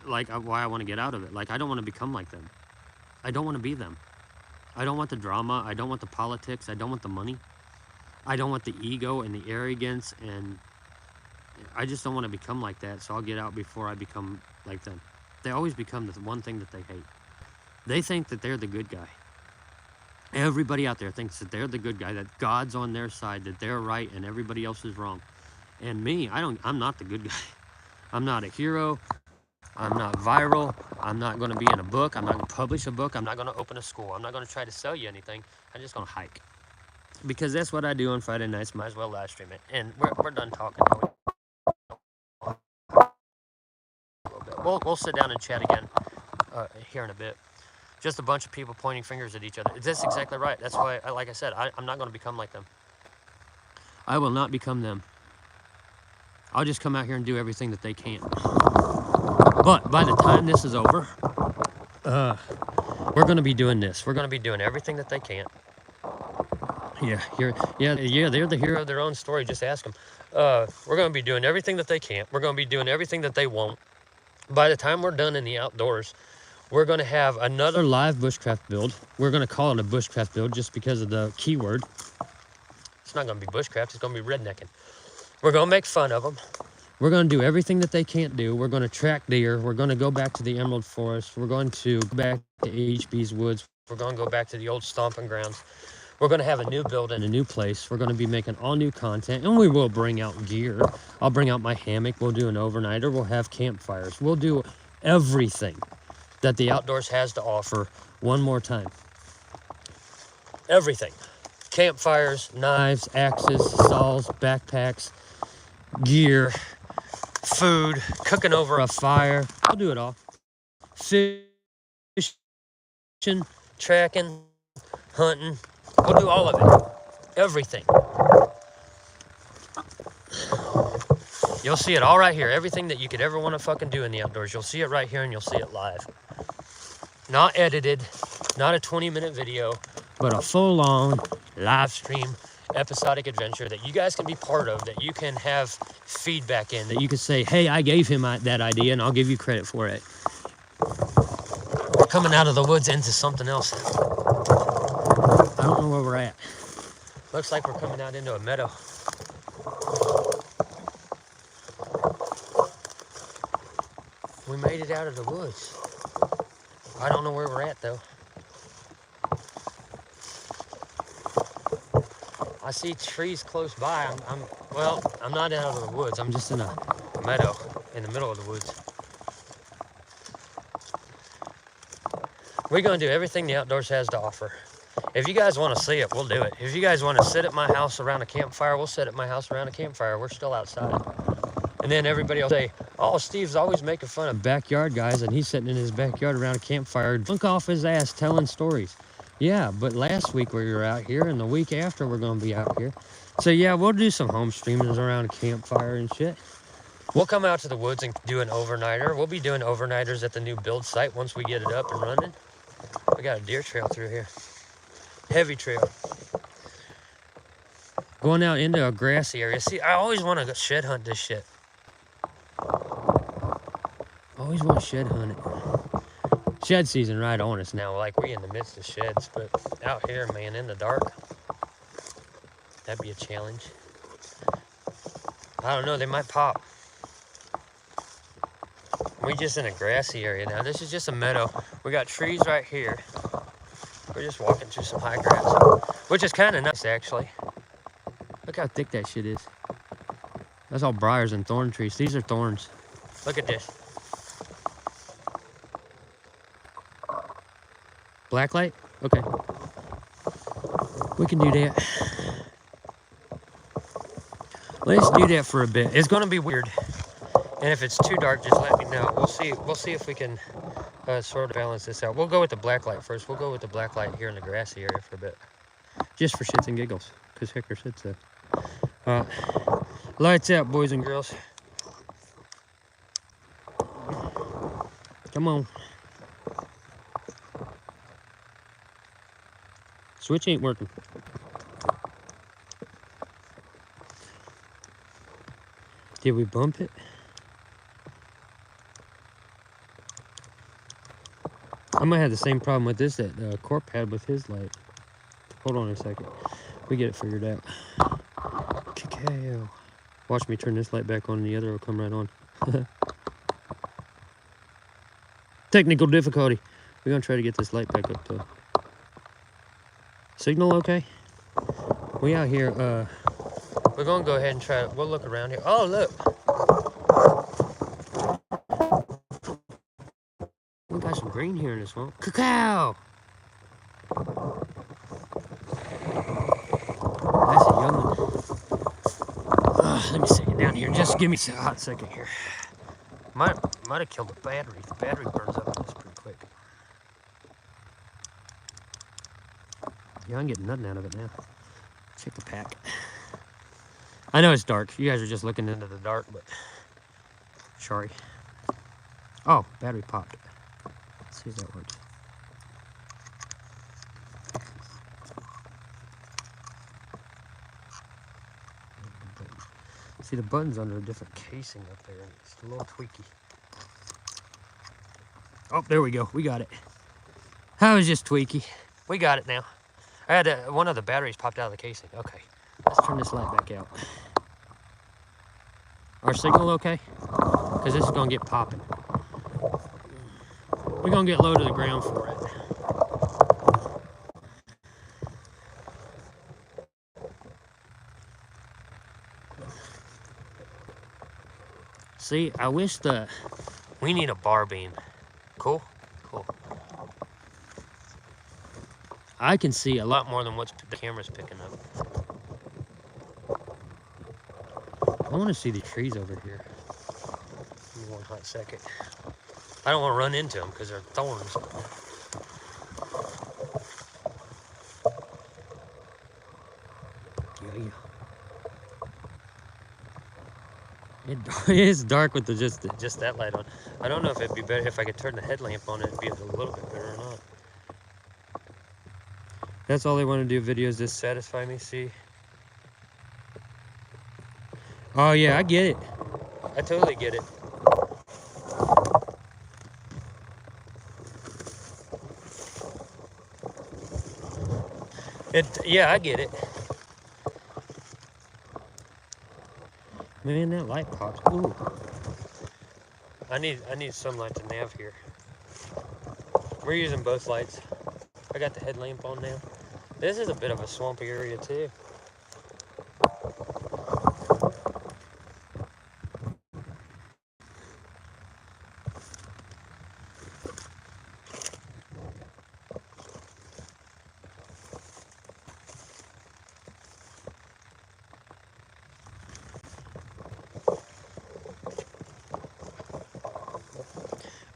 like, why I want to get out of it. Like, I don't want to become like them. I don't want to be them. I don't want the drama. I don't want the politics. I don't want the money. I don't want the ego and the arrogance, and I just don't want to become like that. So I'll get out before I become like them. They always become the one thing that they hate. They think that they're the good guy. Everybody out there thinks that they're the good guy, that God's on their side, that they're right and everybody else is wrong. And me, I'm not the good guy. I'm not a hero. I'm not viral. I'm not going to be in a book. I'm not going to publish a book. I'm not going to open a school. I'm not going to try to sell you anything. I'm just going to hike. Because that's what I do on Friday nights. Might as well live stream it. And we're done talking now. We'll sit down and chat again here in a bit. Just a bunch of people pointing fingers at each other. That's exactly right. That's why, like I said, I'm not going to become like them. I will not become them. I'll just come out here and do everything that they can. But by the time this is over, we're going to be doing this. We're going to be doing everything that they can. Yeah, they're the hero of their own story. Just ask them. We're going to be doing everything that they can. We're going to be doing everything that they won't. By the time we're done in the outdoors, we're going to have another live bushcraft build. We're going to call it a bushcraft build just because of the keyword. It's not going to be bushcraft. It's going to be rednecking. We're going to make fun of them. We're going to do everything that they can't do. We're going to track deer. We're going to go back to the Emerald Forest. We're going to go back to HB's Woods. We're going to go back to the old stomping grounds. We're going to have a new build in a new place. We're going to be making all new content, and we will bring out gear. I'll bring out my hammock. We'll do an overnighter. We'll have campfires. We'll do everything that the outdoors has to offer one more time. Everything. Campfires, knives, axes, saws, backpacks, gear, food, cooking over a fire. I'll do it all. Fishing, tracking, hunting. We'll do all of it. Everything. You'll see it all right here. Everything that you could ever want to fucking do in the outdoors. You'll see it right here and you'll see it live. Not edited, not a 20-minute video, but a full-on live stream episodic adventure that you guys can be part of, that you can have feedback in, that you can say, hey, I gave him that idea and I'll give you credit for it. We're coming out of the woods into something else. I don't know where we're at. Looks like we're coming out into a meadow. We made it out of the woods. I don't know where we're at though. I see trees close by. Well, I'm not out of the woods. I'm just in a meadow in the middle of the woods. We're gonna do everything the outdoors has to offer. If you guys want to see it, we'll do it. If you guys want to sit at my house around a campfire, we'll sit at my house around a campfire. We're still outside. And then everybody will say, oh, Steve's always making fun of backyard guys, and he's sitting in his backyard around a campfire, drunk off his ass telling stories. Yeah, but last week we were out here, and the week after we're going to be out here. So yeah, we'll do some home streamings around a campfire and shit. We'll come out to the woods and do an overnighter. We'll be doing overnighters at the new build site once we get it up and running. We got a deer trail through here. Heavy trail. Going out into a grassy area. See, I always want to go shed hunt this shit. Always want to shed hunt it. Shed season right on us now. Like, we're in the midst of sheds, but out here, man, in the dark, that'd be a challenge. I don't know, they might pop. We're just in a grassy area now. This is just a meadow. We got trees right here. We're just walking through some high grass, which is kind of nice, actually. Look how thick that shit is. That's all briars and thorn trees. These are thorns. Look at this. Blacklight? Okay. We can do that. Let's do that for a bit. It's gonna be weird. And if it's too dark, just let me know. We'll see if we can sort of balance this out. We'll go with the blacklight first. We'll go with the blacklight here in the grassy area for a bit. Just for shits and giggles. Because Hector said so. Lights out, boys and girls. Come on. Switch ain't working. Did we bump it? I might have the same problem with this that Corp had with his light. Hold on a second. We get it figured out. Cacao. Watch me turn this light back on and the other will come right on. Technical difficulty. We're gonna try to get this light back up though. Signal okay? We out here, we're gonna go ahead and try it. We'll look around here. Oh, look. We got some green here in this one. Cacao! That's a young one. Let me set you down here. Just give me a hot second here. Might have killed the battery. The battery burns up on this pretty quick. Yeah, I'm getting nothing out of it now. Check the pack. I know it's dark. You guys are just looking into the dark, but sorry. Oh, battery popped. Let's see if that works. See, the button's under a different casing up there, and it's a little tweaky. Oh, there we go. We got it. That was just tweaky. We got it now. I had one of the batteries popped out of the casing. Okay, let's turn this light back out. Our signal okay? Because this is going to get popping. We're going to get low to the ground for it. See, I wish we need a bar beam. Cool? Cool. I can see a lot more than what the camera's picking up. I want to see the trees over here. Give me one hot second. I don't want to run into them because they're thorns. Yeah. It is dark with just that light on. I don't know if it'd be better if I could turn the headlamp on. It'd be a little bit better or not. That's all I want to do. Videos just satisfy me. See. Oh yeah, I get it. I totally get it. Yeah, I get it. Man, that light pops. Ooh. I need sunlight to nav here. We're using both lights. I got the headlamp on now. This is a bit of a swampy area too.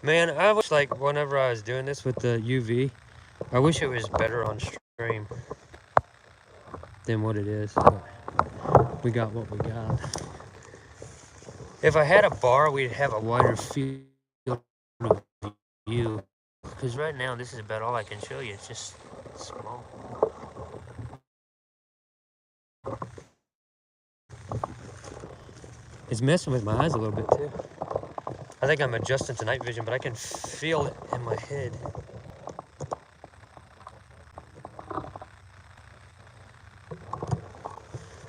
Man, I wish, like, whenever I was doing this with the UV, I wish it was better on stream than what it is, but we got what we got. If I had a bar, we'd have a wider field of view, because right now this is about all I can show you. It's just small. It's messing with my eyes a little bit too. I think I'm adjusting to night vision, but I can feel it in my head.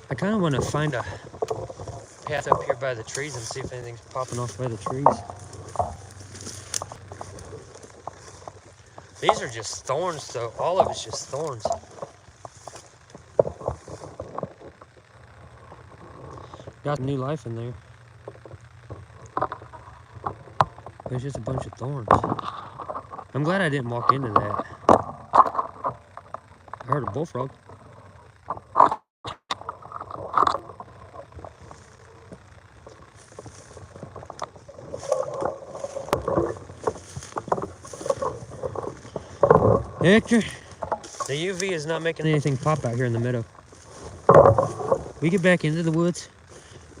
I kind of want to find a path up here by the trees and see if anything's popping off by the trees. These are just thorns, though. All of it's just thorns. Got new life in there. There's just a bunch of thorns. I'm glad I didn't walk into that. I heard a bullfrog. Hector, the UV is not making anything pop out here in the meadow. We get back into the woods,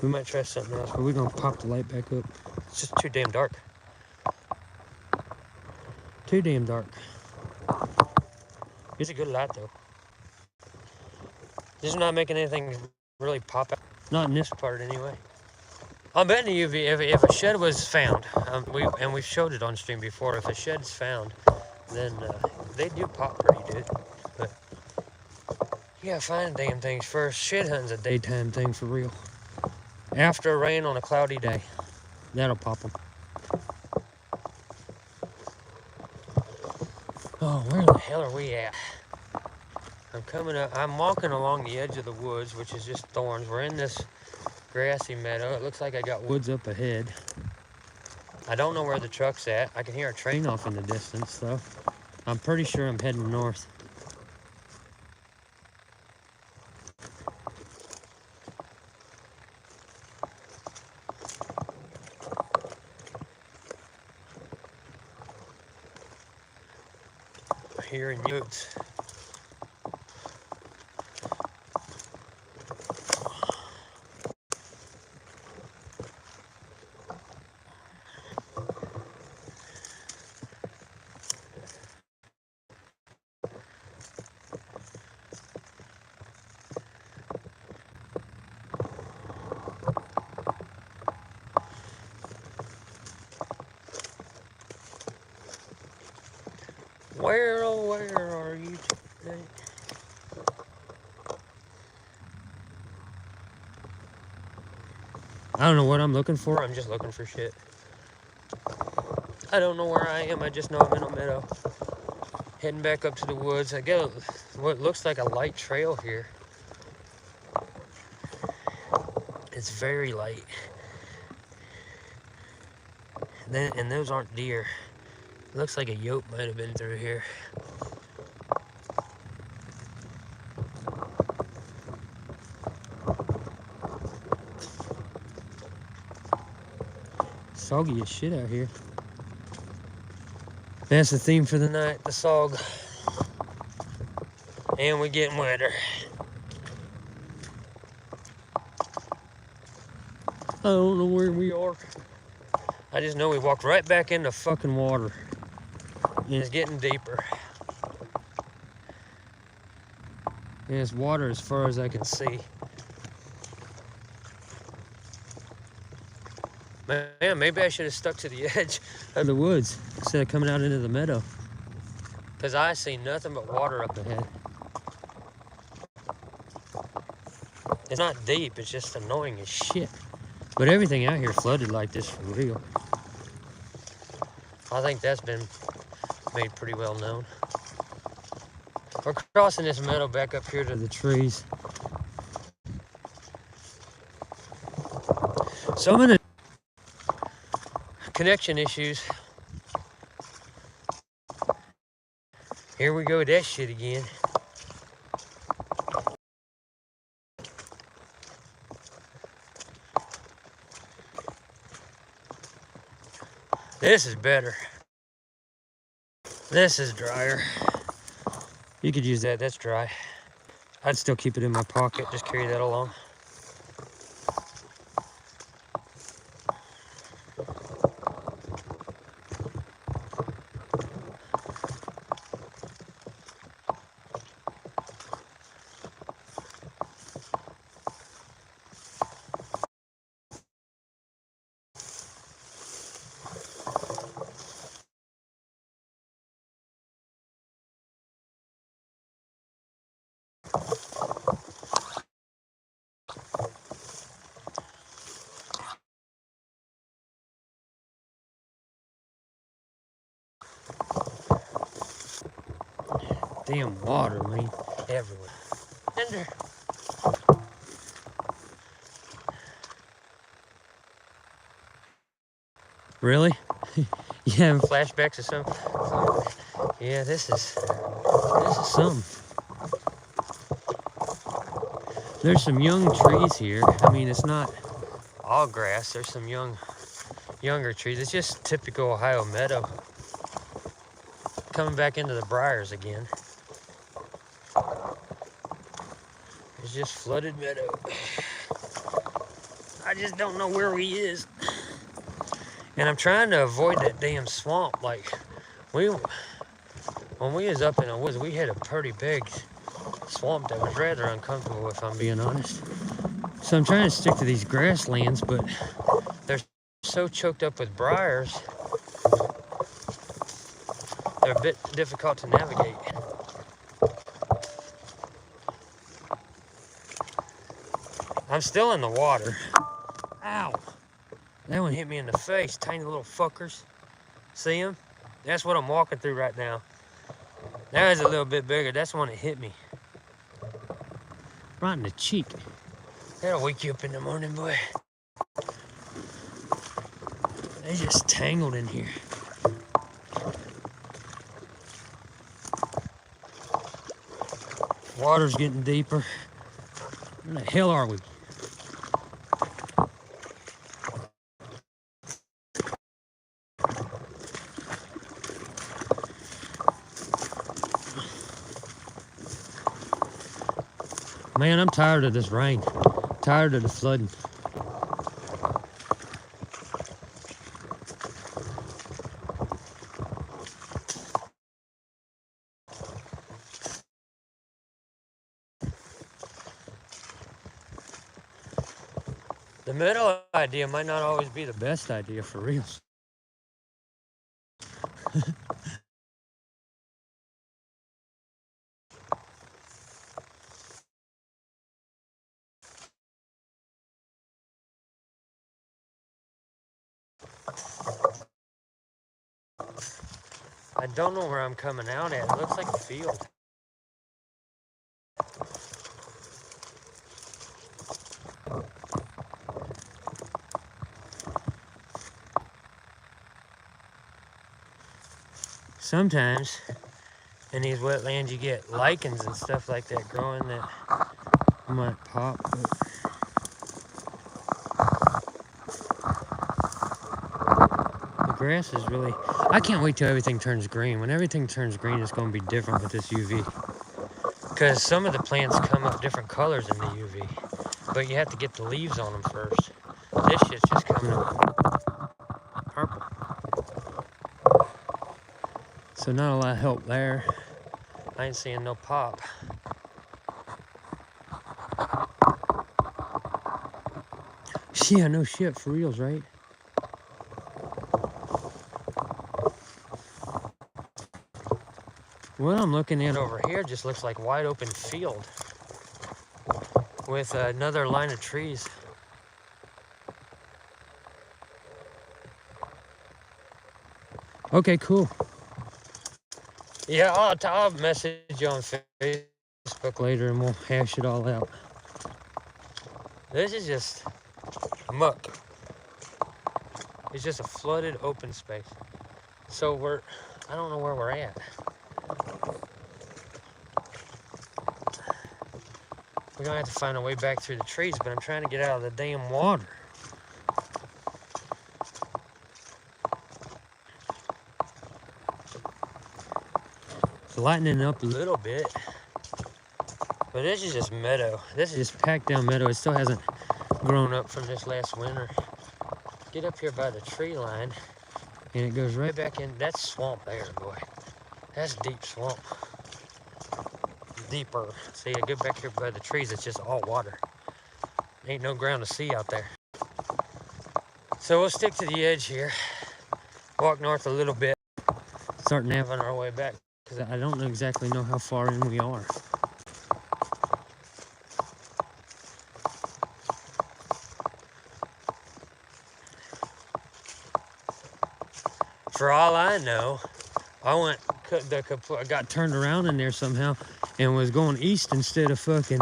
we might try something else, but we're gonna pop the light back up. It's just too damn dark. Too damn dark. It's a good light though. This is not making anything really pop out. Not in this part anyway. I'm betting the UV, if a shed was found, we've showed it on stream before, if a shed's found, then they do pop pretty good. But you gotta find damn things first. Shed hunting's a daytime thing for real. After rain on a cloudy day, that'll pop them. Oh, where the hell are we at? I'm coming up, I'm walking along the edge of the woods, which is just thorns. We're in this grassy meadow. It looks like I got woods up ahead. I don't know where the truck's at. I can hear a train off in the distance though. I'm pretty sure I'm heading north. Here in Utes. Where, oh, where are you today? I don't know what I'm looking for. I'm just looking for shit. I don't know where I am. I just know I'm in a meadow. Heading back up to the woods. I got what looks like a light trail here. It's very light. And those aren't deer. It looks like a yoke might have been through here. soggy as shit out here. That's the theme for the night, the sog. And we're getting wetter. I don't know where we are. I just know we walked right back into fucking water. And it's getting deeper. And it's water as far as I can see. Man, maybe I should have stuck to the edge of the woods instead of coming out into the meadow. Because I see nothing but water up ahead. It's not deep, it's just annoying as shit. But everything out here flooded like this for real. I think that's been made pretty well known. We're crossing this meadow back up here to the trees. Some of the connection issues. Here we go with that shit again. This is better. This is drier. You could use that, that's dry. I'd still keep it in my pocket, just carry that along. Damn water, man, everywhere. In there. Really? You having flashbacks or something? Yeah, this is something. There's some young trees here. I mean, it's not all grass. There's some younger trees. It's just typical Ohio meadow. Coming back into the briars again. It's just flooded meadow. I just don't know where he is. And I'm trying to avoid that damn swamp. Like, when we was up in the woods, we hit a pretty big swamp that was rather uncomfortable, if I'm being honest. So I'm trying to stick to these grasslands, but they're so choked up with briars, they're a bit difficult to navigate. I'm still in the water. Ow. That one hit me in the face, tiny little fuckers. See them? That's what I'm walking through right now. That was a little bit bigger. That's the one that hit me. Right in the cheek. That'll wake you up in the morning, boy. They just tangled in here. Water's getting deeper. Where the hell are we? Man, I'm tired of this rain. Tired of the flooding. The middle idea might not always be the best idea for real. I don't know where I'm coming out at. It looks like a field. Sometimes in these wetlands you get lichens and stuff like that growing that might pop. But grass is really... I can't wait till everything turns green. When everything turns green, it's going to be different with this UV. Because some of the plants come up different colors in the UV. But you have to get the leaves on them first. This shit's just coming up purple. So not a lot of help there. I ain't seeing no pop. Yeah, no shit, for reals, right? What I'm looking at over here just looks like wide open field with another line of trees. Okay, cool. Yeah, I'll message you on Facebook later and we'll hash it all out. This is just muck. It's just a flooded open space. So I don't know where we're at. We're gonna have to find a way back through the trees, but I'm trying to get out of the damn water. It's lightening up a little bit, but this is just meadow. This is just packed down meadow. It still hasn't grown up from this last winter. Get up here by the tree line, and it goes right back in. That's swamp there, boy. That's deep swamp. Deeper. See, I get back here by the trees, it's just all water. Ain't no ground to see out there. So we'll stick to the edge here. Walk north a little bit. Start naviging our way back, because I don't exactly know how far in we are. For all I know, I got turned around in there somehow and was going east instead of fucking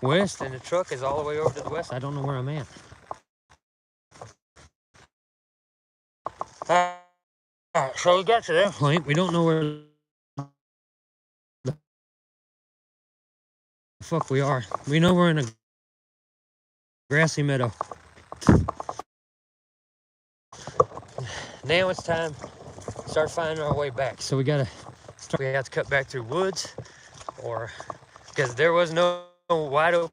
west, and the truck is all the way over to the west. I don't know where I'm at. Alright, so we got to that point. We don't know where the fuck we are. We know we're in a grassy meadow. Now it's time to start finding our way back. So we have to cut back through woods, or because there was no wide open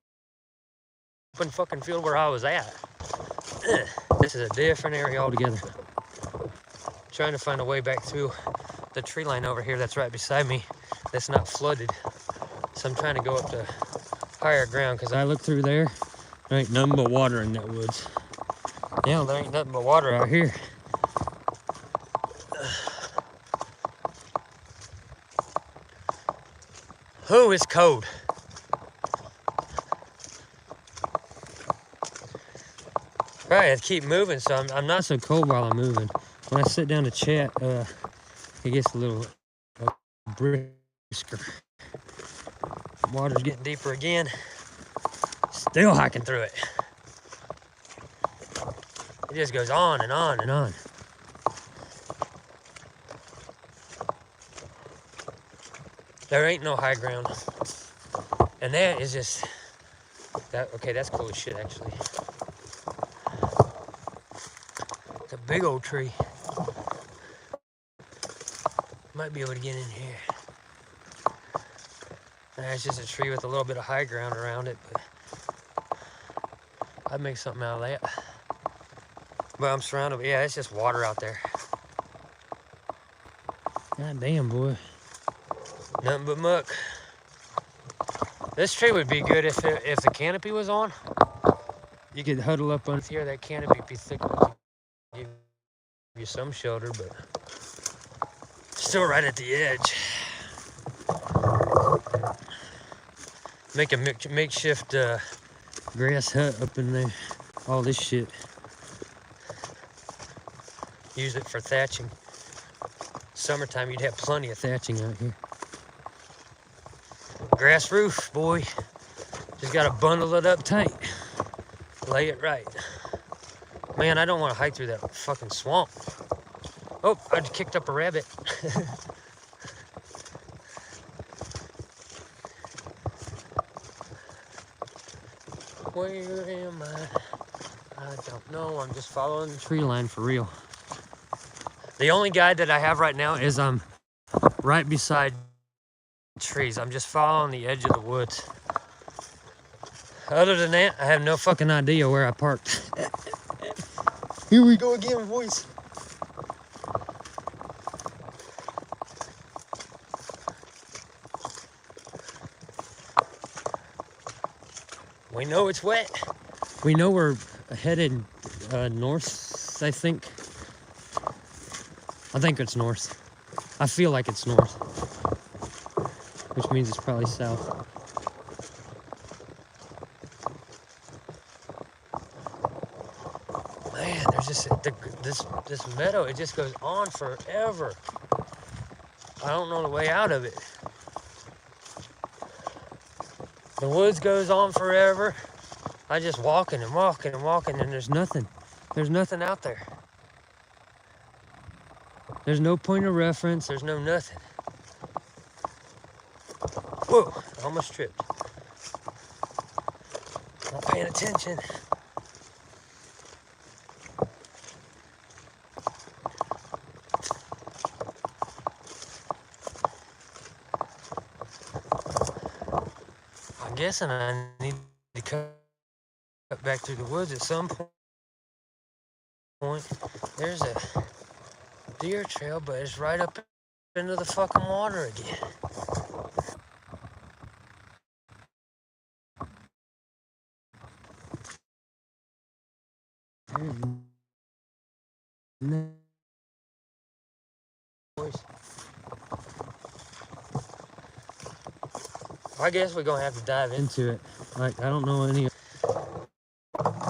fucking field where I was at. This is a different area altogether. Trying to find a way back through the tree line over here that's right beside me that's not flooded. So I'm trying to go up to higher ground, because I look through there ain't nothing but water in that woods. Yeah, there ain't nothing but water out here. Oh, it's cold. All right, I have to keep moving, so I'm not so cold while I'm moving. When I sit down to chat, it gets a little brisker. Water's getting deeper again. Still hiking through it. It just goes on and on and on. There ain't no high ground. And that is just, okay, that's cool as shit, actually. It's a big old tree. Might be able to get in here. It's just a tree with a little bit of high ground around it, but I'd make something out of that. But I'm surrounded, yeah, it's just water out there. God damn, boy. Nothing but muck. This tree would be good if the canopy was on. You could huddle up under here. That canopy would be thick enough to give you some shelter, but still right at the edge. Make a makeshift grass hut up in there. All this shit. Use it for thatching. Summertime, you'd have plenty of thatching out here. Grass roof, boy. Just gotta bundle it up tight. Lay it right. Man, I don't want to hike through that fucking swamp. Oh, I just kicked up a rabbit. Where am I? I don't know. I'm just following the tree line for real. The only guide that I have right now is I'm right beside trees. I'm just following the edge of the woods. Other than that, I have no fucking idea where I parked. Here we go again, boys. We know it's wet. We know we're headed north, I think. I think it's north. I feel like it's north, which means it's probably south. Man, there's just this meadow. It just goes on forever. I don't know the way out of it. The woods goes on forever. I just walking and walking and walking, and there's nothing. There's nothing out there. There's no point of reference. There's no nothing. Whoa, I almost tripped. Not paying attention. I'm guessing I need to cut back through the woods at some point. There's a deer trail, but it's right up into the fucking water again. I guess we're gonna have to dive into it. Like, I don't know any.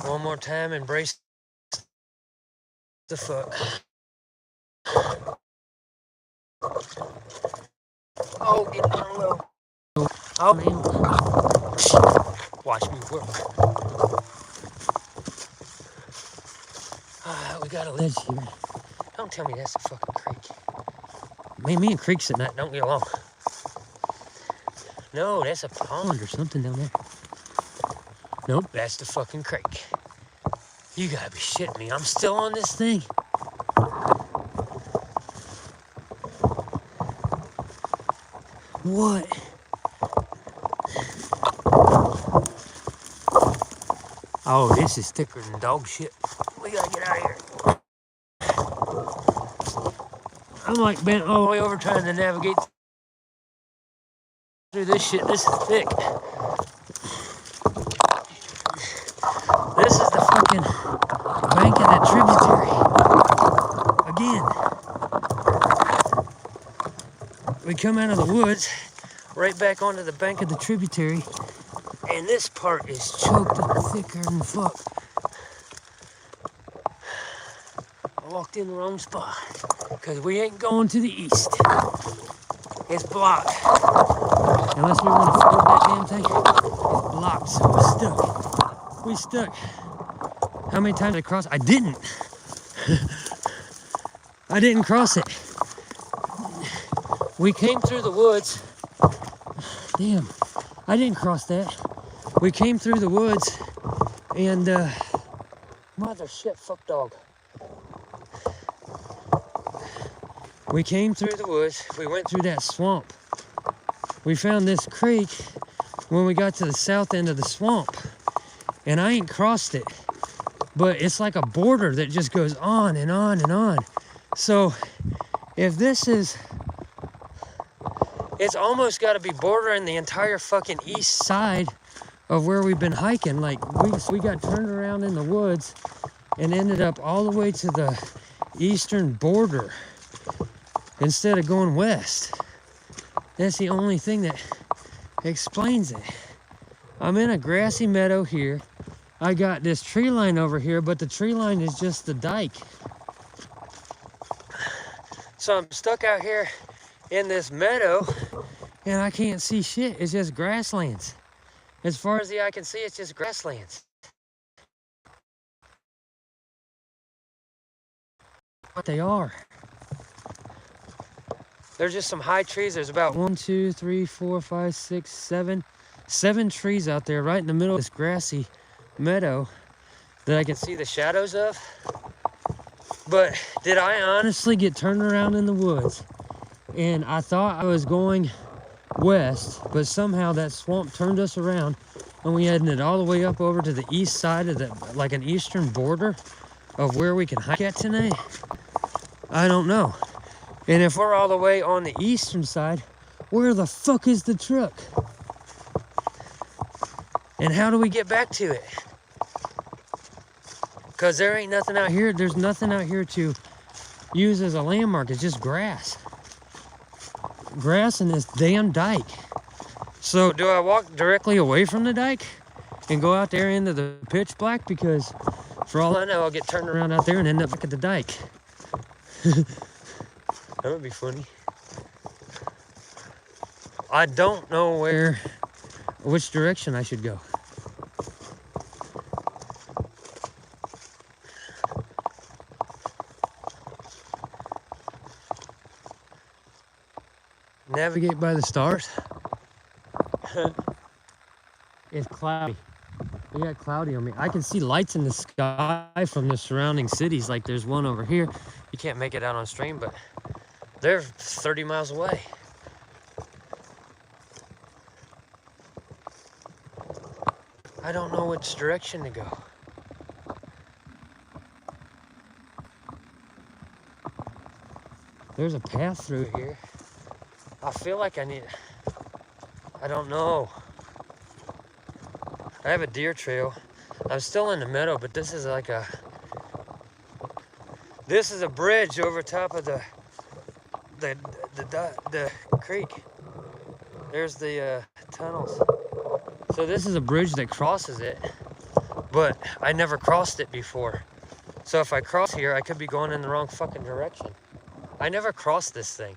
One more time, embrace the fuck. Oh, get down low. Oh, man. Watch me work. We got a ledge here. Don't tell me that's a fucking creek. Man, me and creeks at night don't get along. No, that's a pond or something down there. Nope, that's the fucking creek. You gotta be shitting me. I'm still on this thing. What? Oh, this is thicker than dog shit. We gotta get out of here. I'm like bent all the way over trying to navigate through this shit. This is thick. This is the fucking bank of that tributary. Again. We come out of the woods, right back onto the bank of the tributary, and this part is choked up thicker than fuck. I walked in the wrong spot, because we ain't going to the east. It's blocked. Unless we want to float that damn thing, it's blocked, so we're stuck. We stuck. How many times did I cross? I didn't. I didn't cross it. We came through the woods. Damn, I didn't cross that. We came through the woods and mother shit, fuck dog. We came through the woods. We went through that swamp. We found this creek when we got to the south end of the swamp. And I ain't crossed it. But it's like a border that just goes on and on and on. So if this is, it's almost got to be bordering the entire fucking east side of where we've been hiking. Like we got turned around in the woods and ended up all the way to the eastern border instead of going west. That's the only thing that explains it. I'm in a grassy meadow here. I got this tree line over here, but the tree line is just the dike. So I'm stuck out here in this meadow and I can't see shit. It's just grasslands. As far as the eye can see, it's just grasslands. What they are. There's just some high trees. There's about 1, 2, 3, 4, 5, 6, 7 trees out there right in the middle of this grassy meadow that I can see the shadows of. But did I honestly get turned around in the woods? And I thought I was going west, but somehow that swamp turned us around and we headed all the way up over to the east side of the, like an eastern border of where we can hike at tonight. I don't know. And if we're all the way on the eastern side, where the fuck is the truck? And how do we get back to it? Because there ain't nothing out here. There's nothing out here to use as a landmark. It's just grass. Grass and this damn dike. So do I walk directly away from the dike and go out there into the pitch black? Because for all I know, I'll get turned around out there and end up back at the dike. That would be funny. I don't know which direction I should go. Navigate by the stars. It's cloudy. It got cloudy on me. I can see lights in the sky from the surrounding cities. Like there's one over here. You can't make it out on stream, but they're 30 miles away. I don't know which direction to go. There's a path through here. I feel like I don't know. I have a deer trail. I'm still in the meadow, but this is like this is a bridge over top of the creek. There's the tunnels. So this is a bridge that crosses it, but I never crossed it before. So if I cross here, I could be going in the wrong fucking direction. I never crossed this thing.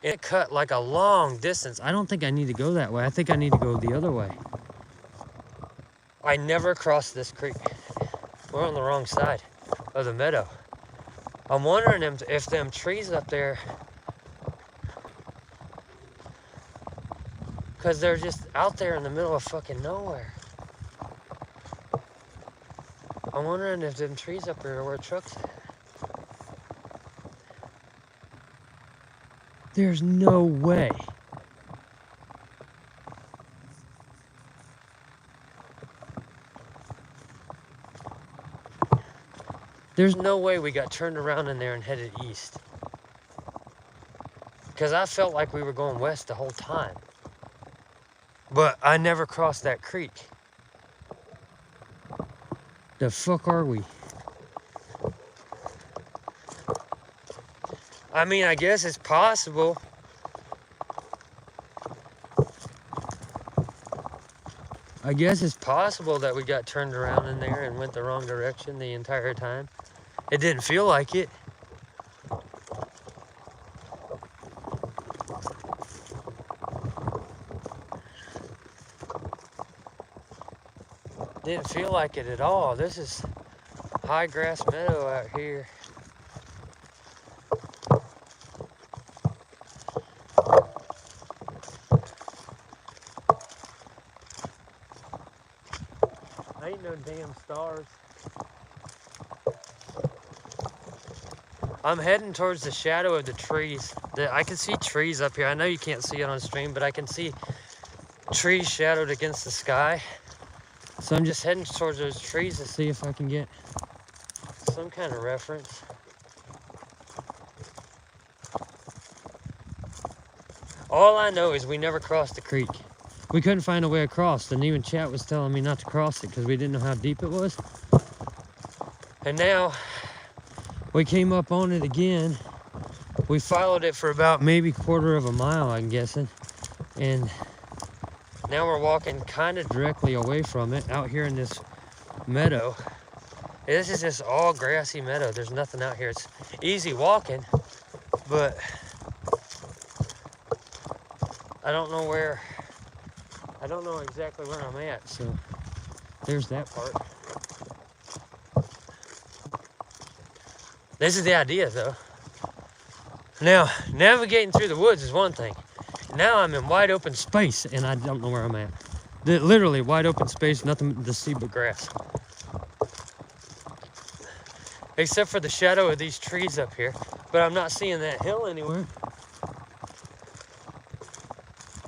It cut like a long distance. I don't think I need to go that way. I think I need to go the other way. I never crossed this creek. We're on the wrong side of the meadow. I'm wondering if them trees up there, because they're just out there in the middle of fucking nowhere. I'm wondering if them trees up there are where trucks at. There's no way. There's no way we got turned around in there and headed east. Because I felt like we were going west the whole time. But I never crossed that creek. The fuck are we? I mean, I guess it's possible. I guess it's possible that we got turned around in there and went the wrong direction the entire time. It didn't feel like it. Didn't feel like it at all. This is high grass meadow out here. Ain't no damn stars. I'm heading towards the shadow of the trees. I can see trees up here. I know you can't see it on stream, but I can see trees shadowed against the sky. So I'm just heading towards those trees to see if I can get some kind of reference. All I know is we never crossed the creek. We couldn't find a way across, and even chat was telling me not to cross it because we didn't know how deep it was. And now we came up on it again. We followed it for about maybe a quarter of a mile, I'm guessing. And now we're walking kind of directly away from it out here in this meadow. This is just all grassy meadow. There's nothing out here. It's easy walking, but I don't know exactly where I'm at. So there's that part. This is the idea though. Now, navigating through the woods is one thing. Now I'm in wide open space and I don't know where I'm at. Literally wide open space, nothing to see but grass. except for the shadow of these trees up here. But I'm not seeing that hill anywhere.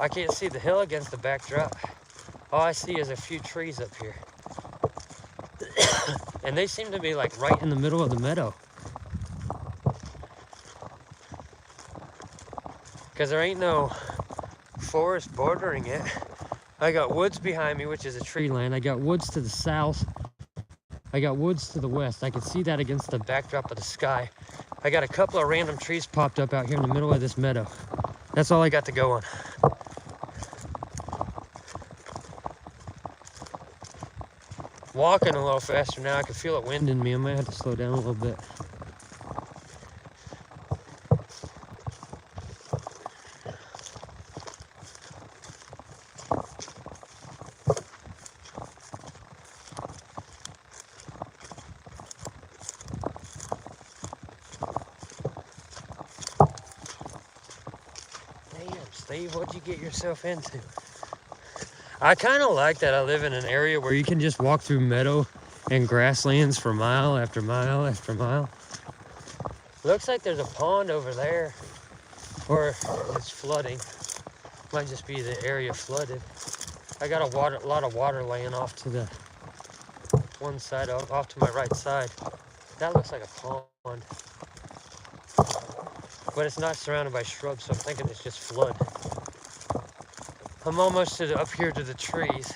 I can't see the hill against the backdrop. All I see is a few trees up here. And they seem to be like right in the middle of the meadow. Because there ain't no forest bordering it. I got woods behind me, which is a tree line. I got woods to the south. I got woods to the west. I can see that against the backdrop of the sky. I got a couple of random trees popped up out here in the middle of this meadow. That's all I got to go on. Walking a little faster now. I can feel it winding me. I might have to slow down a little bit. Steve, what'd you get yourself into? I kind of like that I live in an area where you can just walk through meadow and grasslands for mile after mile after mile. Looks like there's a pond over there, or it's flooding. Might just be the area flooded. I got a lot of water laying off to the one side, off to my right side. That looks like a pond. But it's not surrounded by shrubs, so I'm thinking it's just flood. I'm almost up here to the trees.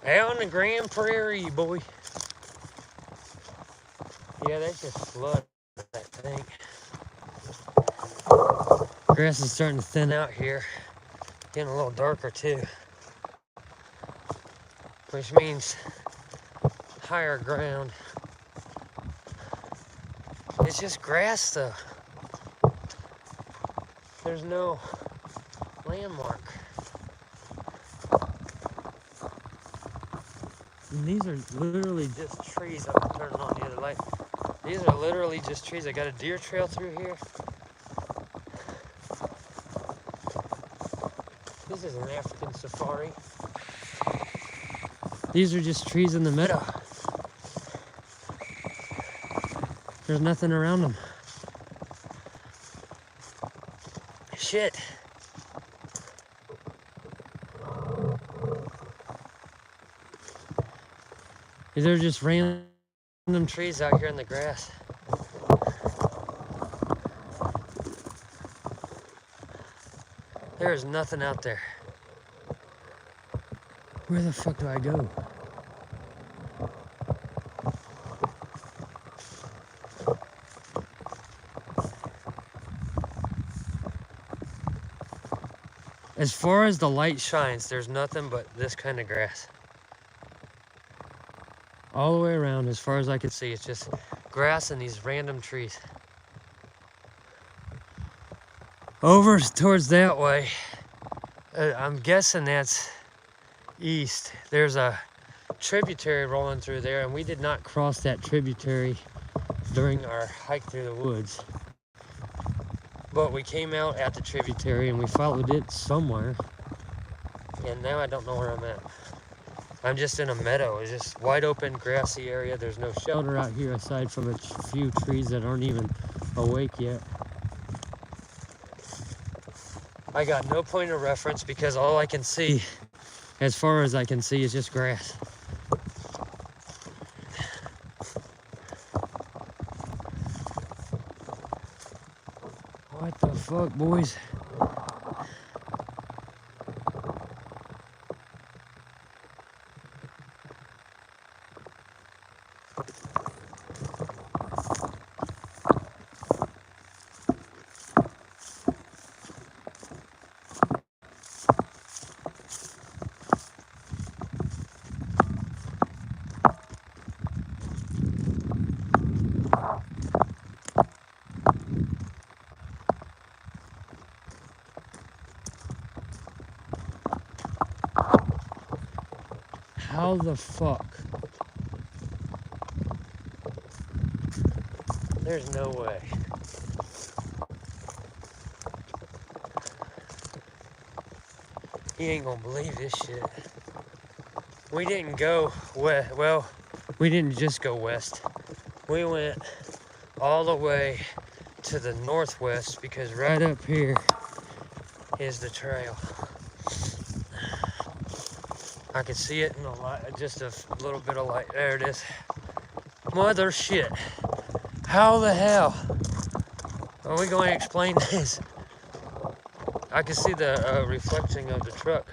Out on the Grand Prairie, boy. Yeah, that's just flood, I think. Grass is starting to thin out here. Getting a little darker too. Which means higher ground. It's just grass though. There's no landmark. And these are literally just trees. I'm turning on the other light. These are literally just trees. I got a deer trail through here. This is an African safari. These are just trees in the meadow. There's nothing around them. Shit. These are just random trees out here in the grass. There is nothing out there. Where the fuck do I go? As far as the light shines, there's nothing but this kind of grass. All the way around, as far as I can see, it's just grass and these random trees. Over towards that way, I'm guessing that's east. There's a tributary rolling through there, and we did not cross that tributary during our hike through the woods. But we came out at the tributary and we followed it somewhere. And now I don't know where I'm at. I'm just in a meadow. It's just wide open, grassy area. There's no shelter out here aside from a few trees that aren't even awake yet. I got no point of reference because all I can see, as far as I can see, is just grass. What the fuck, boys? How the fuck? There's no way. You ain't gonna believe this shit. We didn't go west. Well, we didn't just go west. We went all the way to the northwest because right up here is the trail. I can see it in the light, just a little bit of light. There it is. Mother shit. How the hell are we going to explain this? I can see the reflection of the truck.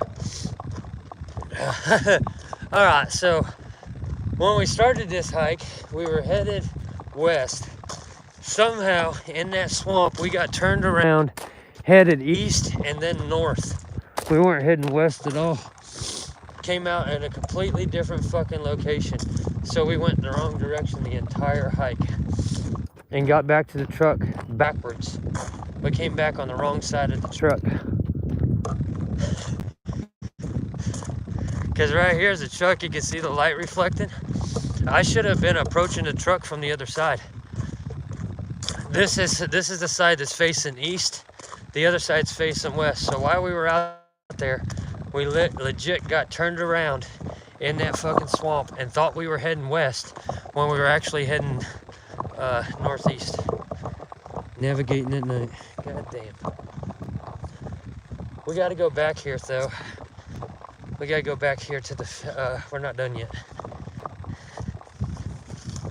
All right, so when we started this hike, we were headed west. Somehow in that swamp, we got turned around, headed east and then north. We weren't heading west at all. Came out at a completely different fucking location. So we went in the wrong direction the entire hike and got back to the truck backwards. We came back on the wrong side of the truck. Because right here's the truck, you can see the light reflecting. I should have been approaching the truck from the other side. This is the side that's facing east. The other side's facing west. So while we were out there, we legit got turned around in that fucking swamp and thought we were heading west when we were actually heading northeast. Navigating at night. God damn. We got to go back here though. We got to go back here to the, we're not done yet.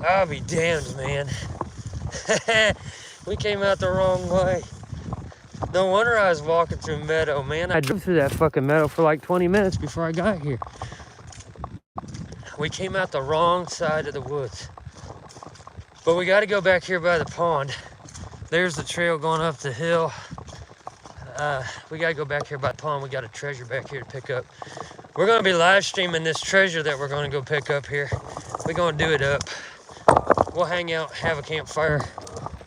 I'll be damned, man. We came out the wrong way. No wonder I was walking through meadow, man. I drove through that fucking meadow for like 20 minutes before I got here. We came out the wrong side of the woods. But we got to go back here by the pond. There's the trail going up the hill. We got to go back here by the pond. We got a treasure back here to pick up. We're going to be live streaming this treasure that we're going to go pick up here. We're going to do it up. We'll hang out, have a campfire,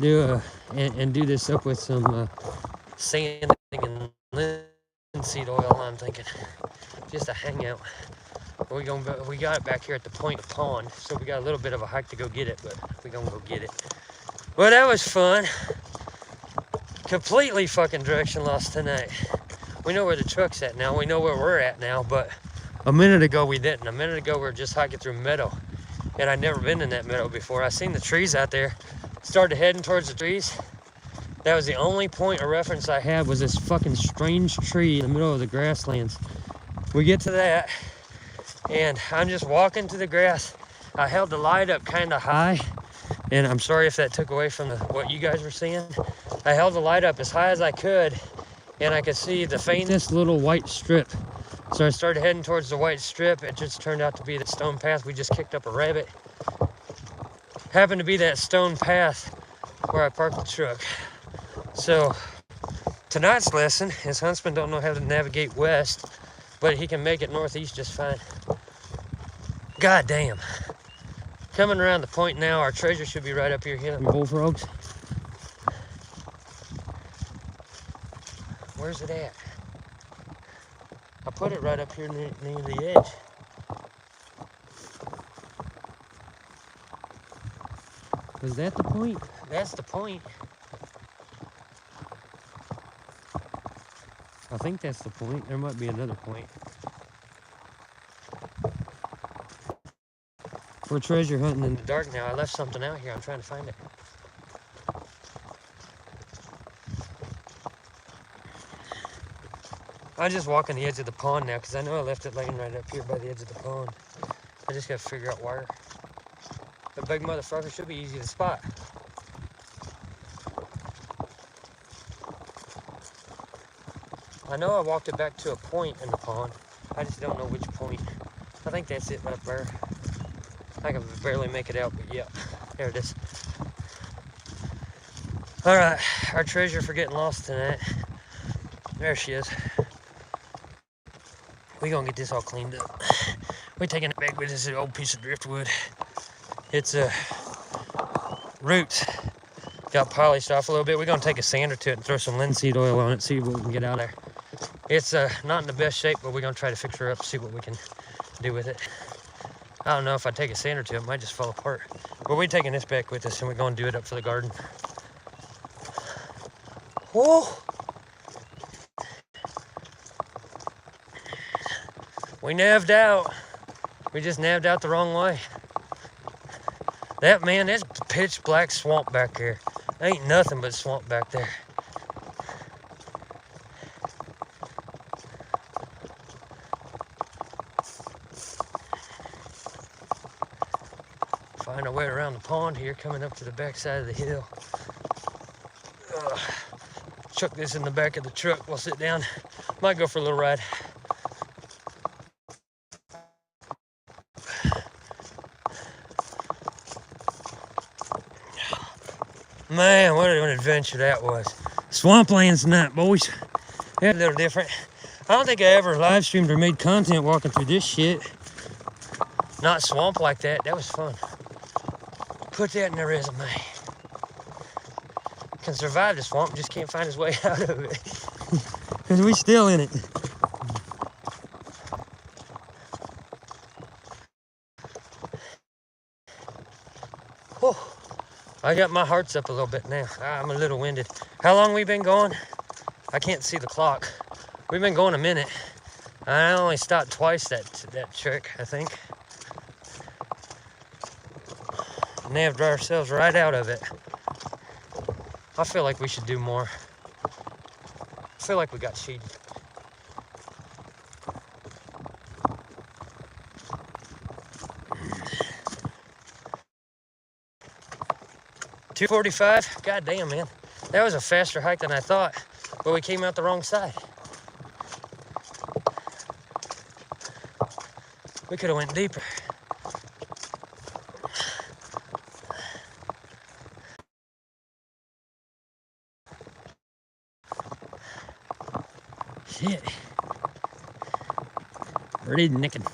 and do this up with some sand and linseed oil, I'm thinking. Just a hangout. We got it back here at the point of the pond, so we got a little bit of a hike to go get it, but we're gonna go get it. Well, that was fun. Completely fucking direction lost tonight. We know where the truck's at now. We know where we're at now, but a minute ago we didn't. A minute ago we were just hiking through meadow, and I'd never been in that meadow before. I seen the trees out there. Started heading towards the trees. That was the only point of reference I had, was this fucking strange tree in the middle of the grasslands. We get to that, and I'm just walking to the grass. I held the light up kind of high, and I'm sorry if that took away from what you guys were seeing. I held the light up as high as I could, and I could see the faintest little white strip. So I started heading towards the white strip. It just turned out to be the stone path. We just kicked up a rabbit. Happened to be that stone path where I parked the truck. So tonight's lesson is Huntsman don't know how to navigate west, but he can make it northeast just fine. God damn. Coming around the point now, our treasure should be right up here hitting bullfrogs. Where's it at? I put it right up here near the edge. Was that the point? That's the point. I think that's the point. There might be another point. We're treasure hunting in the dark now. I left something out here. I'm trying to find it. I'm just walking the edge of the pond now because I know I left it laying right up here by the edge of the pond. I just got to figure out where. The big motherfucker should be easy to spot. I know I walked it back to a point in the pond. I just don't know which point. I think that's it right there. I can barely make it out, but yeah, there it is. All right, our treasure for getting lost tonight. There she is. We gonna get this all cleaned up. We taking it back with this old piece of driftwood. It's a roots. Got polished off a little bit. We're gonna take a sander to it and throw some linseed oil on it, see what we can get out of there. It's not in the best shape, but we're gonna try to fix her up, see what we can do with it. I don't know if I take a sander to it, it might just fall apart. But we're taking this back with us and we're gonna do it up for the garden. Whoa! We navved out. We just navved out the wrong way. That, man, that's pitch black swamp back here. Ain't nothing but swamp back there. Find our way around the pond here, coming up to the back side of the hill. Chuck this in the back of the truck. We'll sit down. Might go for a little ride. Man, what an adventure that was. Swamplands night, boys. That's a little different. I don't think I ever live streamed or made content walking through this shit. Not swamp like that. That was fun. Put that in the resume. Can survive the swamp, just can't find his way out of it. Because we still in it. Whew. I got my hearts up a little bit now. I'm a little winded. How long we been going? I can't see the clock. We've been going a minute. I only stopped twice that trick, I think. Navved ourselves right out of it. I feel like we should do more. I feel like we got cheated. $2:45. God damn, man. That was a faster hike than I thought, but we came out the wrong side. We could have went deeper. Shit. Pretty nicking.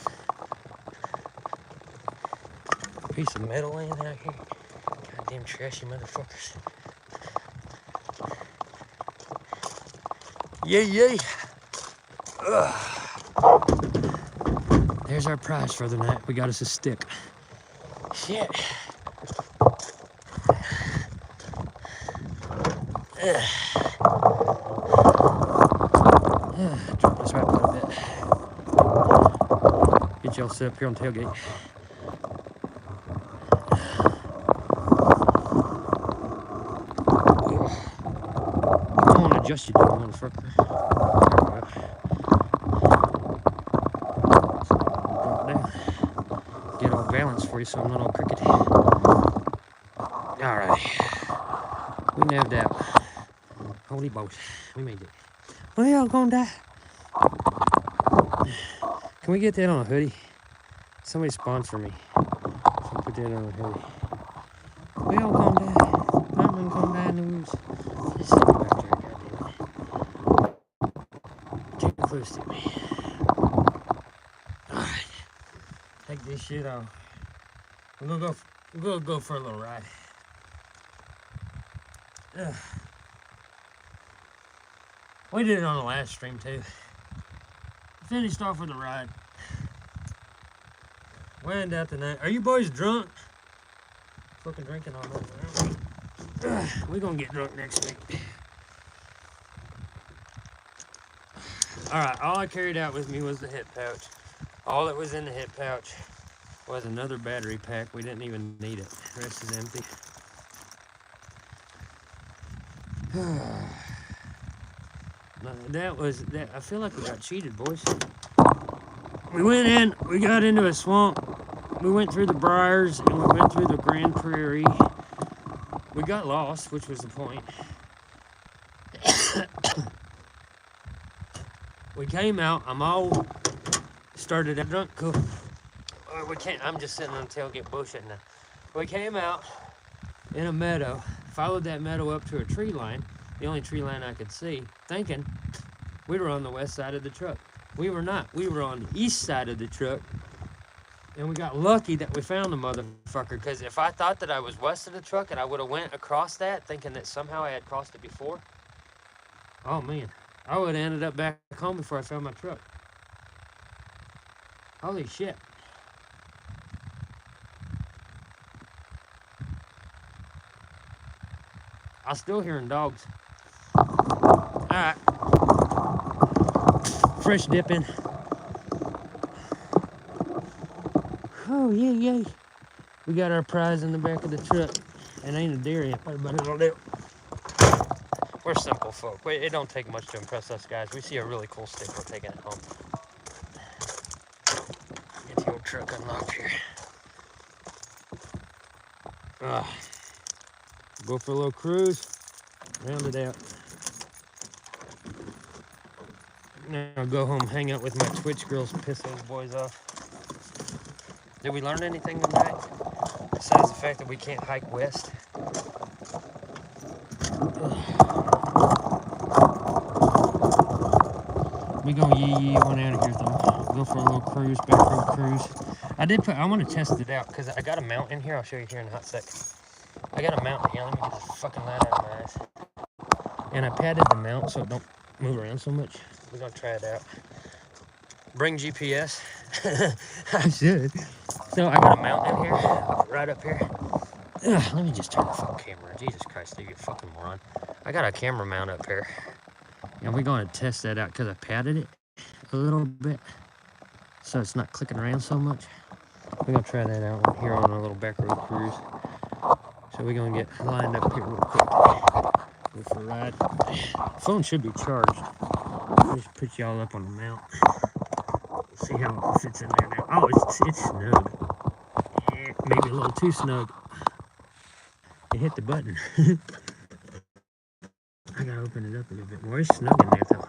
Piece of metal laying out here. Goddamn trashy motherfuckers. Yay, yay. Ugh. There's our prize for the night. We got us a stick. Shit. Drop this right a little bit. Get y'all set up here on tailgate. Come on, adjust you, motherfucker. Drop down. Get all balanced for you so I'm not all crooked. Alright. We nabbed out. Holy boat. We made it. We all gonna die. Can we get that on a hoodie? Somebody sponsor me. So put that on a hoodie. We all gonna die. I'm gonna die in the woods. Just sit back there, goddammit. Too close to me. Alright. Take this shit off. We're gonna go for a little ride. Ugh. We did it on the last stream too. Finished off with a ride. Wind out the night. Are you boys drunk? Fucking drinking all night. We're gonna get drunk next week. Alright, all I carried out with me was the hip pouch. All that was in the hip pouch was another battery pack. We didn't even need it. The rest is empty. That I feel like we got cheated, boys. We went in, we got into a swamp, we went through the briars, and we went through the Grand Prairie. We got lost, which was the point. We came out, I'm all started at drunk cool. We can't, I'm just sitting on the tailgate bullshit now. We came out in a meadow, followed that meadow up to a tree line, the only tree line I could see, thinking we were on the west side of the truck. We were not. We were on the east side of the truck, and we got lucky that we found the motherfucker, because if I thought that I was west of the truck and I would have went across that, thinking that somehow I had crossed it before, oh man, I would have ended up back home before I found my truck. Holy shit. I'm still hearing dogs. Alright. Fresh dipping. Oh, yay. We got our prize in the back of the truck. And ain't a deer yet, but it'll do. We're simple folk. It don't take much to impress us guys. We see a really cool stick, we're taking it home. Get the old truck unlocked here. Go for a little cruise. Round it out. Now I'll go home, hang out with my Twitch girls, piss those boys off. Did we learn anything tonight? Besides the fact that we can't hike west. We gonna yee one out of here though. Go for a little cruise, back road cruise. I want to test it out because I got a mount in here. I'll show you here in a hot sec. I got a mount in here. Let me get this fucking light out of my eyes. And I padded the mount so it don't move around so much. We're gonna try it out. Bring GPS. I should. So I got a mount in here, right up here. Let me just turn the fucking camera. Jesus Christ, you fucking moron. I got a camera mount up here. And we're going to test that out because I padded it a little bit so it's not clicking around so much. We're going to try that out here on a little back road cruise. So we're going to get lined up here real quick. Go for a ride. Phone should be charged. Just put y'all up on the mount. See how it fits in there now. Oh, it's snug. Yeah, maybe a little too snug. It hit the button. I gotta open it up a little bit more. It's snug in there though.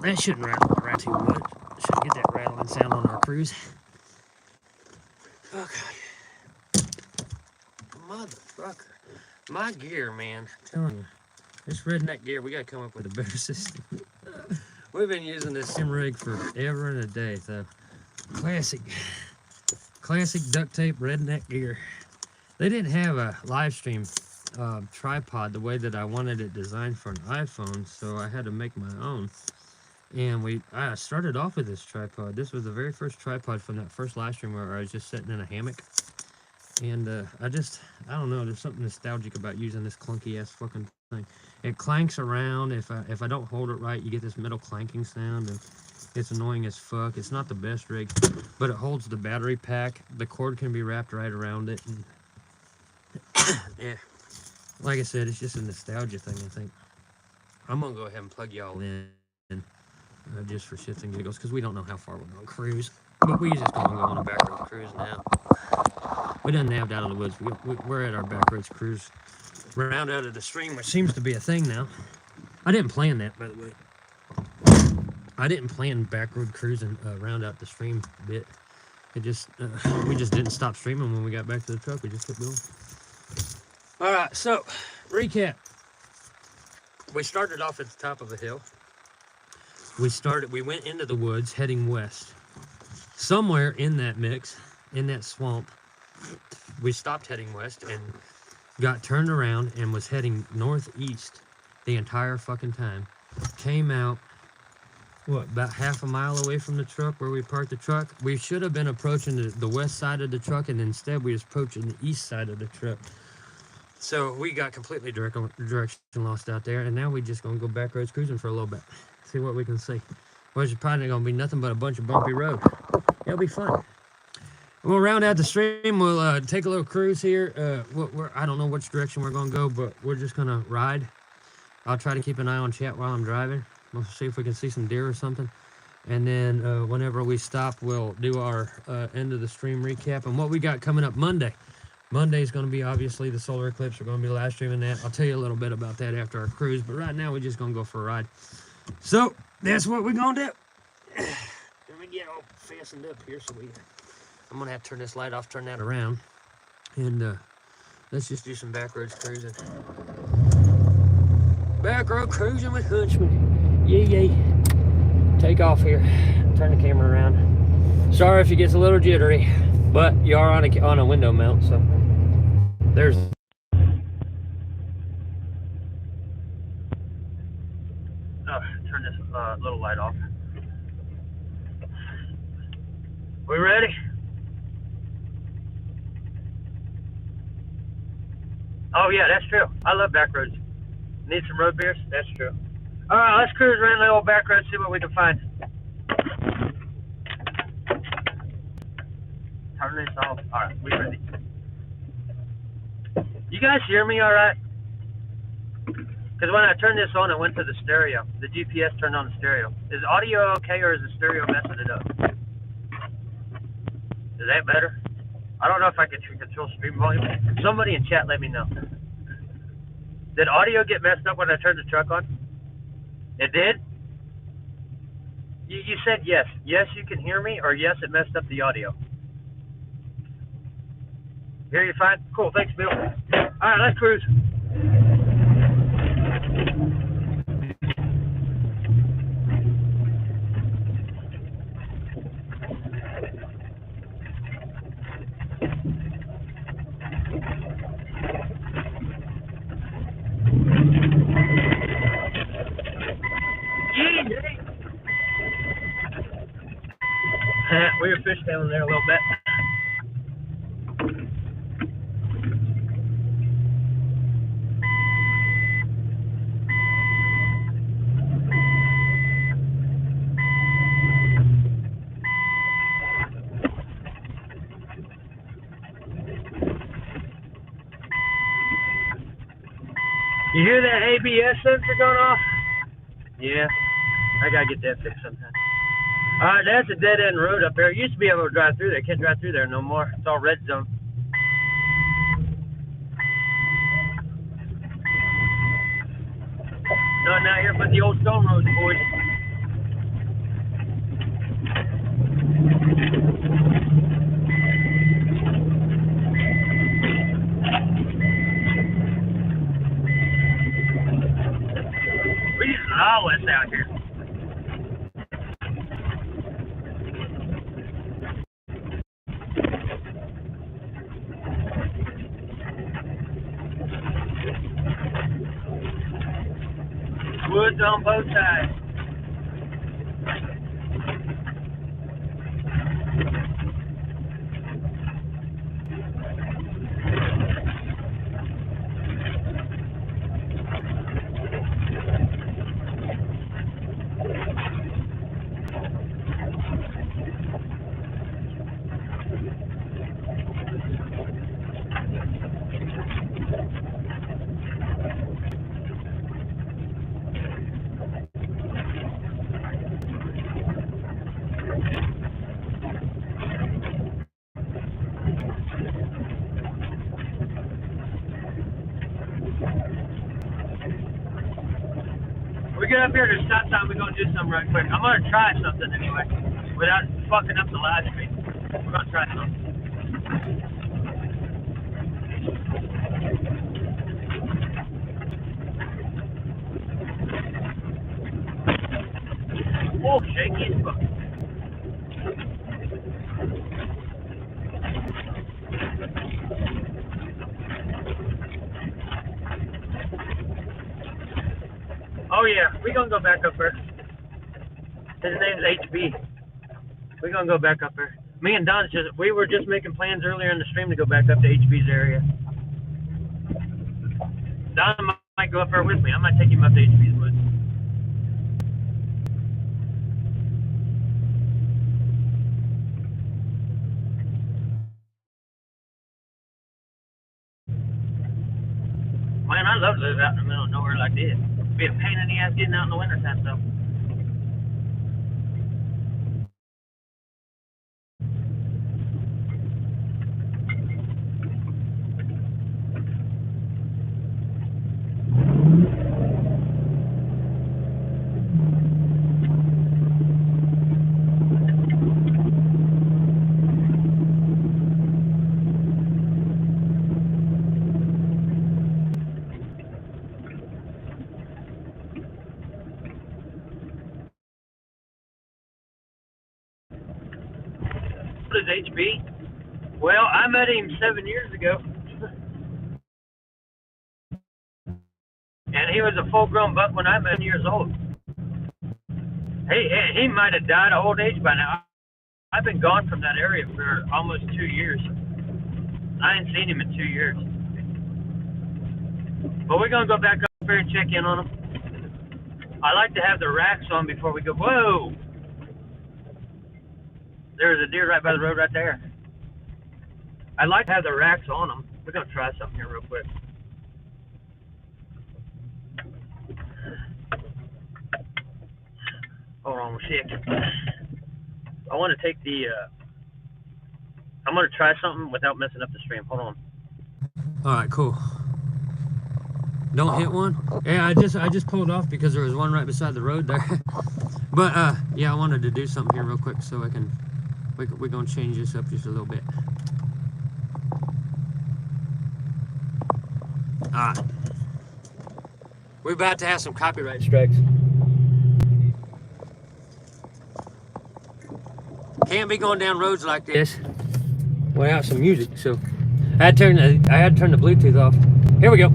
That shouldn't rattle around too much. Shouldn't get that rattling sound on our cruise. Oh god. Motherfucker. My gear, man. I'm telling you. This redneck gear, we gotta come up with a better system. We've been using this sim rig forever and a day, so classic duct tape redneck gear. They didn't have a live stream tripod the way that I wanted it designed for an iPhone, so I had to make my own. And I started off with this tripod. This was the very first tripod from that first live stream where I was just sitting in a hammock. And I don't know, there's something nostalgic about using this clunky ass fucking thing. It clanks around. If I don't hold it right, you get this metal clanking sound, and it's annoying as fuck. It's not the best rig, but it holds the battery pack. The cord can be wrapped right around it. And yeah, like I said, it's just a nostalgia thing, I think. I'm gonna go ahead and plug y'all in just for shits and giggles, because we don't know how far we're gonna cruise, but we just gonna go on a backroads cruise now. We done nabbed out of the woods. We're at our backroads cruise. Round out of the stream, which seems to be a thing now. I didn't plan that, by the way. I didn't plan backroad cruising round out the stream bit. It just, we just didn't stop streaming when we got back to the truck. We just kept going. All right, so recap. We started off at the top of a hill. We went into the woods heading west. Somewhere in that mix, in that swamp, we stopped heading west and got turned around and was heading northeast the entire fucking time. Came out, about half a mile away from the truck where we parked the truck. We should have been approaching the west side of the truck, and instead we was approaching the east side of the truck. So we got completely direction lost out there, and now we just gonna go back roads cruising for a little bit. See what we can see. Well, it's probably gonna be nothing but a bunch of bumpy road. It'll be fun. We'll round out the stream. We'll take a little cruise here. I don't know which direction we're going to go, but we're just going to ride. I'll try to keep an eye on chat while I'm driving. We'll see if we can see some deer or something. And then whenever we stop, we'll do our end of the stream recap. And what we got coming up Monday. Monday is going to be obviously the solar eclipse. We're going to be live streaming that. I'll tell you a little bit about that after our cruise. But right now, we're just going to go for a ride. So that's what we're going to do. Let me get all fastened up here so I'm going to have to turn this light off, turn that around, and let's just do some backroads cruising. Backroad cruising with Huntsman. Yay. Take off here. Turn the camera around. Sorry if it gets a little jittery, but you are on a window mount, so there's... turn this little light off. We ready? Oh yeah, that's true. I love back roads. Need some road beers? That's true. All right, let's cruise around the old back road, see what we can find. Turn this off. All right, we ready. You guys hear me all right? Because when I turned this on, it went to the stereo. The GPS turned on the stereo. Is audio okay, or is the stereo messing it up? Is that better? I don't know if I can control stream volume. Somebody in chat let me know. Did audio get messed up when I turned the truck on? It did? You said yes. Yes, you can hear me, or yes, it messed up the audio. Hear you fine? Cool, thanks, Bill. All right, let's cruise. We were fishtailing there a little bit. You hear that ABS sensor going off? Yeah, I gotta get that fixed sometime. All right, that's a dead end road up there. Used to be able to drive through there. Can't drive through there no more. It's all red zone. No, not here, but the old stone roads, boys. We just lawless out here. Woods on both sides. We get up here to stop sign, we're gonna do something right quick. I'm gonna try something anyway, without fucking up the live stream. We're gonna try something. Oh, shaky as fuck. Oh yeah, we're gonna go back up there. His name's HB. We're gonna go back up there. Me and Don we were just making plans earlier in the stream to go back up to HB's area. Don might go up there with me. I might take him up to HB's woods. Man, I love to live out in the middle of nowhere like this. It'd be a pain in the ass getting out in the wintertime, though. What is HB? Well, I met him 7 years ago. And he was a full-grown buck when I met him years old. He might have died of old age by now. I've been gone from that area for almost 2 years. I ain't seen him in 2 years. But we're going to go back up there and check in on him. I like to have the racks on before we go. Whoa! There's a deer right by the road right there. I like to have the racks on them. We're gonna try something here real quick. Hold on, shit. I want to take the. I'm gonna try something without messing up the stream. Hold on. All right, cool. Don't hit one. Yeah, I just pulled off because there was one right beside the road there. But yeah, I wanted to do something here real quick so we're gonna change this up just a little bit. All right. We're about to have some copyright strikes. Can't be going down roads like this without some music. So I had to turn the Bluetooth off. Here we go.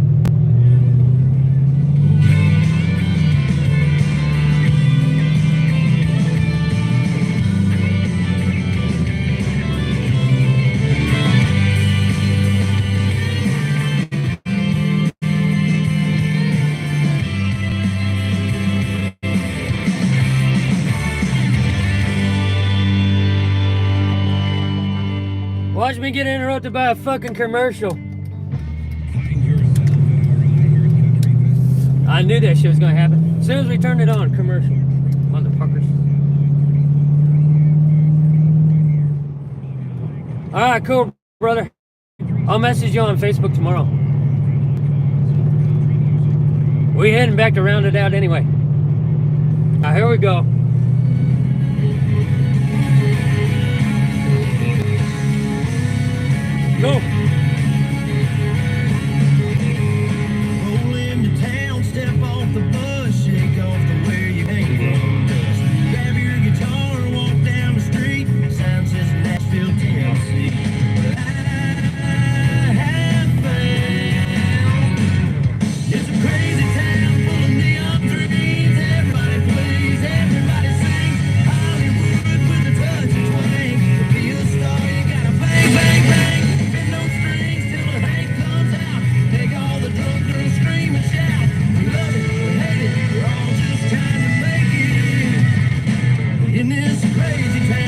Watch me get interrupted by a fucking commercial. I knew that shit was gonna happen. As soon as we turned it on, commercial. Motherfuckers. Alright, cool, brother. I'll message you on Facebook tomorrow. We heading back to round it out anyway. Alright, here we go. Go. Roll into town, step off the bus, shake off the where you came from dust. Grab your guitar, walk down the street. Sign says Nashville, Tennessee. I have found it's a crazy town full of neon dreams. Everybody plays, everybody sings. Hollywood with a touch of twang. To be a star, you gotta bang, bang, bang. In this crazy town,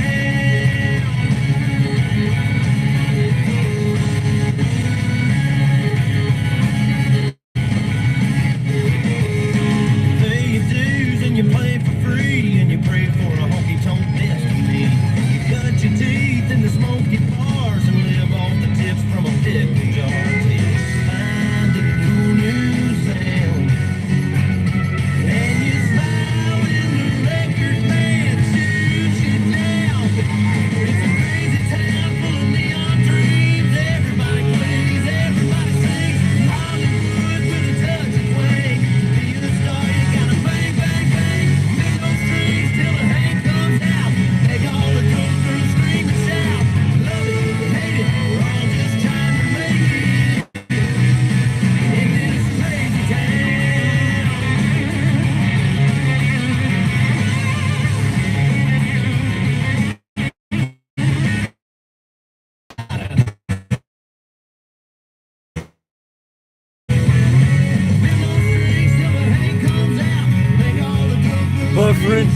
pay your dues and you play for free, and you pray for a honky-tonk destiny. You cut your teeth in the smoky bars and live off the tips from a pickle jar. Find a cool new sound, and you smile when the record man shoots you down. It's a crazy town full of neon dreams. Everybody plays, everybody sings. Hollywood with a touch of twang. Be a star, you gotta bang, bang, bang. Make those strings till the hand comes out. Make all the drunk girls scream and shout. Love it, hate it, we're all just trying to make it in this crazy town. Buffering.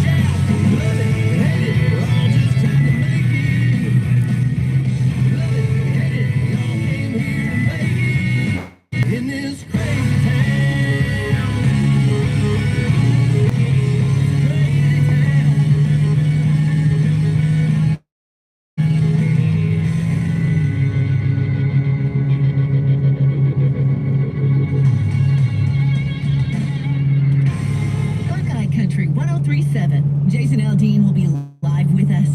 In this crazy town. Buckeye Country 1037. Jason Aldean will be live with us.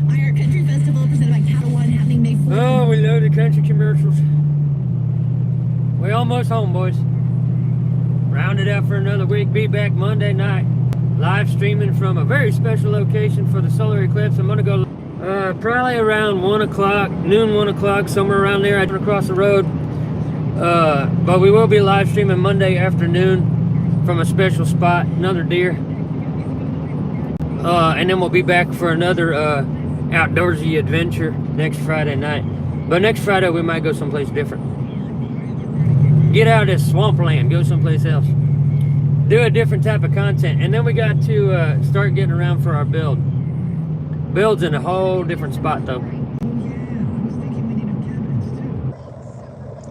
Our Country Festival presented by Capital One happening May 4th. Oh, we love the country commercials. We almost home, boys. Rounded out for another week. Be back Monday night. Live streaming from a very special location for the solar eclipse. I'm gonna go probably around 1 o'clock, noon, 1 o'clock, somewhere around there. I turn across the road. But we will be live streaming Monday afternoon from a special spot, another deer. And then we'll be back for another outdoorsy adventure next Friday night. But next Friday we might go someplace different. Get out of this swampland, go someplace else. do a different type of content. And then we got to start getting around for our build. Build's in a whole different spot though.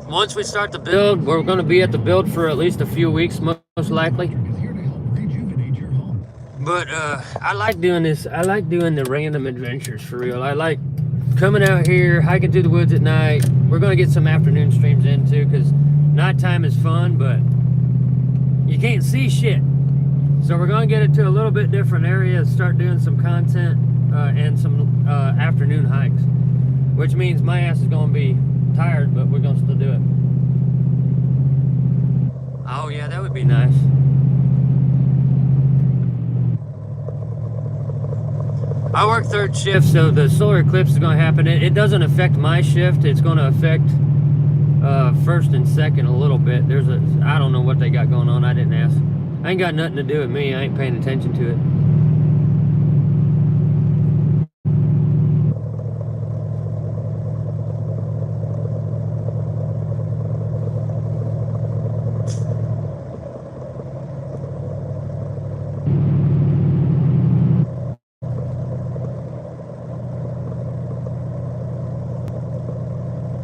Once we start the build, we're going to be at the build for at least a few weeks, most likely. But I like doing this. I like doing the random adventures for real. I like coming out here, hiking through the woods at night. We're going to get some afternoon streams in too, because nighttime is fun, but you can't see shit. So we're going to get it to a little bit different area, start doing some content and some afternoon hikes, which means my ass is going to be tired, but we're going to still do it. Oh yeah, that would be nice. I work third shift, so the solar eclipse is going to happen. It doesn't affect my shift. It's going to affect first and second a little bit. I don't know what they got going on. I didn't ask. I ain't got nothing to do with me. I ain't paying attention to it.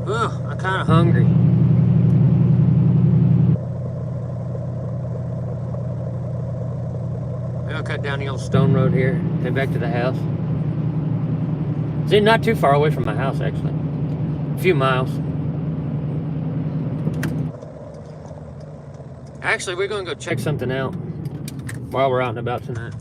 I'm kind of hungry. I'll cut down the old stone road here, head back to the house. It's not too far away from my house, actually. A few miles. Actually, we're going to go check something out while we're out and about tonight.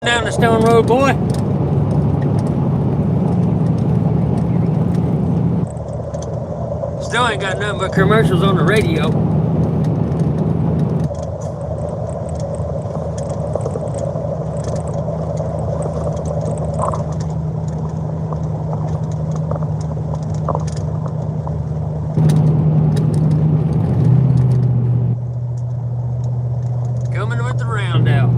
Down the stone road, boy. Still ain't got nothing but commercials on the radio. Coming with the roundout.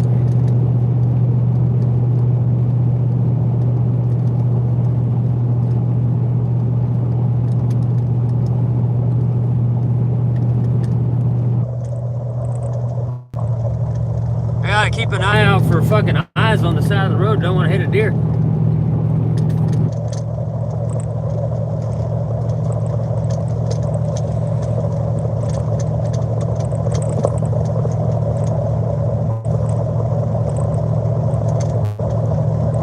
Keep an eye out for fucking eyes on the side of the road. Don't want to hit a deer.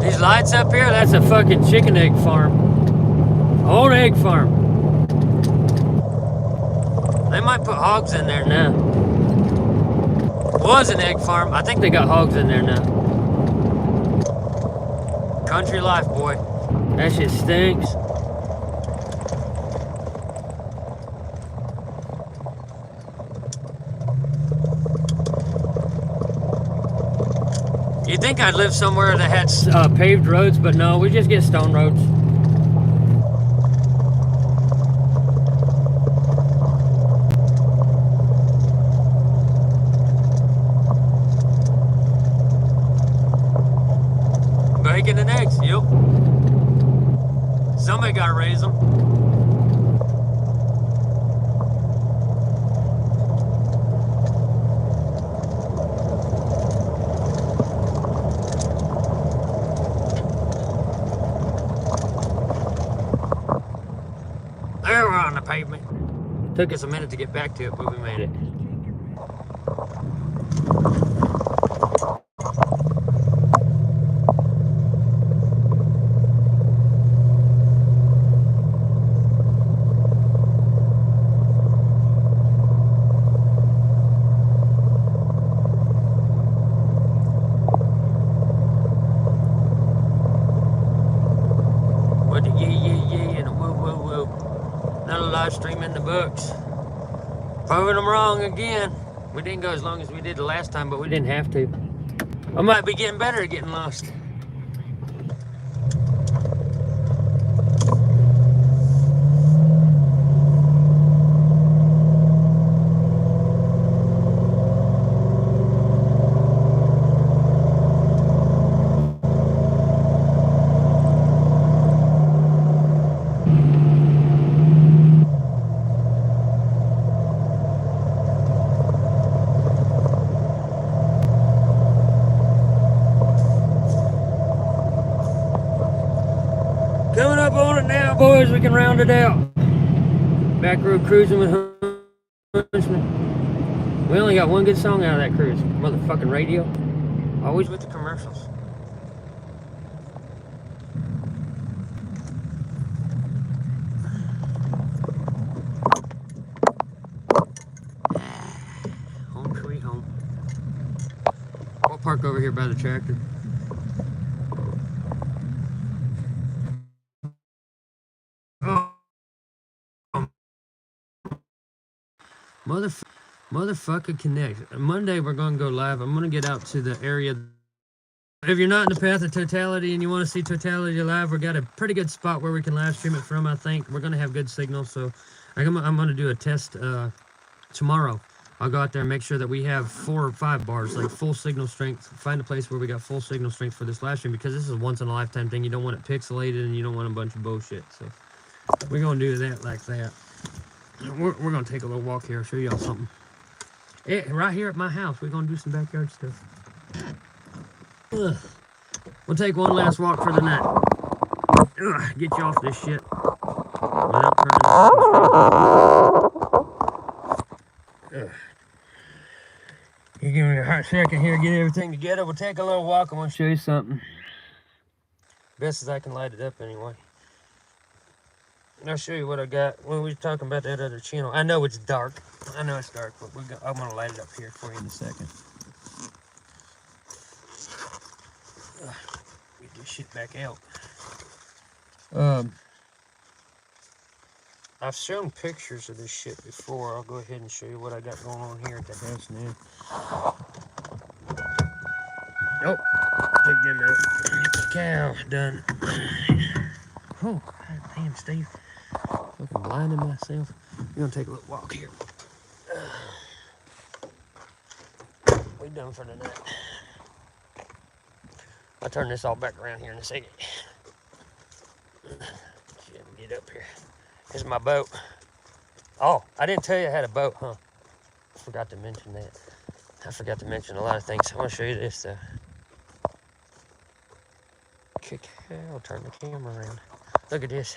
These lights up here, that's a fucking chicken egg farm. Old egg farm. They might put hogs in there now. Was an egg farm. I think they got hogs in there now. Country life, boy. That shit stinks. You'd think I'd live somewhere that had paved roads, but no, we just get stone roads. Bacon and eggs, yep. Somebody gotta raise them. There we're on the pavement. Took us a minute to get back to it, but we made it. Live stream in the books. Proving them wrong again. We didn't go as long as we did the last time, but we didn't have to. I might be getting better at getting lost. boys, we can round it out. Back road cruising with Huntsman. We only got one good song out of that cruise. Motherfucking radio. Always with the commercials. Home sweet home. We'll park over here by the tractor. Motherfucker connect. Monday we're gonna go live. I'm gonna get out to the area. If you're not in the path of totality and you want to see totality live, we got a pretty good spot where we can live stream it from. I think we're gonna have good signal, so I'm gonna do a test tomorrow. I'll go out there and make sure that we have 4 or 5 bars, like full signal strength. Find a place where we got full signal strength for this live stream, because this is a once in a lifetime thing. You don't want it pixelated and you don't want a bunch of bullshit. So we're gonna do that like that. We're gonna take a little walk here. I'll show y'all something. Right here at my house, we're gonna do some backyard stuff. Ugh. We'll take one last walk for the night. Ugh, get you off this shit without turning. You give me a hot second here, get everything together. We'll take a little walk. I want to show you something. Best as I can light it up anyway. And I'll show you what I got when we were talking about that other channel. I know it's dark. I know it's dark, but I'm going to light it up here for you in a second. Get this shit back out. I've shown pictures of this shit before. I'll go ahead and show you what I got going on here at the house now. Nope. Take them out. Get the cow done. Oh, god damn, Steve. Fucking blinding myself. We're gonna take a little walk here. We done for the night. I'll turn this all back around here in a second. Shit, get up here. Here's my boat. Oh, I didn't tell you I had a boat, huh? I forgot to mention that. I forgot to mention a lot of things. I want to show you this, though. I'll turn the camera around. Look at this.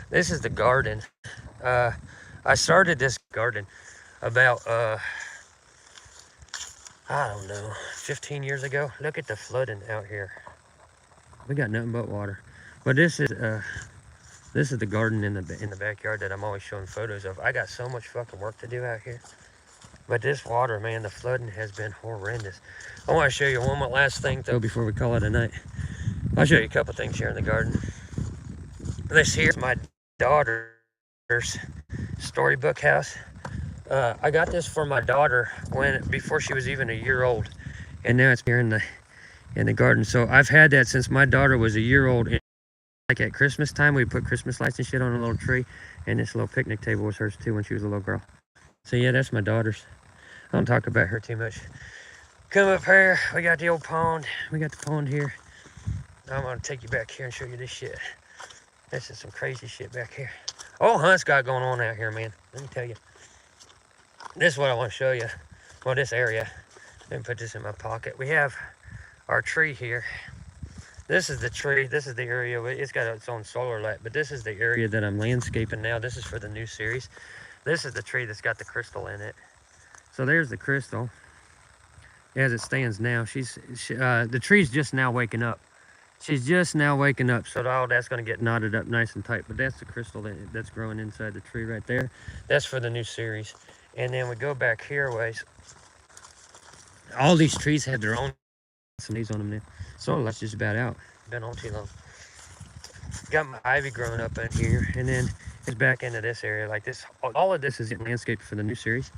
This is the garden. I started this garden about, I don't know, 15 years ago. Look at the flooding out here. We got nothing but water. But this is the garden in the backyard that I'm always showing photos of. I got so much fucking work to do out here. But this water, man, the flooding has been horrendous. I want to show you one more last thing, though, before we call it a night. I'll show you a couple things here in the garden. This here's my daughter's storybook house. I got this for my daughter before she was even a year old, and now it's here in the garden. So I've had that since my daughter was a year old. Like at Christmas time, we put Christmas lights and shit on a little tree, and this little picnic table was hers too when she was a little girl. So yeah, that's my daughter's. I don't talk about her too much. Come up here, we got the old pond. We got the pond here. I'm gonna take you back here and show you this shit. This is some crazy shit back here. Oh, Hunt's got going on out here, man. Let me tell you. This is what I want to show you. Well, this area. Let me put this in my pocket. We have our tree here. This is the tree. This is the area. It's got its own solar light, but this is the area that I'm landscaping now. This is for the new series. This is the tree that's got the crystal in it. So there's the crystal. As it stands now, the tree's just now waking up. She's just now waking up, so all that's going to get knotted up nice and tight. But that's the crystal that's growing inside the tree right there. That's for the new series. And then we go back here ways. All these trees have their own leaves on them now. So that's just about out. Been on too long. Got my ivy growing up in here, and then it's back into this area like this. All of this is landscaped for the new series.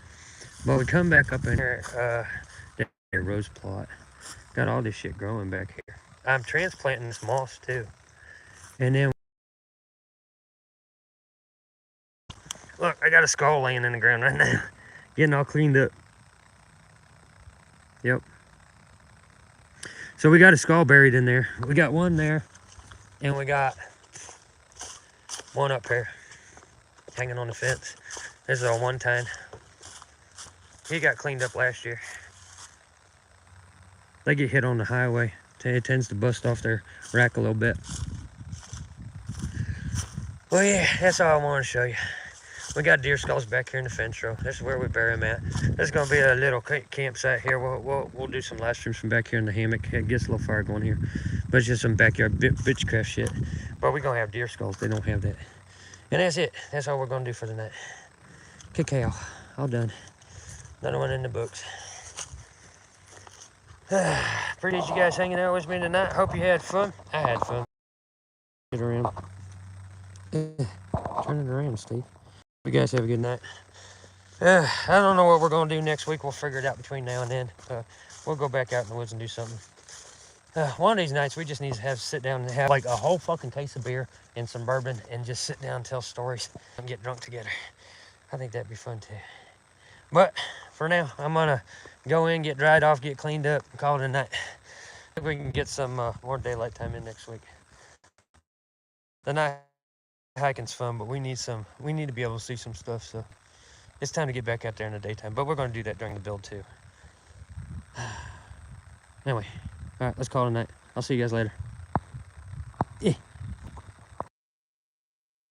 But we come back up in here, that rose plot. Got all this shit growing back here. I'm transplanting this moss too. And then, look, I got a skull laying in the ground right now. Getting all cleaned up. Yep. So we got a skull buried in there. We got one there. And we got one up here. Hanging on the fence. This is a one-time. He got cleaned up last year. They get hit on the highway. It tends to bust off their rack a little bit. Well, yeah, that's all I want to show you. We got deer skulls back here in the fence row. This is where we bury them at. There's gonna be a little campsite here. We'll do some live streams from back here in the hammock. It gets a little fire going here, but it's just some backyard Bushcraft shit. But we're gonna have deer skulls. They don't have that. And that's it. That's all we're gonna do for the night. Cacao, all done. Another one in the books. Appreciate you guys hanging out with me tonight. Hope you had fun. I had fun. Get around. Turn it around, Steve. You guys have a good night. I don't know what we're going to do next week. We'll figure it out between now and then. We'll go back out in the woods and do something. One of these nights, we just need to sit down and have like a whole fucking case of beer and some bourbon and just sit down and tell stories and get drunk together. I think that'd be fun too. But for now, I'm going to go in, get dried off, get cleaned up, and call it a night. I think we can get some more daylight time in next week. The night hiking's fun, but we need to be able to see some stuff, so it's time to get back out there in the daytime. But we're going to do that during the build too. Anyway, all right, let's call it a night. I'll see you guys later.